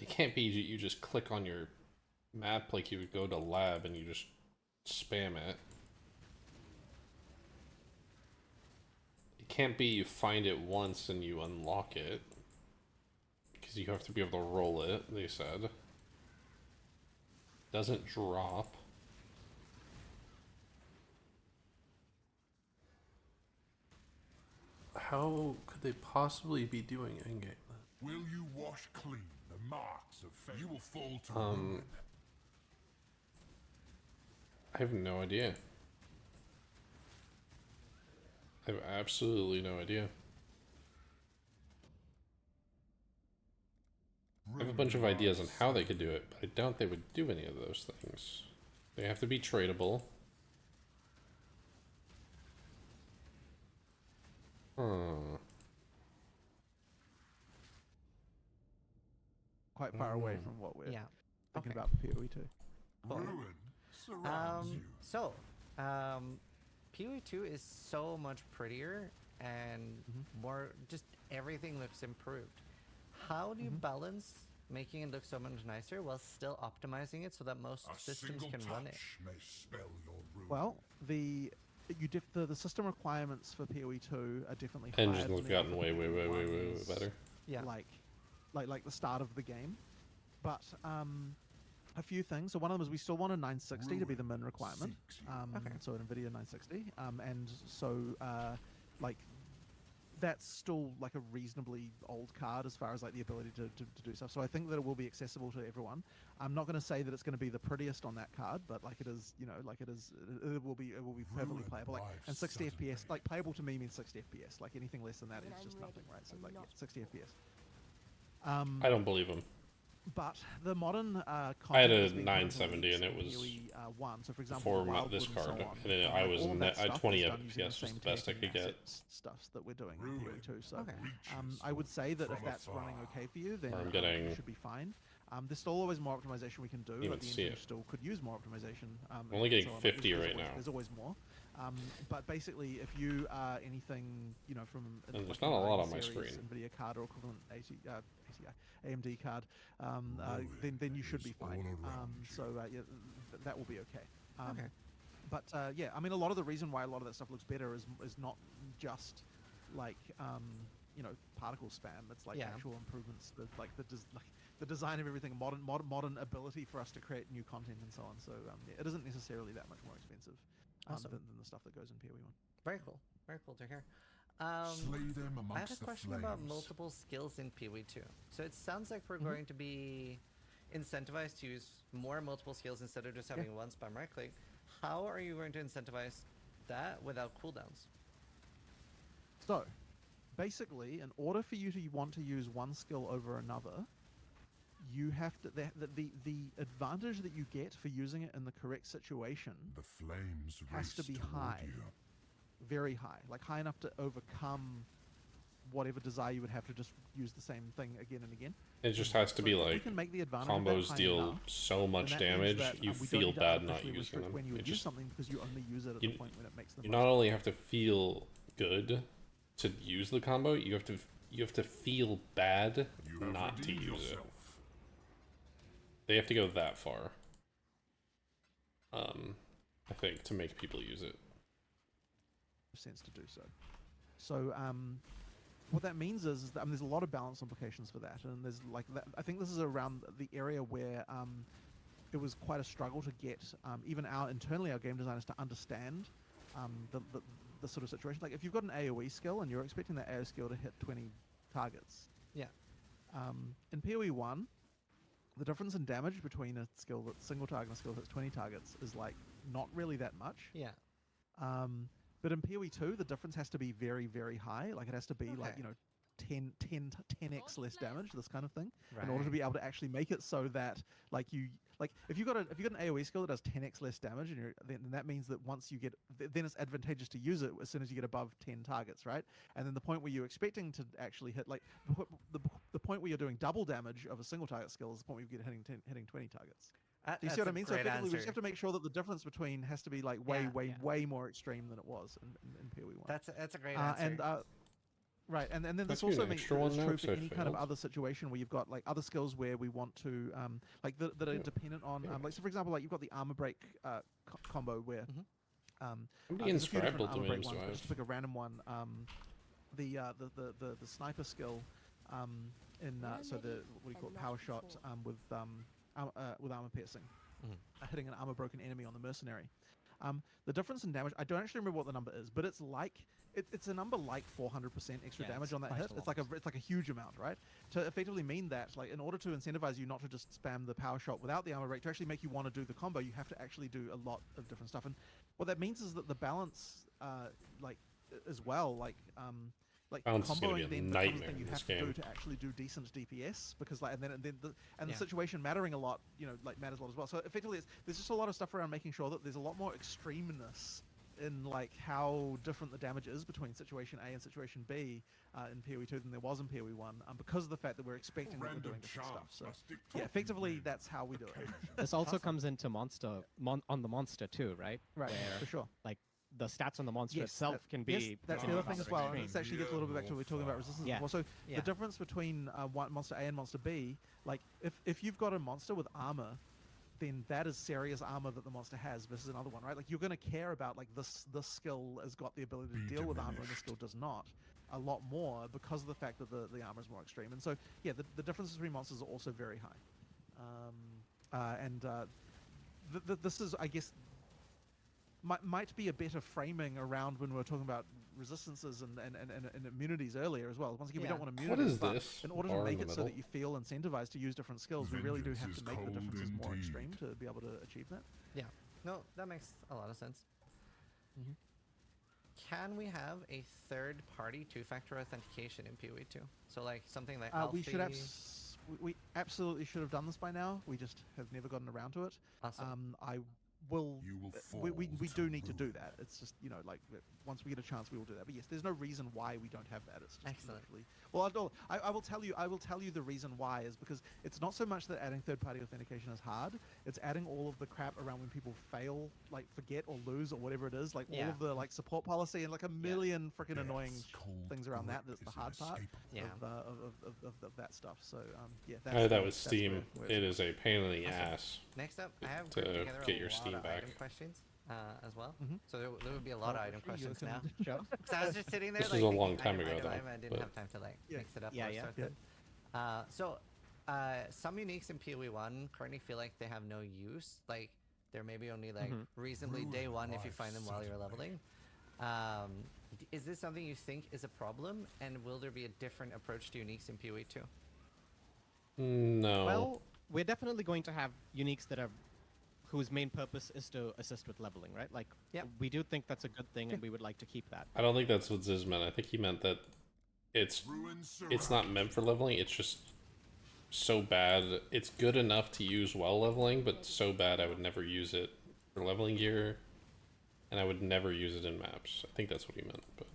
It can't be you just click on your map like you would go to lab and you just spam it. It can't be you find it once and you unlock it. Because you have to be able to roll it, they said. Doesn't drop. How could they possibly be doing in-game? Will you wash clean the marks of fate? You will fall to ruin. I have no idea. I have absolutely no idea. I have a bunch of ideas on how they could do it, but I doubt they would do any of those things. They have to be tradable. quite far away from what we're thinking Okay. about for PoE2. Ruin surrounds you. So, PoE2 is so much prettier and more, just everything looks improved. How do you balance making it look so much nicer while still optimizing it so that most A systems single can run it? touch may spell your ruin. Well, the system requirements for PoE2 are definitely higher Engines than have they are gotten for way PoE1 better. Yeah. like the start of the game. But a few things. So one of them is we still want a 960 to be the min requirement. So an NVIDIA 960. And so like that's still like a reasonably old card as far as like the ability to do stuff. So I think that it will be accessible to everyone. I'm not going to say that it's going to be the prettiest on that card, but like it is, you know, like it is, it will be perfectly playable. Like, and 60 FPS, like playable to me means 60 FPS. Like anything less than that is just nothing, right? So like 60 FPS. I don't believe him. But the modern I had content a has been 970 and it was PoE1. So for example, for Wildwood this and card, so on. and then like, I was all that at stuff 20 is done using FPS was same the best I tech could and get. assets stuffs that we're doing in Ruin PoE2. So reaches I would say that if from that's afar. running okay for you, then Or I'm you getting- should be fine. There's still always more optimization we can do. Even Like the see engine it. still could use more optimization. I'm only getting 50 there's right always, now. There's always more. But basically, if you are anything, you know, from And there's like not a lot a on my series screen. NVIDIA card or equivalent AMD card, then you should be fine. So that will be okay. Okay. But yeah, I mean, a lot of the reason why a lot of that stuff looks better is not just like you know, particle spam. It's like actual improvements, the design of everything, modern ability for us to create new content and so on. So yeah, it isn't necessarily that much more expensive than the stuff that goes in PoE1. Very cool. Very cool to hear. Slay them I have amongst a question the about flames. multiple skills in PoE2. So it sounds like we're going to be incentivized to use more multiple skills instead of just having one spam right click, how are you going to incentivize that without cooldowns? So, basically, in order for you to want to use one skill over another, you have to the advantage that you get for using it in the correct situation The flames has to be high, very high, like high enough to overcome whatever desire you would have to just use the same thing again and again. It just has to be like can make the advantage of that combos high deal enough, so much then that means damage that, you we don't feel need to bad not artificially using restrict them. when you would It use just, something because you only use it at the point when it makes the you most not only have to feel good to use the combo, you have to feel bad not to use it. They have to go that far. I think to make people use it. sense to do so. So what that means is that there's a lot of balance implications for that, and there's like that, I think this is around the area where it was quite a struggle to get even internally our game designers to understand the sort of situation. Like if you've got an AoE skill and you're expecting that AoE skill to hit 20 targets, in PoE1, the difference in damage between a skill that's single target and a skill that's 20 targets is like not really that much. But in PoE2, the difference has to be very, very high. Like it has to be like, you know, 10x less damage, this kind of thing, in order to be able to actually make it so that like if you got an AoE skill that does 10x less damage, and then that means that once you get, then it's advantageous to use it as soon as you get above 10 targets, right? And then the point where you're expecting to actually hit, like the point where you're doing double damage of a single target skill is the point where you get hitting 20 targets. Do you see what I mean? So effectively, we just have to make sure that the difference between has to be like way more extreme than it was in PoE1. That's a great answer. Right, and then this also makes true for any kind of other situation where you've got like other skills where we want to like that are dependent on like, so for example, like you've got the armor break combo where there's a few different armor break ones, just to pick a random one. The sniper skill in so the what do you call it, power shot with armor piercing, hitting an armor broken enemy on the mercenary. The difference in damage, I don't actually remember what the number is, but it's like it's a number like 400% extra damage on that hit. It's like a huge amount, right? To effectively mean that, like, in order to incentivize you not to just spam the power shot without the armor break, to actually make you want to do the combo, you have to actually do a lot of different stuff. And what that means is that the balance, like as well, like comboing then becomes the thing you have to do to actually do decent DPS, because like and the situation mattering a lot, you know, like matters a lot as well. So effectively, there's just a lot of stuff around making sure that there's a lot more extremeness in like how different the damage is between situation A and situation B in PoE2 than there was in PoE1, because of the fact that we're expecting that we're doing different stuff. So yeah, effectively that's how we do it. This also comes into on the monster too, right? Right, where, for sure. Like the stats on the monster itself can be. Yes, that's the other thing as well. And this actually gets a little bit back to what we were talking about resistance before. So the difference between monster A and monster B, like if you've got a monster with armor, then that is serious armor that the monster has versus another one, right? Like you're going to care about like this skill has got the ability to deal with armor and this skill does not, a lot more because of the fact that the armor is more extreme. And so yeah, the differences between monsters are also very high. This is, I guess, might be a better framing around when we were talking about resistances and immunities earlier as well. Once again, we don't want immunities, but in order to make it so that you feel incentivized to use different skills, we really do have to make the differences more extreme to be able to achieve that. Yeah, no, that makes a lot of sense. Can we have a third-party two-factor authentication in PoE2? So like something like we absolutely should have done this by now. We just have never gotten around to it. Awesome. We do need to do that. It's just, you know, like once we get a chance, we will do that. But yes, there's no reason why we don't have that. It's just excellent. Well, I will tell you the reason why is because it's not so much that adding third-party authentication is hard. It's adding all of the crap around when people fail, like forget or lose or whatever it is, like all of the like support policy and like a million freaking annoying things around that. That's the hard part of that stuff. So yeah, that was Steam. It is a pain in the ass. Next up, I have to get your Steam back. Item questions as well. So there would be a lot of item questions now. Show. So I was just sitting there. This like, was a long time ago, though. I didn't have time to like mix it up. So some uniques in PoE1 currently feel like they have no use. Like they're maybe only like reasonably day one if you find them while you're leveling. Is this something you think is a problem, and will there be a different approach to uniques in PoE2? No. Well, we're definitely going to have uniques that are whose main purpose is to assist with leveling, right? Like, Yep. we do think that's a good thing, and we would like to keep that. I don't think that's what Ziz meant. I think he meant that it's not meant for leveling. It's just so bad. It's good enough to use while leveling, but so bad I would never use it for leveling gear, and I would never use it in maps. I think that's what he meant, but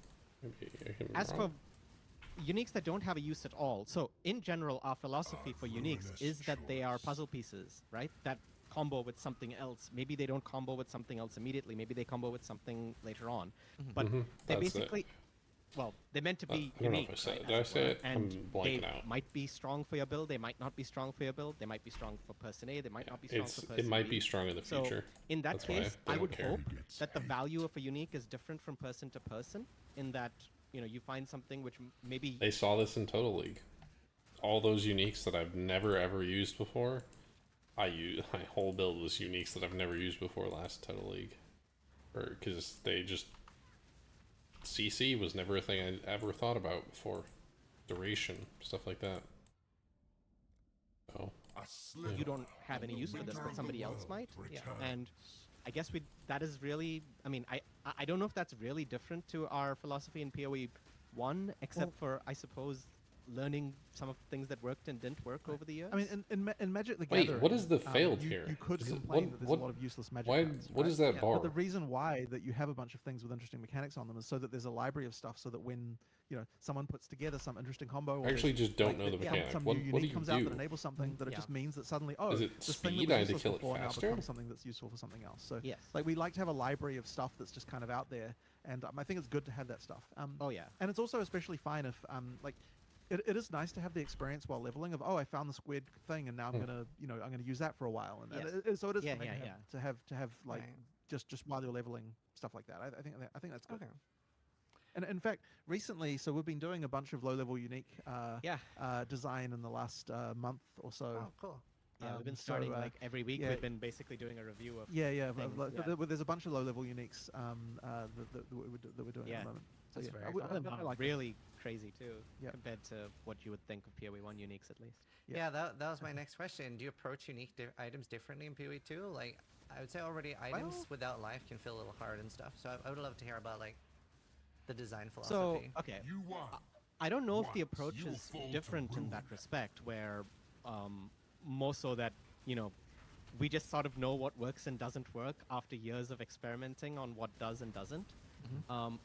maybe I'm As wrong. for uniques that don't have a use at all, so in general, our philosophy for uniques is that they are puzzle pieces, right? That combo with something else. Maybe they don't combo with something else immediately. Maybe they combo with something later on. But they That's basically, well, they're meant to be I don't know unique. if I said right, it. Did I as it say were. it? And I'm they blanking out. might be strong for your build. They might not be strong for your build. They might be strong for person A. They might not be strong for person It might B. be strong in the So future. in that That's why case, they I don't would care. hope that the value of a unique is different from person to person. In that, you know, you find something which maybe They saw this in Total League. All those uniques that I've never ever used before. My whole build was uniques that I've never used before last Total League, because they just CC was never a thing I ever thought about before. Duration, stuff like that. Oh, you don't have any use for this, but somebody else might. Yeah. And I guess that is really, I mean, I don't know if that's really different to our philosophy in PoE1, except for, I suppose, learning some of the things that worked and didn't work over the years. I mean, in Magic the Wait, Gathering, what is the failed you, here? You could Is it- complain that there's what- a lot of useless Magic Why? cards. What right? is that Yeah. bar? But the reason why that you have a bunch of things with interesting mechanics on them is so that there's a library of stuff, so that when someone puts together some interesting combo, or I actually there's, just don't know the some- mechanic. Some What- new what do unique you comes out that do? enables something that it just means that suddenly, Is it this thing speed? that I was had to useless kill it before now faster? becomes something that's useful for something else. So Yes. like we like to have a library of stuff that's just kind of out there, and I think it's good to have that stuff. Oh yeah. And it's also especially fine if it is nice to have the experience while leveling of, I found this weird thing and now I'm gonna use that for a while, and Yes. so it is Yeah, fun yeah, to have like Right. just while you're leveling, stuff like that. I think that's good. Okay. And in fact, recently, so we've been doing a bunch of low-level unique design in the last month or so. Oh, cool. Yeah, we've been So, starting like every week. yeah. We've been basically doing a review of. But things, there's a bunch of low-level uniques that we're doing at Yeah. the moment. So That's yeah, very I cool. like that. really crazy too, Yeah. compared to what you would think of PoE1 uniques at least. Yeah, that was my next question. Do you approach unique items differently in PoE2? Like, I would say already items Well- without life can feel a little hard and stuff. So I would love to hear about like the design So philosophy. okay, You won. I don't know if the Once, approach you will is fall to different in that ruin. respect, where more so that we just sort of know what works and doesn't work after years of experimenting on what does and doesn't.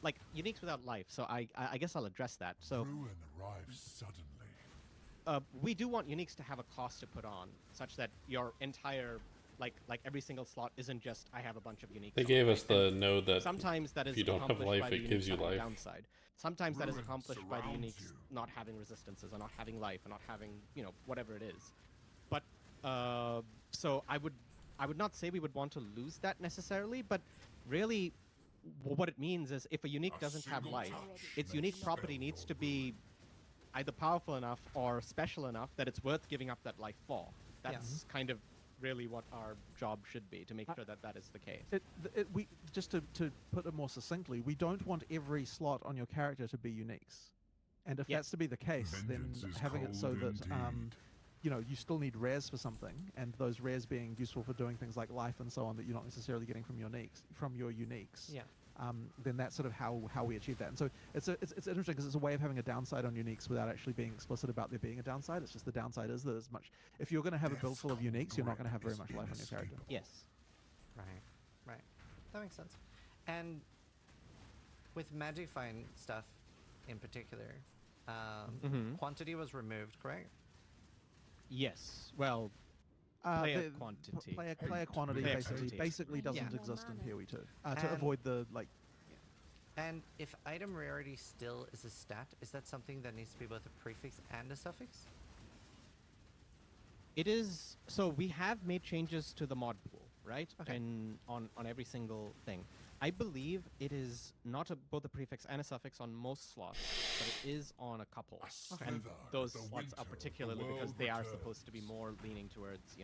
Like uniques without life. So I guess I'll address that. So Ruin arrives suddenly. we do want uniques to have a cost to put on, such that your entire like every single slot isn't just I have a bunch of uniques. They on, gave right? us the node that Sometimes that is if you don't have accomplished life, by the it gives uniques you having life. downside. Sometimes that is Ruin accomplished by the surrounds uniques you. not having resistances or not having life or not having whatever it is. But so I would not say we would want to lose that necessarily, but really what it means is if a unique doesn't have single life, touch its makes unique spell property needs to for be either powerful enough or special enough that it's worth giving up that life for. That's kind of really what our job should be, to make sure that that is the case. We just to put it more succinctly, we don't want every slot on your character to be uniques, and if Yep. that's to be the case, Vengeance then is having it so cold that indeed. you still need rares for something, and those rares being useful for doing things like life and so on that you're not necessarily getting from your uniques. Yeah. Then that's sort of how we achieve that. And so it's interesting because it's a way of having a downside on uniques without actually being explicit about there being a downside. It's just the downside is that if you're going to have a build full of uniques, you're not going to have very much life on your character. Yes. Right. That makes sense. And with Magic Find stuff in particular, quantity was removed, correct? Yes. Well, player The quantity. Player quantity Player basically quantity. basically doesn't Yeah. exist in PoE2 to And- avoid the And if item rarity still is a stat, is that something that needs to be both a prefix and a suffix? It is. So we have made changes to the mod pool, right? Okay. On every single thing. I believe it is not both a prefix and a suffix on most slots, but it is on a couple. And sliver those of the slots winter are of the particularly because world they are returns. supposed to be more leaning towards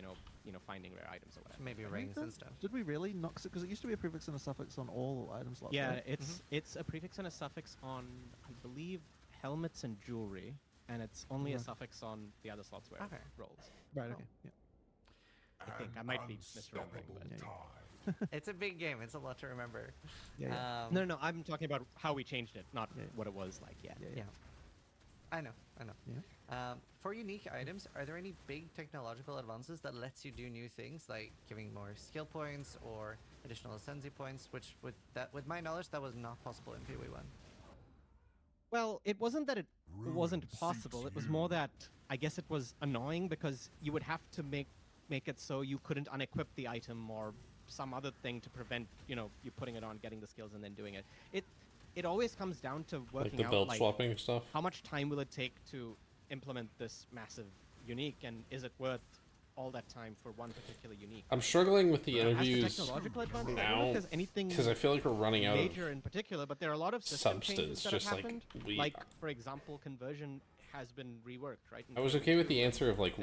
finding rare items or whatever. Maybe rings and stuff. Did we really knock it? Because it used to be a prefix and a suffix on all item slots. Yeah, right? it's a prefix and a suffix on, I believe, helmets and jewelry, and it's only a Right. suffix on the other slots where Okay. it rolls. Right. Okay. Yeah. I think I might be misremembering, but It's a big game. It's a lot to remember. Yeah. no, I'm talking about how we changed it, not what it was like yet. Yeah. I know. Yeah. For unique items, are there any big technological advances that lets you do new things, like giving more skill points or additional ascendancy points? Which, with my knowledge, that was not possible in PoE1. Well, it wasn't that it wasn't possible. It was more that I guess it was annoying because you would have to make it so you couldn't unequip the item or some other thing to prevent you putting it on, getting the skills, and then doing it. It always comes down to working Like the out belt swapping stuff. how much time will it take to implement this massive unique, and is it worth all that time for one particular unique? I'm struggling with the As to interviews technological advances, I don't know now if there's anything because I feel like we're running out major of in particular, but there are a lot of system changes substance. that Just have like happened. we. Like, for example, conversion has been reworked, right? I was okay with the answer of like,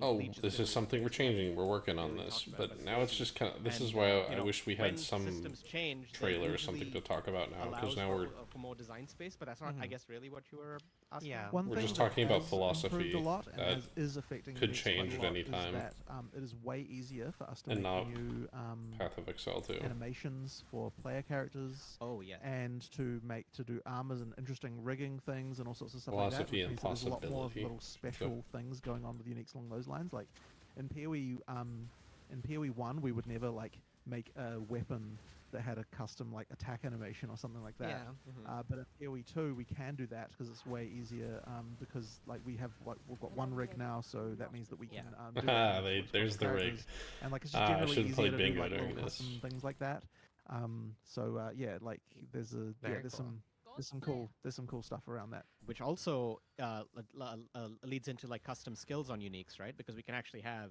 oh, Leech has this been is something we're changing. We're working on we this. talked about, But now it's just kind of. This And, is why you I know, wish we when had some systems change, they trailer or something to usually talk about now. Because allows now we're for more design space, but that's not, I guess, really what you were asking. Yeah. One We're thing just that talking about has philosophy improved a lot and that is affecting could Unix quite a change at lot any is time. that it is way easier for us to And make not new Path of Excel too. animations for player characters. Oh, yeah. And to do armors and interesting rigging things and all sorts of stuff Philosophy like and that. Which means that there's a lot more of possibility. little special things going on with Unix along those lines. Like in PoE1, we would never like make a weapon that had a custom like attack animation or something like that. Yeah. But in PoE2 we can do that because it's way easier. Because like we've got one rig now, so that means that we can. Do that with There's the rig. characters. And like it's just I generally should've easier played to do bingo like little during this. custom things like that. Yeah, like there's Very cool. there's some cool stuff around that. Which also leads into like custom skills on uniques, right? Because we can actually have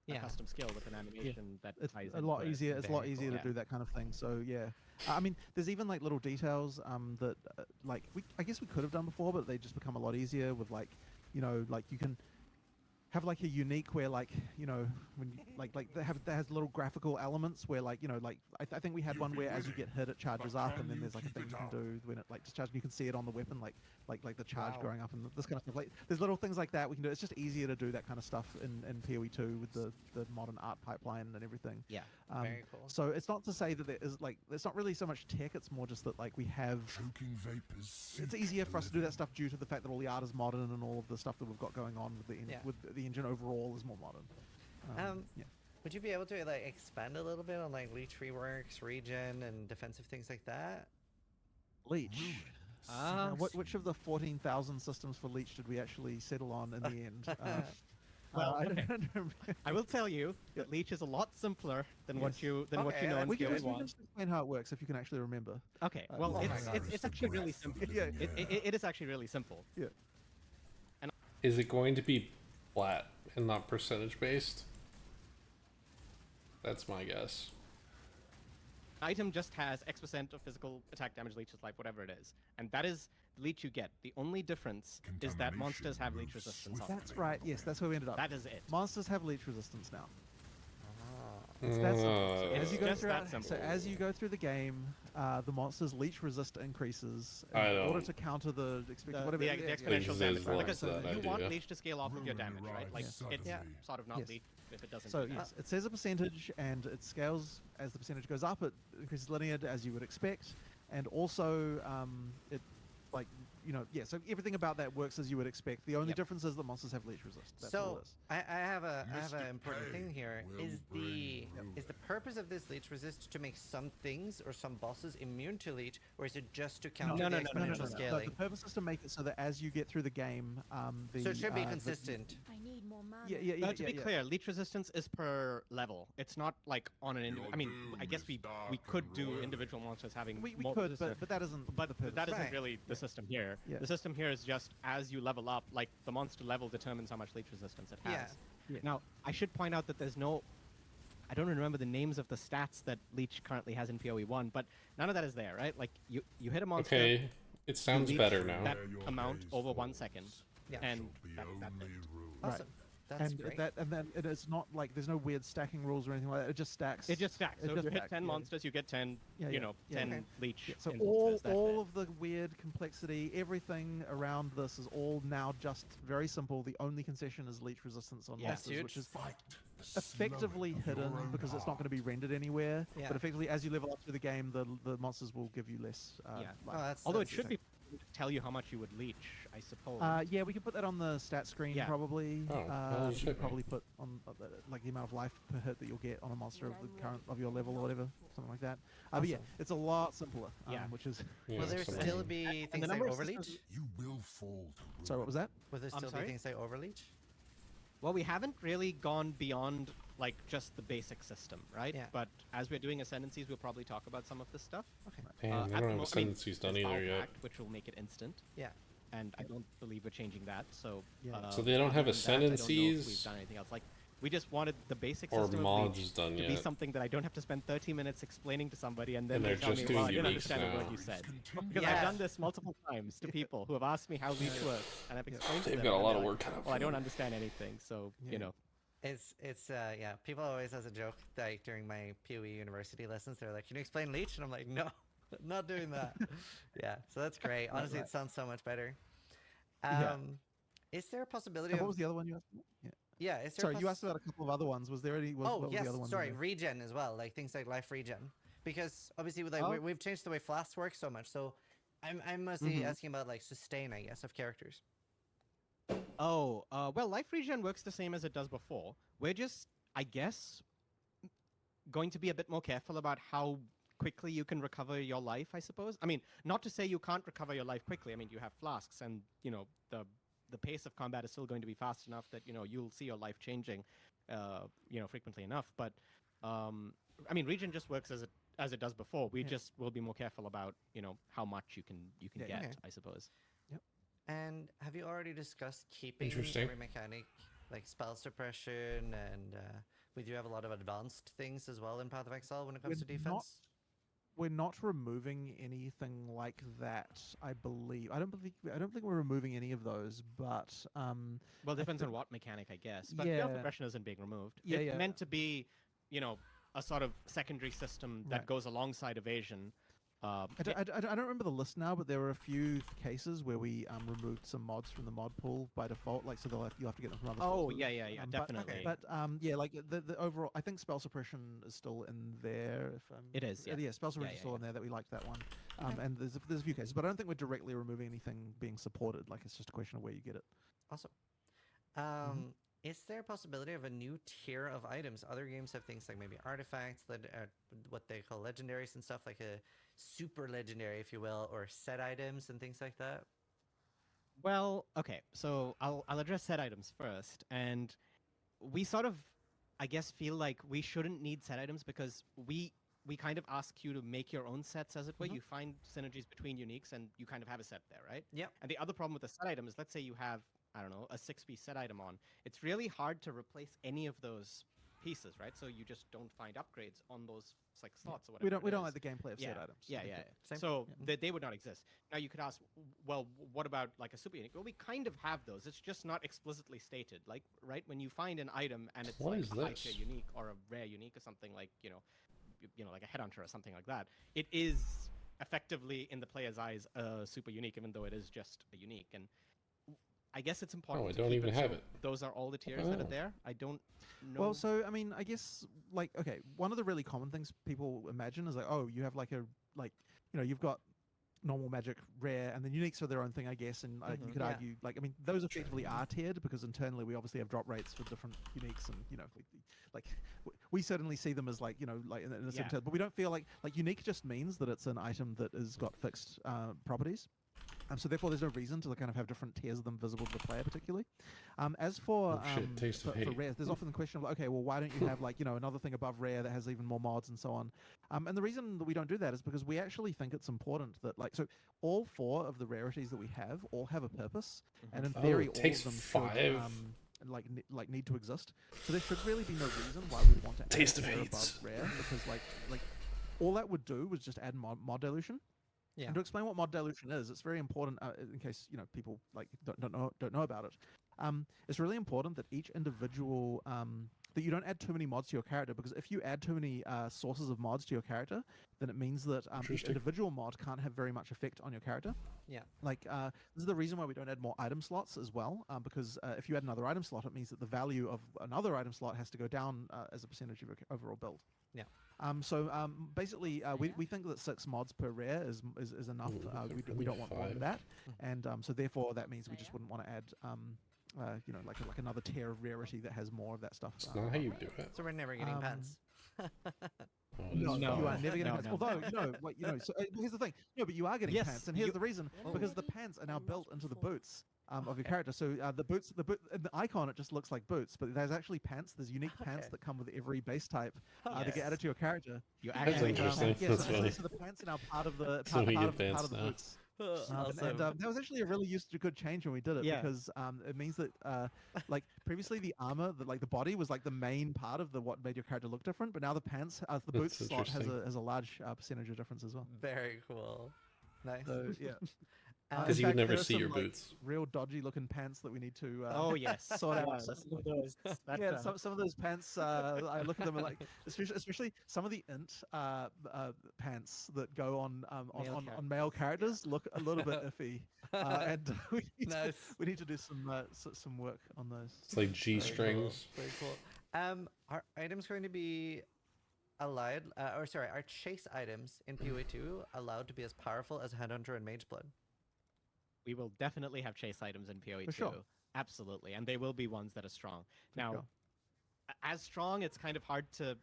a custom skill with an animation that It's ties a into lot it. easier. It's a lot easier cool. to do that kind of thing. So yeah, I mean, there's even like little details that like I guess we could have done before, but they just become a lot easier with like like you can have like a unique where like when you, like that has little graphical elements where like like I think we had one where as you get hit it charges up and then there's like a thing you can do when it like discharges. You can see it on the weapon like the charge going up and this kind of stuff. Like there's little things like that we can do. It's just easier to do that kind of stuff in PoE2 with the modern art pipeline and everything. Yeah. Very cool. So it's not to say that there is like it's not really so much tech. It's more just that like we have. Choking vapors. It's easier for us to do that stuff due to the fact that all the art is modern and all of the stuff that we've got going on with the engine overall is more modern. Would you be able to like expand a little bit on like Leech reworks, regen, and defensive things like that? Leech. Which of the 14,000 systems for Leech did we actually settle on in the end? Well, I okay. don't remember. I will tell you that Leech is a lot simpler than what you know in We can PoE1. just explain how it works if you can actually remember. Okay, well, Oh my it's actually really simple. Yeah. It is actually really simple. Yeah. Is it going to be flat and not percentage based? That's my guess. Item just has X% of physical attack damage, leech's life, whatever it is, and that is the leech you get. The only difference is that monsters have leech resistance on them. That's right. Yes, that's where we ended up. That is it. Monsters have leech resistance now. Ah. It's that simple. So It's as you go just through that simple. So as you go through the game, the monster's leech resist increases in I know. order to counter the expected The, whatever the, yeah, the yeah, exponential yeah. damage, right? Loves Because that you want idea. leech to scale off of your damage, right? Like it's sort of not Yes. leech if it doesn't. So do that. yes, it says a percentage, and it scales as the percentage goes up. It increases linear as you would expect, and also it like so everything about that works as you would expect. The only Yep. difference is that monsters have leech resist. That's all So it is. I have an Mr. important K thing here. will Is the purpose of this leech resist to make some things or some bosses immune to leech, or is it just to counter the exponential scaling? The purpose is to make it so that as you get through the game, So it should be consistent. I need more mana. Yeah. To be clear, leech resistance is per level. It's not like on an. I mean, I guess we could do individual monsters having. We more could, resistance, but that isn't. but the purpose. that isn't Right. really the system here. Yeah. The system here is just as you level up, like the monster level determines how much leech resistance it has. Yeah. Now, I should point out that there's no. I don't remember the names of the stats that leech currently has in PoE1, but none of that is there, right? Like you hit a monster. Okay, it sounds leech better now. That amount over 1 second. Yeah. And that's it. Awesome. That's great. And then it's not like there's no weird stacking rules or anything like that. It just stacks. It just stacks. It So just if you hit stacks, 10 yeah. monsters, you get 10, 10 leech. Yeah, so instances. That's all it. of the weird complexity, everything around this is all now just very simple. The only concession is leech resistance on Yeah. monsters, Huge. which is Fight the effectively slowing of your hidden own because it's not going to be heart. rendered anywhere. Yeah. But effectively, as you level up through the game, the monsters will give you less. Yeah. life. Oh, that's, Although it that's should be tell you how much you would leech, I suppose. Yeah, we could put that on the stat screen Yeah. probably. Oh, well, we should could be. probably put on like the amount of life per hit that you'll get on a monster of the current of your level or whatever, something like that. But yeah, Awesome. it's a lot simpler. Yeah. Which is. Yeah, Will there something- still be things like number of overleach? systems- You will fall to Sorry, what was that? Will there I'm still be sorry? things like overleach? Well, we haven't really gone beyond like just the basic system, right? Yeah. But as we're doing ascendancies, we'll probably talk about some of this stuff. Okay. Damn, at I the don't have mo- I mean, ascendancies done there's either Foul yet. Pact, which will make it instant, Yeah. and I don't believe we're changing that. So, Yeah. So they don't other have than that, I don't know if ascendancies? we've done anything else. Like, we just wanted the basic Or system of mods Leech done to be yet? something that I don't have to spend 30 minutes explaining to somebody, and then And they they're tell just me, doing well, I didn't uniques understand a now. word you said. Because Yeah. I've done this multiple times to people who have asked me how Leech works, and I've explained to They've them. got a and lot they're of like, work cut out well, I for don't them. understand anything, so, Yeah. you know. It's yeah. People always has a joke like during my PoE university lessons. They're like, "Can you explain leech?" And I'm like, "No, not doing that." Yeah. So that's great. Honestly, right. it sounds so much better. Yeah. Is there a possibility And what of was the other one you asked about? Yeah. yeah? Is there Sorry, a you asked about a couple of other ones. Was there any? oh what was yes, the other one? sorry, regen as well, like things like life regen, because obviously like Oh. we've changed the way flasks work so much. So I'm mostly asking about like sustain, I guess, of characters. Oh, well, life regen works the same as it does before. We're just, I guess, going to be a bit more careful about how quickly you can recover your life, I suppose. I mean, not to say you can't recover your life quickly. I mean, you have flasks, and, you know, the pace of combat is still going to be fast enough that, you know, you'll see your life changing, you know, frequently enough. But, I mean, regen just works as it does before. We just will be more careful about, you know, how much you can Yeah, get, okay. I suppose. And have you already discussed keeping Interesting. every mechanic like spell suppression, and we do have a lot of advanced things as well in Path of Exile when it comes to We're defense? We're not removing anything like that, I believe. I don't think we're removing any of those, but Well, it depends on what mechanic, I guess. But Yeah. spell suppression isn't being removed. Yeah, It's yeah. meant to be, you know, a sort of secondary system that Right. goes alongside evasion. I don't remember the list now, but there were a few cases where we removed some mods from the mod pool by default, like so you'll have to get them from other Oh, sources. yeah, But- definitely. But yeah, like the overall, I think spell suppression is still in there. If I'm, It is, yeah. Yeah, spell suppression yeah, is still yeah. in there. That we liked that one. And there's a few cases, but I don't think we're directly removing anything being supported. Like it's just a question of where you get it. Awesome. Mm-hmm. Is there a possibility of a new tier of items? Other games have things like maybe artifacts, what they call legendaries and stuff, like a super legendary, if you will, or set items and things like that. Well, okay, so I'll address set items first, and we sort of, I guess, feel like we shouldn't need set items because we kind of ask you to make your own sets, as it were. You find synergies between uniques, and you kind of have a set there, right? Yep. And the other problem with the set item is, let's say you have, I don't know, a 6-piece set item on. It's really hard to replace any of those pieces, right? So you just don't find upgrades on those like slots or whatever. We don't it like is. the gameplay of set items. Yeah, to be yeah. clear. Same. So they would not exist. Now you could ask, well, what about like a super unique? Well, we kind of have those. It's just not explicitly stated. Like, right, when you find an item and it's What like is a high this? tier unique or a rare unique or something like, you know, like a headhunter or something like that, it is effectively in the player's eyes a super unique, even though it is just a unique. And I guess it's important. Oh, I to don't keep even so have it. Those are all the tiers that Oh. are there. I don't know. Well, so I mean, I guess like okay, one of the really common things people imagine is like, oh, you have like you've got normal magic, rare, and then uniques are their own thing, I guess. And you could Yeah. argue like, I mean, those effectively are tiered because internally we obviously have drop rates for different uniques, and we certainly see them as like like in a certain term, but we don't feel like unique just means that it's an item that has got fixed properties. So therefore, there's no reason to kind of have different tiers of them visible to the player, particularly. As for Oh, shit, taste of for hate. rares, there's often the question of okay, well, why don't you have like another thing above rare that has even more mods and so on? And the reason that we don't do that is because we actually think it's important that so all 4 of the rarities that we have all have a purpose, and in Oh, theory, it all takes of them 5. should need to exist. So there should really be no reason why we want to add Taste of tier hates. above rare, because like all that would do was just add mod dilution. Yeah. And to explain what mod dilution is, it's very important in case people like don't know about it. it's really important that each individual that you don't add too many mods to your character, because if you add too many sources of mods to your character, then it means that each individual mod can't have very much effect on your character. Yeah. Like, this is the reason why we don't add more item slots as well, because if you add another item slot, it means that the value of another item slot has to go down as a percentage of your overall build. Yeah. Basically, we think that 6 mods per rare is enough. We don't want more than that, and so therefore that means we just wouldn't want to add like another tier of rarity that has more of that stuff. It's not how you do it. So we're never getting pants. No, No, you are never getting pants. no. Although, so here's the thing. No, but you are getting Yes, pants, and here's the reason: because the pants are now built into the boots of your character. So the icon, it just looks like boots, but there's actually pants. There's unique pants that come with every base type that get added to your character. That's interesting. That's funny. So the pants are now part of the So we part get of the pants now. boots. That was actually a really good change when we did it, because it means that like previously the armor, the body was like the main part of what made your character look different, but now the pants, the boots slot has a large percentage of difference as well. Very cool. Nice. So yeah. Because you would never see your boots. Real dodgy looking pants that we need to Oh yes, sort out. some of those. Some of those pants, I look at them and like, especially some of the int pants that go on male characters look a little bit iffy, and we need to do some work on those. It's like G strings. Very cool. Are items going to be allowed, are chase items in PoE2 allowed to be as powerful as Headhunter and Mageblood? We will definitely have chase items in PoE2. For sure. Absolutely, and they will be ones that are strong. Now, as strong, it's kind of hard to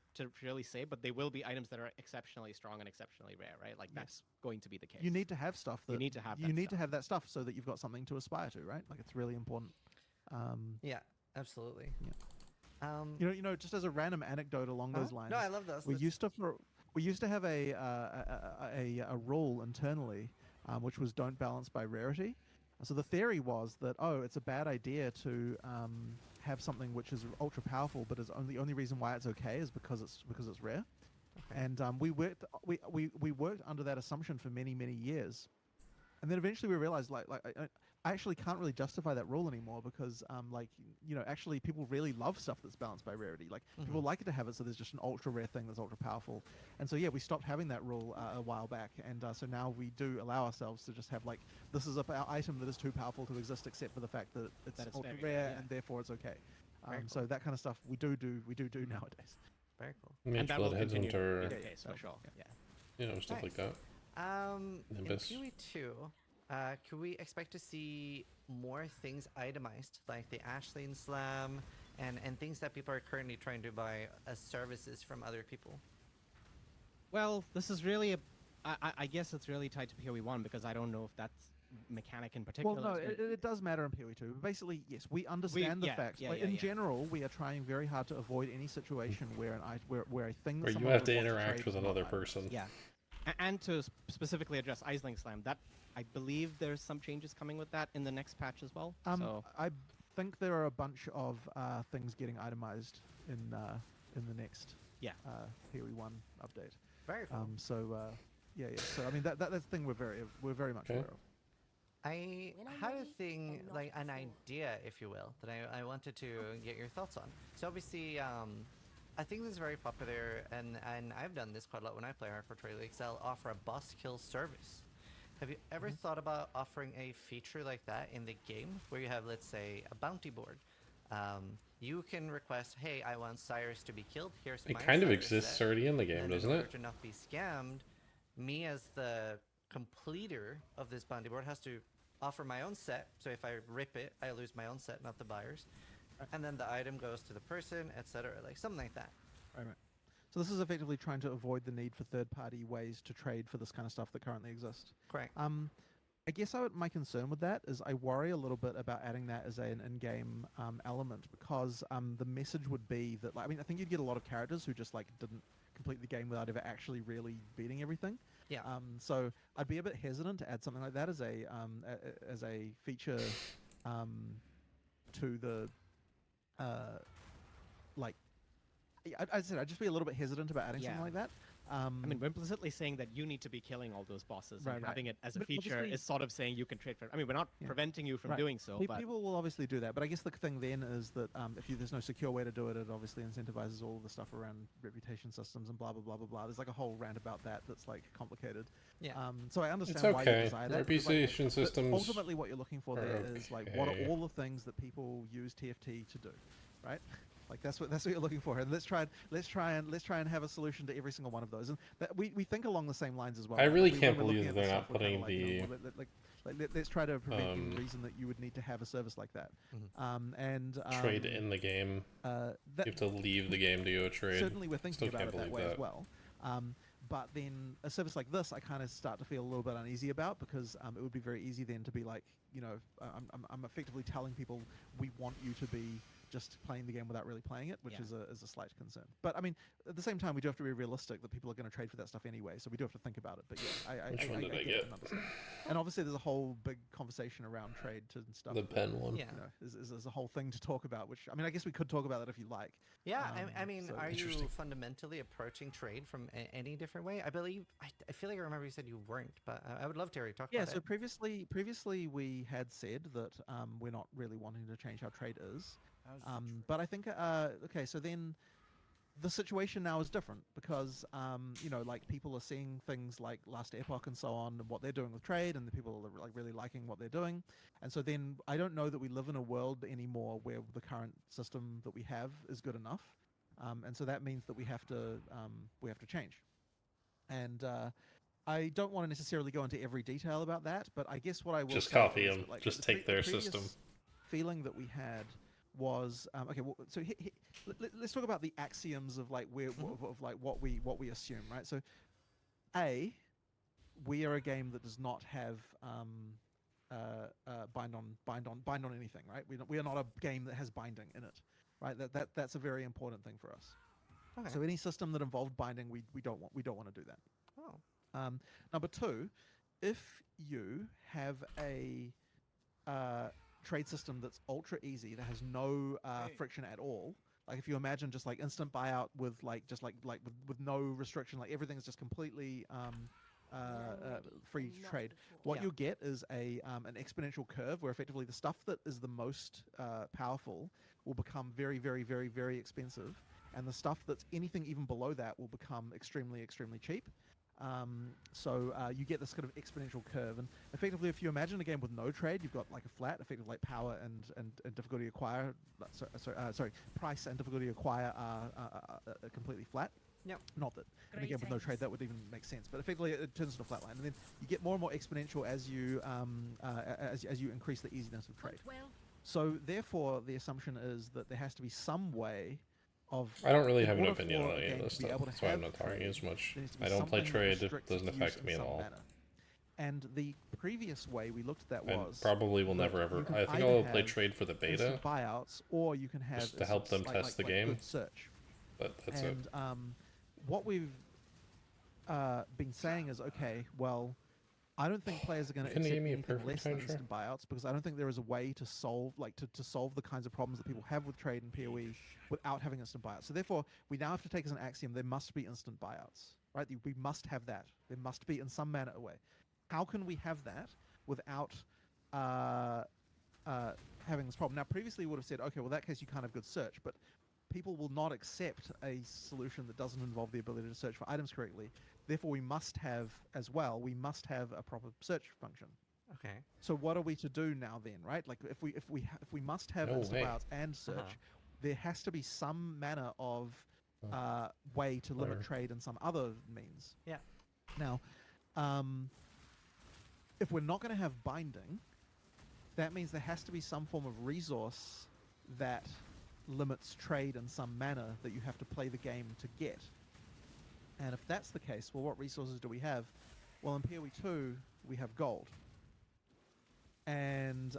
really say, but they will be items that are exceptionally strong and exceptionally rare, right? Like that's going to be the case. You need to have stuff. You need to have. To have that stuff so that you've got something to aspire to, right? Like it's really important. Yeah, absolutely. Yeah. Just as a random anecdote along those lines. No, I love those. We used to have a rule internally, which was don't balance by rarity. So the theory was that it's a bad idea to have something which is ultra powerful, but is the only reason why it's okay is because it's rare. Okay. And we worked under that assumption for many years, and then eventually we realized I actually can't really justify that rule anymore, because actually people really love stuff that's balanced by rarity. Like people like it to have it, so there's just an ultra rare thing that's ultra powerful. And so we stopped having that rule a while back, and so now we do allow ourselves to just have this is an item that is too powerful to exist, except for the fact that it's ultra rare and therefore it's okay. So that kind of stuff we do nowadays. Very cool. And that will continue Headhunter, to be the case for sure. Yeah. Stuff like that. In PoE2, could we expect to see more things itemized, like the Ashleen Slam and things that people are currently trying to buy as services from other people? Well, this is really I guess it's really tied to PoE1, because I don't know if that's mechanic in particular. Well, no, it does matter in PoE2. Basically, yes, we understand the fact. In general, we are trying very hard to avoid any situation where a thing where you have to interact with another person. Yeah. And to specifically address Aisling Slam, that I believe there's some changes coming with that in the next patch as well. I think there are a bunch of things getting itemized in the next PoE1 update. Very cool. So I mean that's the thing we're very much aware of. I had a thing, like an idea, if you will, that I wanted to get your thoughts on. So obviously, I think this is very popular, and I've done this quite a lot when I play Hardcore Trail Leagues. I'll offer a boss kill service. Have you ever thought about offering a feature like that in the game, where you have, let's say, a bounty board? You can request, hey, I want Cyrus to be killed. Here's my It kind of Cyrus exists set. already in the game, doesn't In order it? to not be scammed, me as the completer of this bounty board has to offer my own set. So if I rip it, I lose my own set, not the buyer's. And then the item goes to the person, etc. Like something like that. Right. So this is effectively trying to avoid the need for third-party ways to trade for this kind of stuff that currently exists. Correct. I guess my concern with that is I worry a little bit about adding that as an in-game element, because the message would be that, I think you'd get a lot of characters who just didn't complete the game without ever actually really beating everything. Yeah. So I'd be a bit hesitant to add something like that as a feature to the I'd just be a little bit hesitant about adding something like that. I mean, we're implicitly saying that you need to be killing all those bosses, and having it as a feature is sort of saying you can trade for it. I mean, we're not preventing you from doing so, but... People will obviously do that, but I guess the thing then is that there's no secure way to do it, it obviously incentivizes all the stuff around reputation systems and blah, blah, blah, blah, blah. There's like a whole rant about that that's like complicated. Yeah. So I understand why you desire that. Reputation systems. Ultimately, what you're looking for there is like, what are all the things that people use TFT to do, right? Like that's what you're looking for, and let's try and have a solution to every single one of those. And we think along the same lines as well. I really can't believe that they're not putting the. Let's try to prevent any reason that you would need to have a service like that. Trade in the game. You have to leave the game to go trade. Certainly, we're thinking about it that way as well. But then a service like this, I kind of start to feel a little bit uneasy about, because it would be very easy then to be like, I'm effectively telling people we want you to be just playing the game without really playing it, which is a slight concern. But I mean, at the same time, we do have to be realistic that people are going to trade for that stuff anyway, so we do have to think about it. But yeah, I get it and understand. And obviously, there's a whole big conversation around trade and stuff. The pen one. Yeah. Is a whole thing to talk about, which, I mean, I guess we could talk about it if you like. Yeah, I mean, are you fundamentally approaching trade from any different way? I believe, I feel like I remember you said you weren't, but I would love to hear you talk about it. Yeah, so previously we had said that we're not really wanting to change how trade is. But I think, okay, so then the situation now is different, because, like people are seeing things like Last Epoch and so on, and what they're doing with trade, and the people are like really liking what they're doing. And so then I don't know that we live in a world anymore where the current system that we have is good enough. And so that means that we have to change. And I don't want to necessarily go into every detail about that, but I guess what I will just say copy is them, that, like, just take their system. Feeling that we had was okay. Well, so let's talk about the axioms of like of like what we assume, right? So, we are a game that does not have bind on anything, right? We are not a game that has binding in it, right? That's a very important thing for us. Okay. So any system that involved binding, we don't want to do that. Oh. Number two, if you have a trade system that's ultra easy, that has no friction at all, like if you imagine just like instant buyout with like with no restriction, like everything's just completely free trade, what you'll get is an exponential curve where effectively the stuff that is the most powerful will become very, very, very, very expensive, and the stuff that's anything even below that will become extremely, extremely cheap. So you get this kind of exponential curve, and effectively, if you imagine a game with no trade, you've got like a flat, effectively like power and difficulty acquire, price and difficulty acquire are completely flat. Yep. Not that in a game with no trade that would even make sense, but effectively it turns into a flat line, and then you get more and more exponential as you increase the easiness of trade. So therefore, the assumption is that there has to be some way of. I don't really have an opinion on any of this stuff, so I'm not talking as much. I don't play trade; it doesn't affect me at all. And the previous way we looked at that was probably will never ever. I think I'll play trade for the beta buyouts, or you can have just to help them test the game. Search. But that's it. What we've been saying is, okay, well, I don't think players are going to accept anything less than instant buyouts, because I don't think there is a way to solve to solve the kinds of problems that people have with trade and PoE without having instant buyouts. So therefore, we now have to take as an axiom there must be instant buyouts, right? We must have that. There must be in some manner a way. How can we have that without having this problem? Now, previously we would have said, okay, well, in that case you can't have good search, but people will not accept a solution that doesn't involve the ability to search for items correctly. Therefore, we must have as well. We must have a proper search function. Okay. So what are we to do now then, right? Like if we must have instant buyouts and search, there has to be some manner of way to limit trade in some other means. Yeah. Now, if we're not going to have binding, that means there has to be some form of resource that limits trade in some manner that you have to play the game to get. And if that's the case, well, what resources do we have? Well, in PoE2, we have gold. And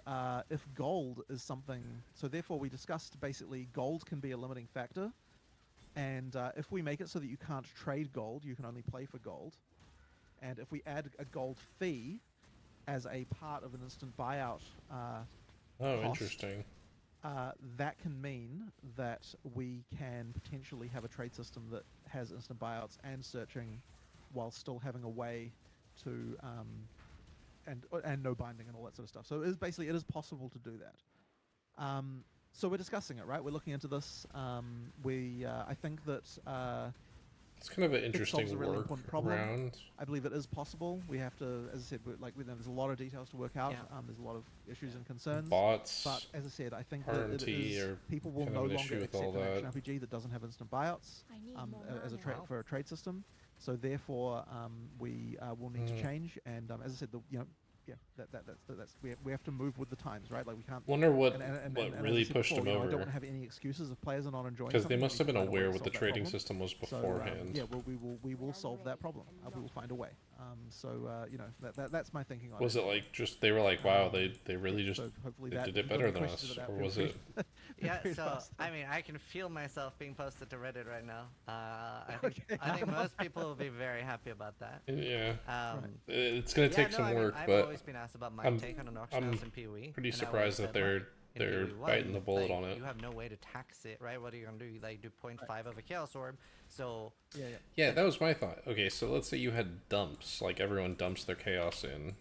if gold is something... So therefore, we discussed basically gold can be a limiting factor. And if we make it so that you can't trade gold, you can only play for gold. And if we add a gold fee as a part of an instant buyout interesting. that can mean that we can potentially have a trade system that has instant buyouts and searching, while still having a way to and no binding and all that sort of stuff. So it is possible to do that. So we're discussing it, right? We're looking into this. I think that it's kind of an interesting it solves a really important problem. workaround. I believe it is possible. We have to, as I said, there's a lot of details to work out. There's a lot of issues and concerns. Bots, but as I said, I think RMT that it is, people will no longer accept an action RPG that doesn't have instant buyouts as for a trade system. So therefore, we will need to change. And as I said, we have to move with the times, right? Like we can't. Wonder what and really pushed them over. I don't have any excuses if players are not enjoying. Because they must have been aware what the trading system was beforehand. So, well, we will solve that problem. We will find a way. That's my thinking on it. Was it like just they were like, wow, they really just hopefully they did it better than us, or was it? Yeah, so I mean, I can feel myself being posted to Reddit right now. I think most people will be very happy about that. Yeah, it's gonna take some work, I've but always been asked about my take on an auction house in PoE. Pretty surprised that they're biting the bullet on it. You have no way to tax it, right? What are you gonna do? Like do 0.5 of a chaos orb? So yeah, that was my thought. Okay, so let's say you had dumps, like everyone dumps their chaos in.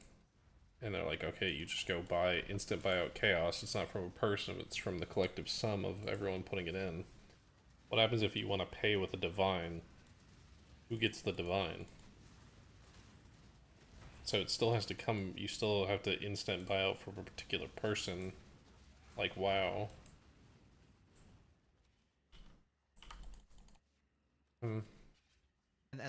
And they're like, okay, you just go buy instant buyout chaos. It's not from a person, it's from the collective sum of everyone putting it in. What happens if you want to pay with a divine? Who gets the divine? So it still has to come, you still have to instant buyout from a particular person. Like, wow. And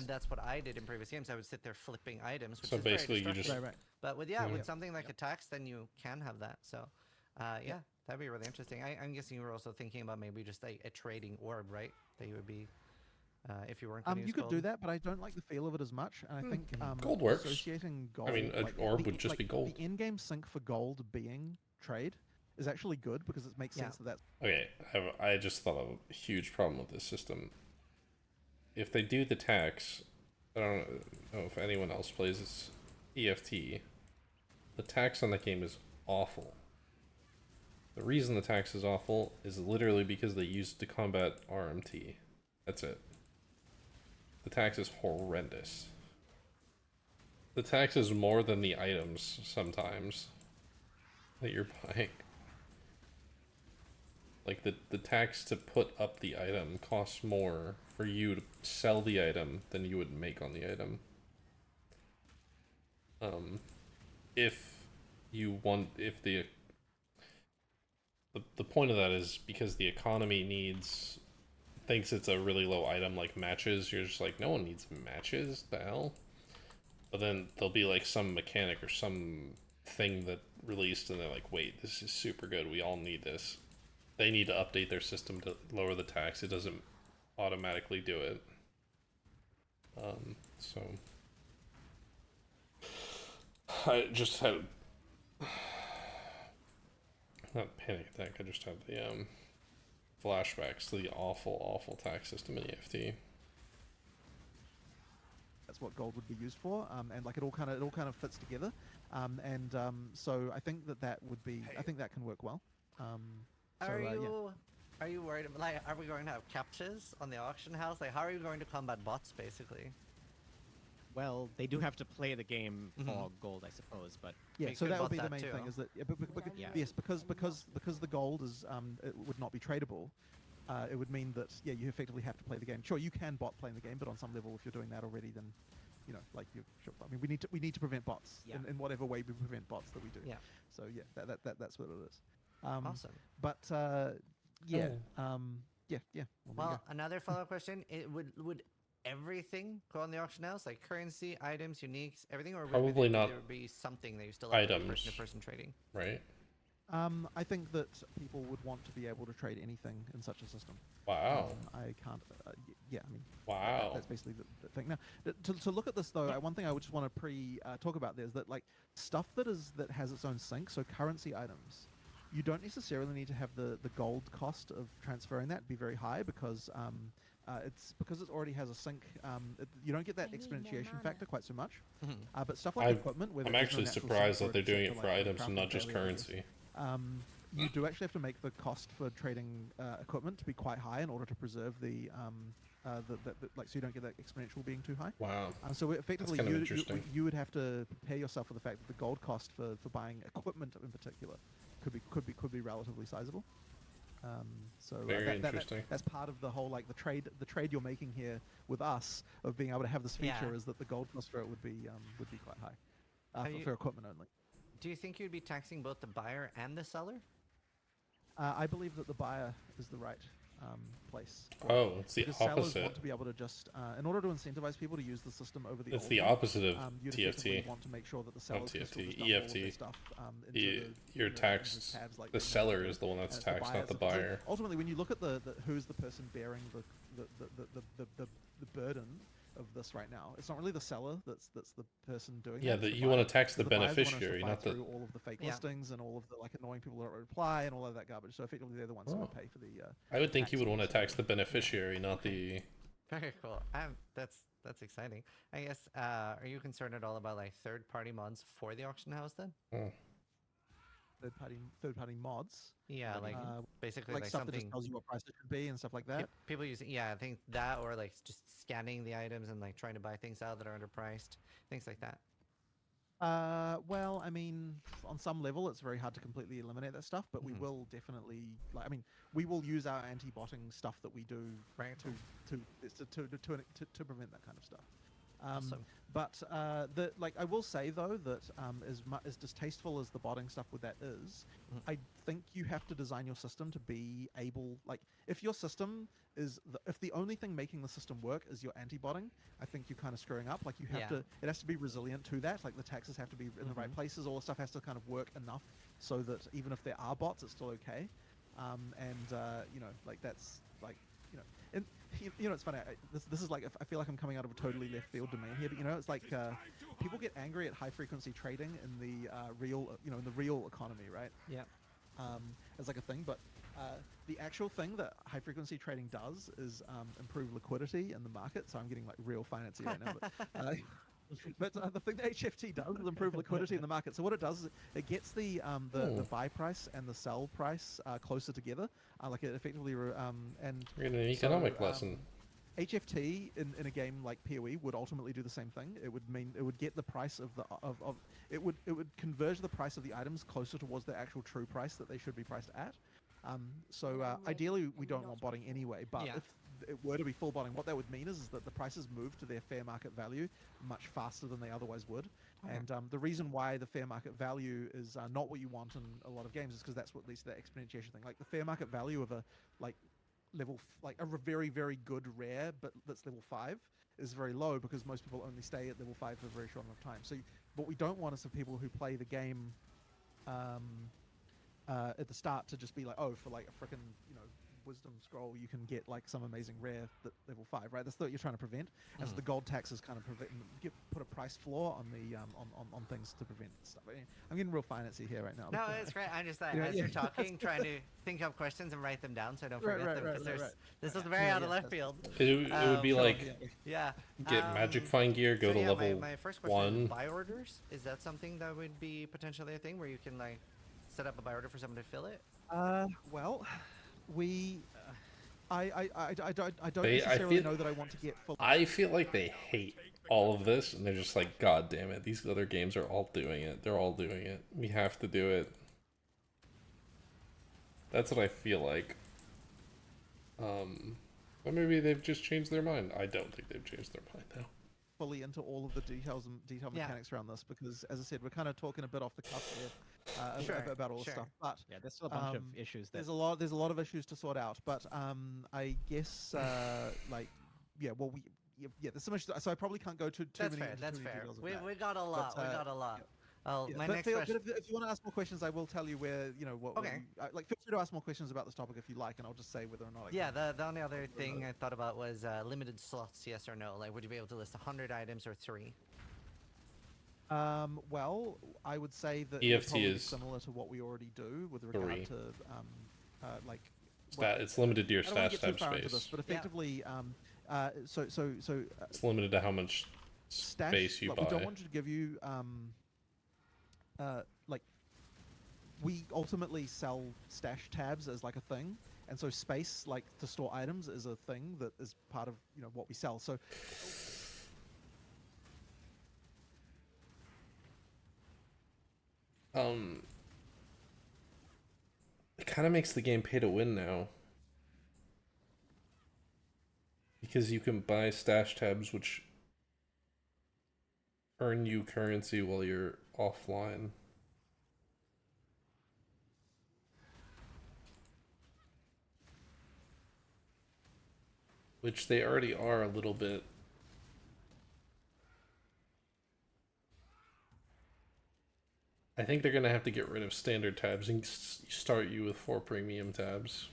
that's what I did in previous games. I would sit there flipping items, which so is basically very you just But with something like a tax, then you can have that. So, that'd be really interesting. I'm guessing you were also thinking about maybe just a trading orb, right? That you would be, if you weren't. You could do that, but I don't like the feel of it as much. And I think gold works. Associating gold. I mean, an orb would just be gold. The in-game sync for gold being trade is actually good because it makes sense that that's. Okay, I just thought of a huge problem with this system. If they do the tax, I don't know if anyone else plays this EFT. The tax on that game is awful. The reason the tax is awful is literally because they used to combat RMT. That's it. The tax is horrendous. The tax is more than the items sometimes that you're buying. Like the tax to put up the item costs more for you to sell the item than you would make on the item. The point of that is because the economy thinks it's a really low item like matches. You're just like, no one needs matches, the hell? But then there'll be like some mechanic or some thing that released and they're like, wait, this is super good, we all need this. They need to update their system to lower the tax. It doesn't automatically do it. So I just had not panic attack. I just had the flashbacks to the awful tax system in EFT. That's what gold would be used for, and like it all kind of fits together, so I think that would be. I think that can work well. Are you worried about, like, are we going to have captures on the auction house? Like, how are you going to combat bots, basically? Well, they do have to play the game for gold, I suppose, but... Yeah, so that would be the main thing, is that... Yes, because the gold is, it would not be tradable, it would mean that, you effectively have to play the game. Sure, you can bot playing the game, but on some level, if you're doing that already, then, like, I mean, we need to prevent bots in whatever way we prevent bots that we do. Yeah. So, that's what it is. Awesome. But, Well, another follow-up question: would everything go on the auction house, like currency, items, uniques, everything, or would there be something that you still have person-to-person trading? Right. I think that people would want to be able to trade anything in such a system. Wow. I can't. I mean. Wow. That's basically the thing. Now, to look at this though, one thing I would just want to talk about there is that like stuff that has its own sync. So currency items. You don't necessarily need to have the gold cost of transferring that be very high because it already has a sync. You don't get that exponentiation factor quite so much. But stuff like equipment, I'm actually surprised that they're doing it for items and not just currency. you do actually have to make the cost for trading equipment to be quite high in order to preserve the like, so you don't get that exponential being too high. Wow. So effectively, That's kind of interesting. you would have to prepare yourself for the fact that the gold cost for buying equipment in particular could be relatively sizable. Very interesting. That's part of the whole, like, the trade you're making here with us of being able to have this feature is that the gold cost for it would be quite high for equipment only. Do you think you'd be taxing both the buyer and the seller? I believe that the buyer is the right place. Oh, it's the because sellers opposite. want to be able to just, in order to incentivize people to use the system over the It's old the one, opposite of you'd TFT. effectively want to make sure that the sellers can still just dump all of their EFT. stuff You're taxed. tabs like The this. seller is the one that's And it's the taxed, not the So buyer. ultimately, when you look at the who's the person bearing the burden of this right now, it's not really the seller that's the person doing Yeah, that. you want to tax the buyer's the one who has to beneficiary, fight not the. through all of the fake listings and all of the, like, annoying people that don't reply and all of that garbage. So effectively, they're the ones who would pay for the. I would think you would taxes. want to tax the beneficiary, not the. Very cool. That's exciting. I guess. Are you concerned at all about like third-party mods for the auction house then? Third-party mods. Yeah, like basically like like stuff that something. just tells you what price it should be and stuff like that. People using, I think that, or like just scanning the items and like trying to buy things out that are underpriced, things like that. Well, I mean, on some level, it's very hard to completely eliminate that stuff, but we will definitely, like, I mean, we will use our anti-botting stuff that we do to prevent that kind of stuff. Awesome. But I will say though that as distasteful as the botting stuff with that is, I think you have to design your system to be able, like, if your system is if the only thing making the system work is your anti-botting, I think you're kind of screwing up. Like, you have to, it has to be resilient to that. Like, the taxes have to be in the right places. All the stuff has to kind of work enough so that even if there are bots, it's still okay. You know, like, that's like, you know, and you know, it's funny. This is like, I feel like I'm coming out of a totally left field domain here, but you know, it's like people get angry at high frequency trading in the real, you know, in the real economy, right? Yeah. As like a thing, but the actual thing that high frequency trading does is improve liquidity in the market. So I'm getting like real financy right now, but the thing that HFT does is improve liquidity in the market. So what it does is it gets the buy price and the sell price closer together. Like, it effectively and We're in an economic lesson. HFT in a game like PoE would ultimately do the same thing. It would mean it would get the price of the it would converge the price of the items closer towards the actual true price that they should be priced at. Ideally, we don't want botting anyway, but if it were to be full botting, what that would mean is that the prices move to their fair market value much faster than they otherwise would. And the reason why the fair market value is not what you want in a lot of games is because that's what leads to that exponentiation thing. Like, the fair market value of a like a very, very good rare, but that's level 5, is very low because most people only stay at level 5 for a very short amount of time. So what we don't want is for people who play the game at the start to just be like, oh, for like a frickin', you know, wisdom scroll, you can get like some amazing rare that level 5, right? That's what you're trying to prevent. And so the gold taxes kind of put a price floor on the on things to prevent stuff. I mean, I'm getting real financy here right now. No, it's great. I'm just like, as you're talking, trying to think of questions and write them down so I don't forget them. Because this is very out of left field. It would be like get magic find gear, go to level my first question 1. is buy orders. Is that something that would be potentially a thing where you can like set up a buy order for someone to fill it? Well, I don't necessarily know that I want to get full. I feel like they hate all of this, and they're just like, God damn it, these other games are all doing it. They're all doing it. We have to do it. That's what I feel like. But maybe they've just changed their mind. I don't think they've changed their mind now. Fully into all of the detailed mechanics around this, because, as I said, we're kind of talking a bit off the cuff here about all this stuff. But there's still a bunch of issues. There's a lot of issues to sort out. But I guess there's so much. So I probably can't go too many. That's fair. Details of We got a lot. We got a lot. My but next question. But if you want to ask more questions, I will tell you where, you know, what. Okay. Like, feel free to ask more questions about this topic if you like, and I'll just say whether or not. The only other thing I thought about was limited slots, yes or no. Like, would you be able to list 100 items or 3? Well, I would say that EFT is similar to what we already do with regard 3. to It's limited to your I don't wanna stash get too tab far into space. this, but effectively, It's limited to how much space you buy. We don't want you to give you we ultimately sell stash tabs as like a thing, and so space like to store items is a thing that is part of what we sell. So it kind of makes the game pay to win now, because you can buy stash tabs which earn you currency while you're offline. Which they already are a little bit. I think they're gonna have to get rid of standard tabs and start you with 4 premium tabs.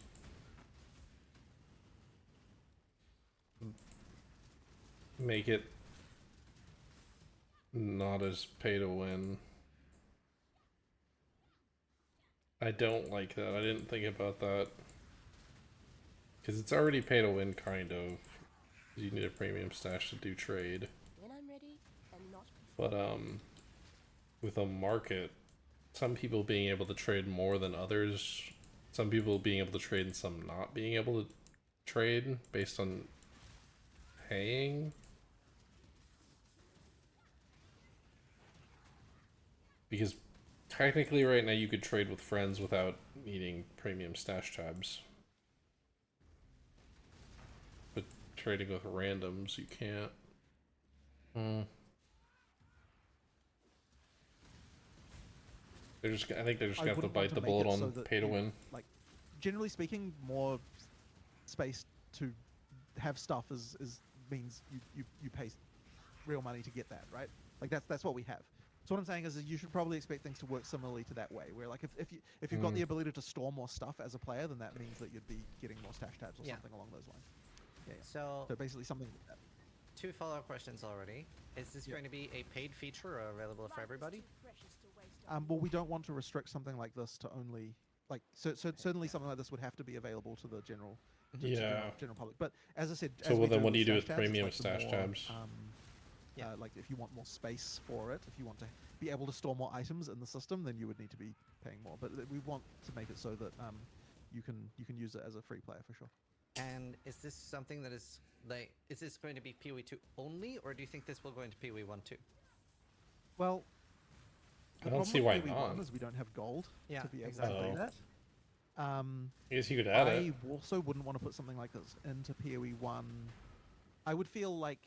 Make it not as pay to win. I don't like that. I didn't think about that. Because it's already pay to win, kind of. You need a premium stash to do trade. When I'm ready and not But, with a market, some people being able to trade more than others, some people being able to trade and some not being able to trade based on paying. Because technically right now you could trade with friends without needing premium stash tabs. But trading with randoms, you can't. I think they're just gonna have to bite the bullet on pay to win. Like, generally speaking, more space to have stuff means you pay real money to get that, right? Like that's what we have. So what I'm saying is you should probably expect things to work similarly to that way, where like if you've got the ability to store more stuff as a player, then that means that you'd be getting more stash tabs or something along those lines. Yeah. So basically something like that. 2 follow-up questions already. Is this going to be a paid feature or available for everybody? Well, we don't want to restrict something like this to only certainly something like this would have to be available to the general public. But as I said, so then what do you do with premium stash tabs? Like if you want more space for it, if you want to be able to store more items in the system, then you would need to be paying more. But we want to make it so that you can use it as a free player for sure. And is this something that is like, is this going to be PoE2 only, or do you think this will go into PoE1 too? Well, I don't see why not. Is we don't have gold to be able exactly. to do that. I guess you could add it. I also wouldn't want to put something like this into PoE1. I would feel like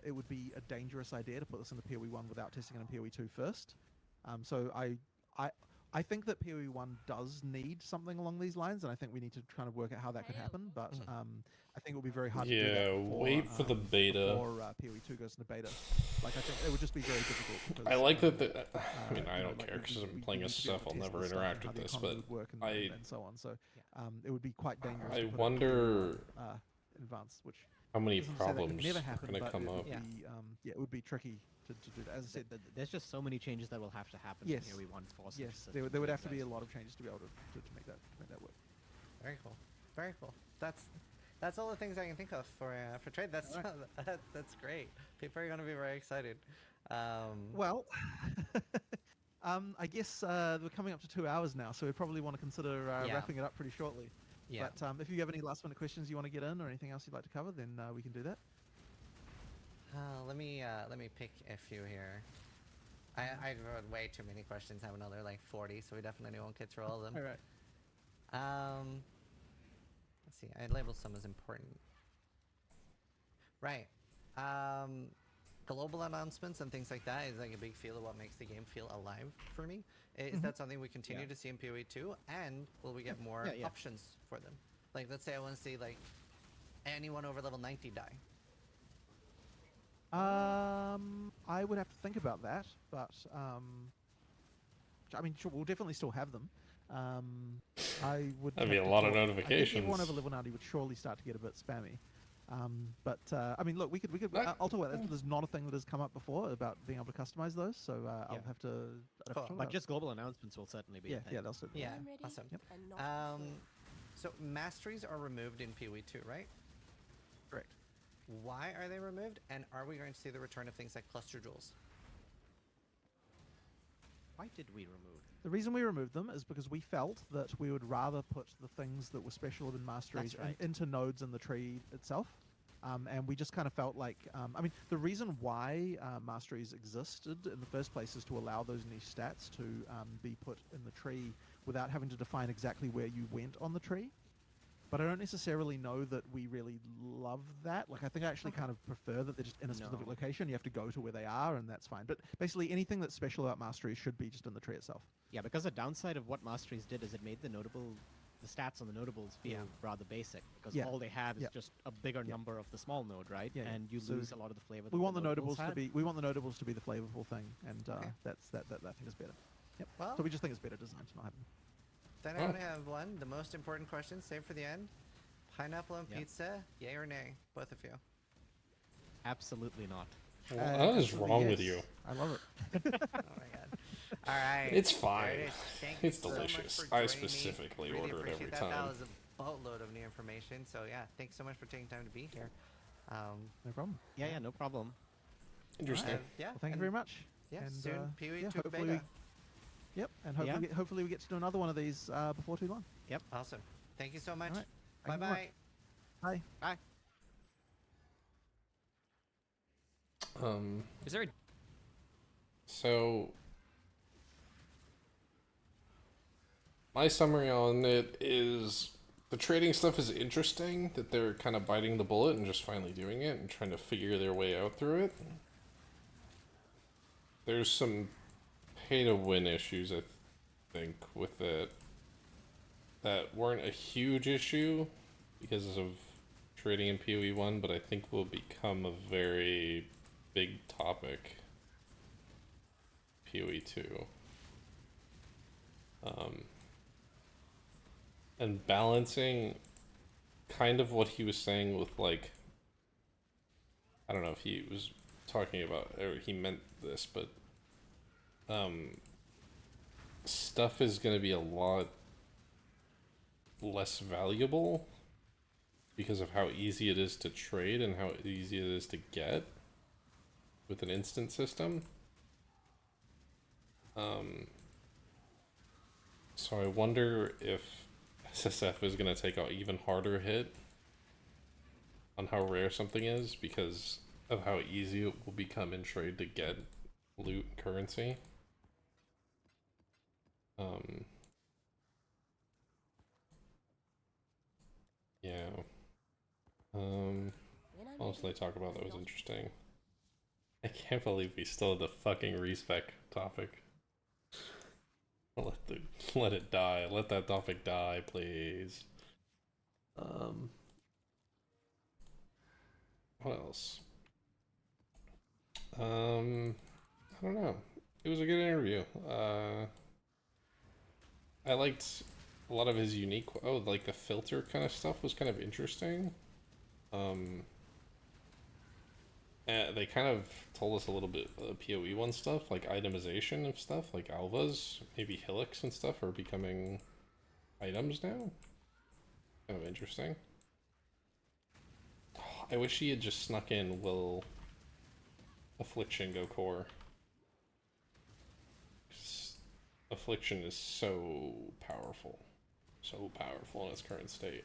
it would be a dangerous idea to put this into PoE1 without testing it in PoE2 first. So I think that PoE1 does need something along these lines, and I think we need to kind of work out how that could happen. But I think it will be very hard to do that before, wait for the beta. Before PoE2 goes into beta. Like, I think it would just be very difficult. Because, I like that. I mean, I don't care because I'm playing SF. I'll never interact with this, but and so on. So it would be quite dangerous. I to put wonder in advance, which how many doesn't say problems never are happen, going to but come up. it would be tricky to do that. As I said, there's just so many changes that will have to happen. Yes. Here we want force. Yes, there would have to be a lot of changes to be able to make that work. Very cool. Very cool. That's all the things I can think of for trade. That's that's great. People are going to be very excited. Well, I guess we're coming up to 2 hours now, so we probably want to consider wrapping it up pretty shortly. Yeah. But if you have any last minute questions you want to get in or anything else you'd like to cover, then we can do that. Let me pick a few here. I wrote way too many questions. I have another like 40, so we definitely won't get through all of them. All right. Let's see. I labeled some as important. Right. Global announcements and things like that is like a big feel of what makes the game feel alive for me. Is that something we continue to see in PoE2, and will we get more options for them? Like, let's say I want to see like anyone over level 90 die. I would have to think about that, but I mean, sure, we'll definitely still have them. I would. That'd be a lot of notifications. Everyone over level 90 would surely start to get a bit spammy. But I mean, look, we could. I'll talk about that. There's not a thing that has come up before about being able to customize those, so I'll have to. But just global announcements will certainly be. Yeah, they'll certainly. Yeah, awesome. Yep. So masteries are removed in PoE2, right? Correct. Why are they removed, and are we going to see the return of things like cluster jewels? Why did we remove? The reason we removed them is because we felt that we would rather put the things that were specialer than masteries into nodes in the tree itself. And we just kind of felt like, I mean, the reason why masteries existed in the first place is to allow those niche stats to be put in the tree without having to define exactly where you went on the tree. But I don't necessarily know that we really love that. Like, I think I actually kind of prefer that they're just in a specific location. You have to go to where they are, and that's fine. But basically, anything that's special about masteries should be just in the tree itself. Yeah, because the downside of what masteries did is it made the stats on the notables feel rather basic, because all they have is just a bigger number of the small node, right? Yeah, and you lose a lot of the flavor. We want the notables to be the flavorful thing, and that thing is better. Yep. Well, so we just think it's better designed to not have them. Then I only have one, the most important question, save for the end. Pineapple on pizza, yay or nay? Both of you. Absolutely not. What is wrong with you? I love it. Oh my god. All right. It's fine. It's delicious. I specifically order it every time. That was a boatload of new information. So yeah, thanks so much for taking time to be here. No problem. Yeah, no problem. Interesting. Yeah. Well, thank you very much. Yeah, and, soon PoE2 hopefully beta. Yep, and hopefully we get to do another one of these before too long. Yep. Awesome. Thank you so much. Right. Bye-bye. Bye. Bye. Is there a... So my summary on it is the trading stuff is interesting, that they're kind of biting the bullet and just finally doing it and trying to figure their way out through it. There's some pay to win issues, I think, with it that weren't a huge issue because of trading in PoE1, but I think will become a very big topic PoE2. And balancing kind of what he was saying with, like, I don't know if he was talking about, or he meant this, but stuff is going to be a lot less valuable because of how easy it is to trade and how easy it is to get with an instant system. So I wonder if SSF is going to take an even harder hit on how rare something is because of how easy it will become in trade to get loot and currency. Yeah. What else did I talk about that was interesting? I can't believe we still had the fucking respec topic. Let it die. Let that topic die, please. What else? I don't know. It was a good interview. I liked a lot of his unique... Oh, like the filter kind of stuff was kind of interesting. They kind of told us a little bit of PoE1 stuff, like itemization of stuff, like alvas, maybe hillocks and stuff are becoming items now. Kind of interesting. I wish he had just snuck in will Affliction go core. Affliction is so powerful in its current state.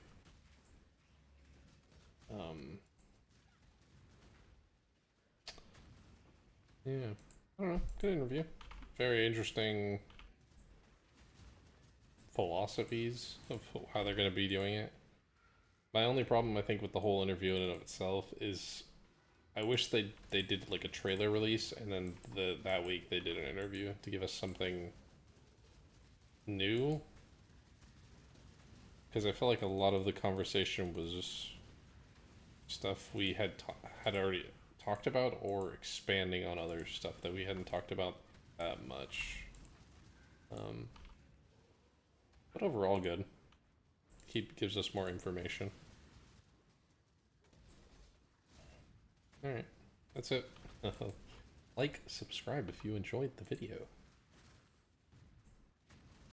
Yeah, I don't know. Good interview. Very interesting philosophies of how they're going to be doing it. My only problem, I think, with the whole interview in and of itself is I wish they did like a trailer release and then that week they did an interview to give us something new. Because I feel like a lot of the conversation was just stuff we had already talked about or expanding on other stuff that we hadn't talked about that much. But overall good. Gives us more information. Alright, that's it. Like, subscribe if you enjoyed the video.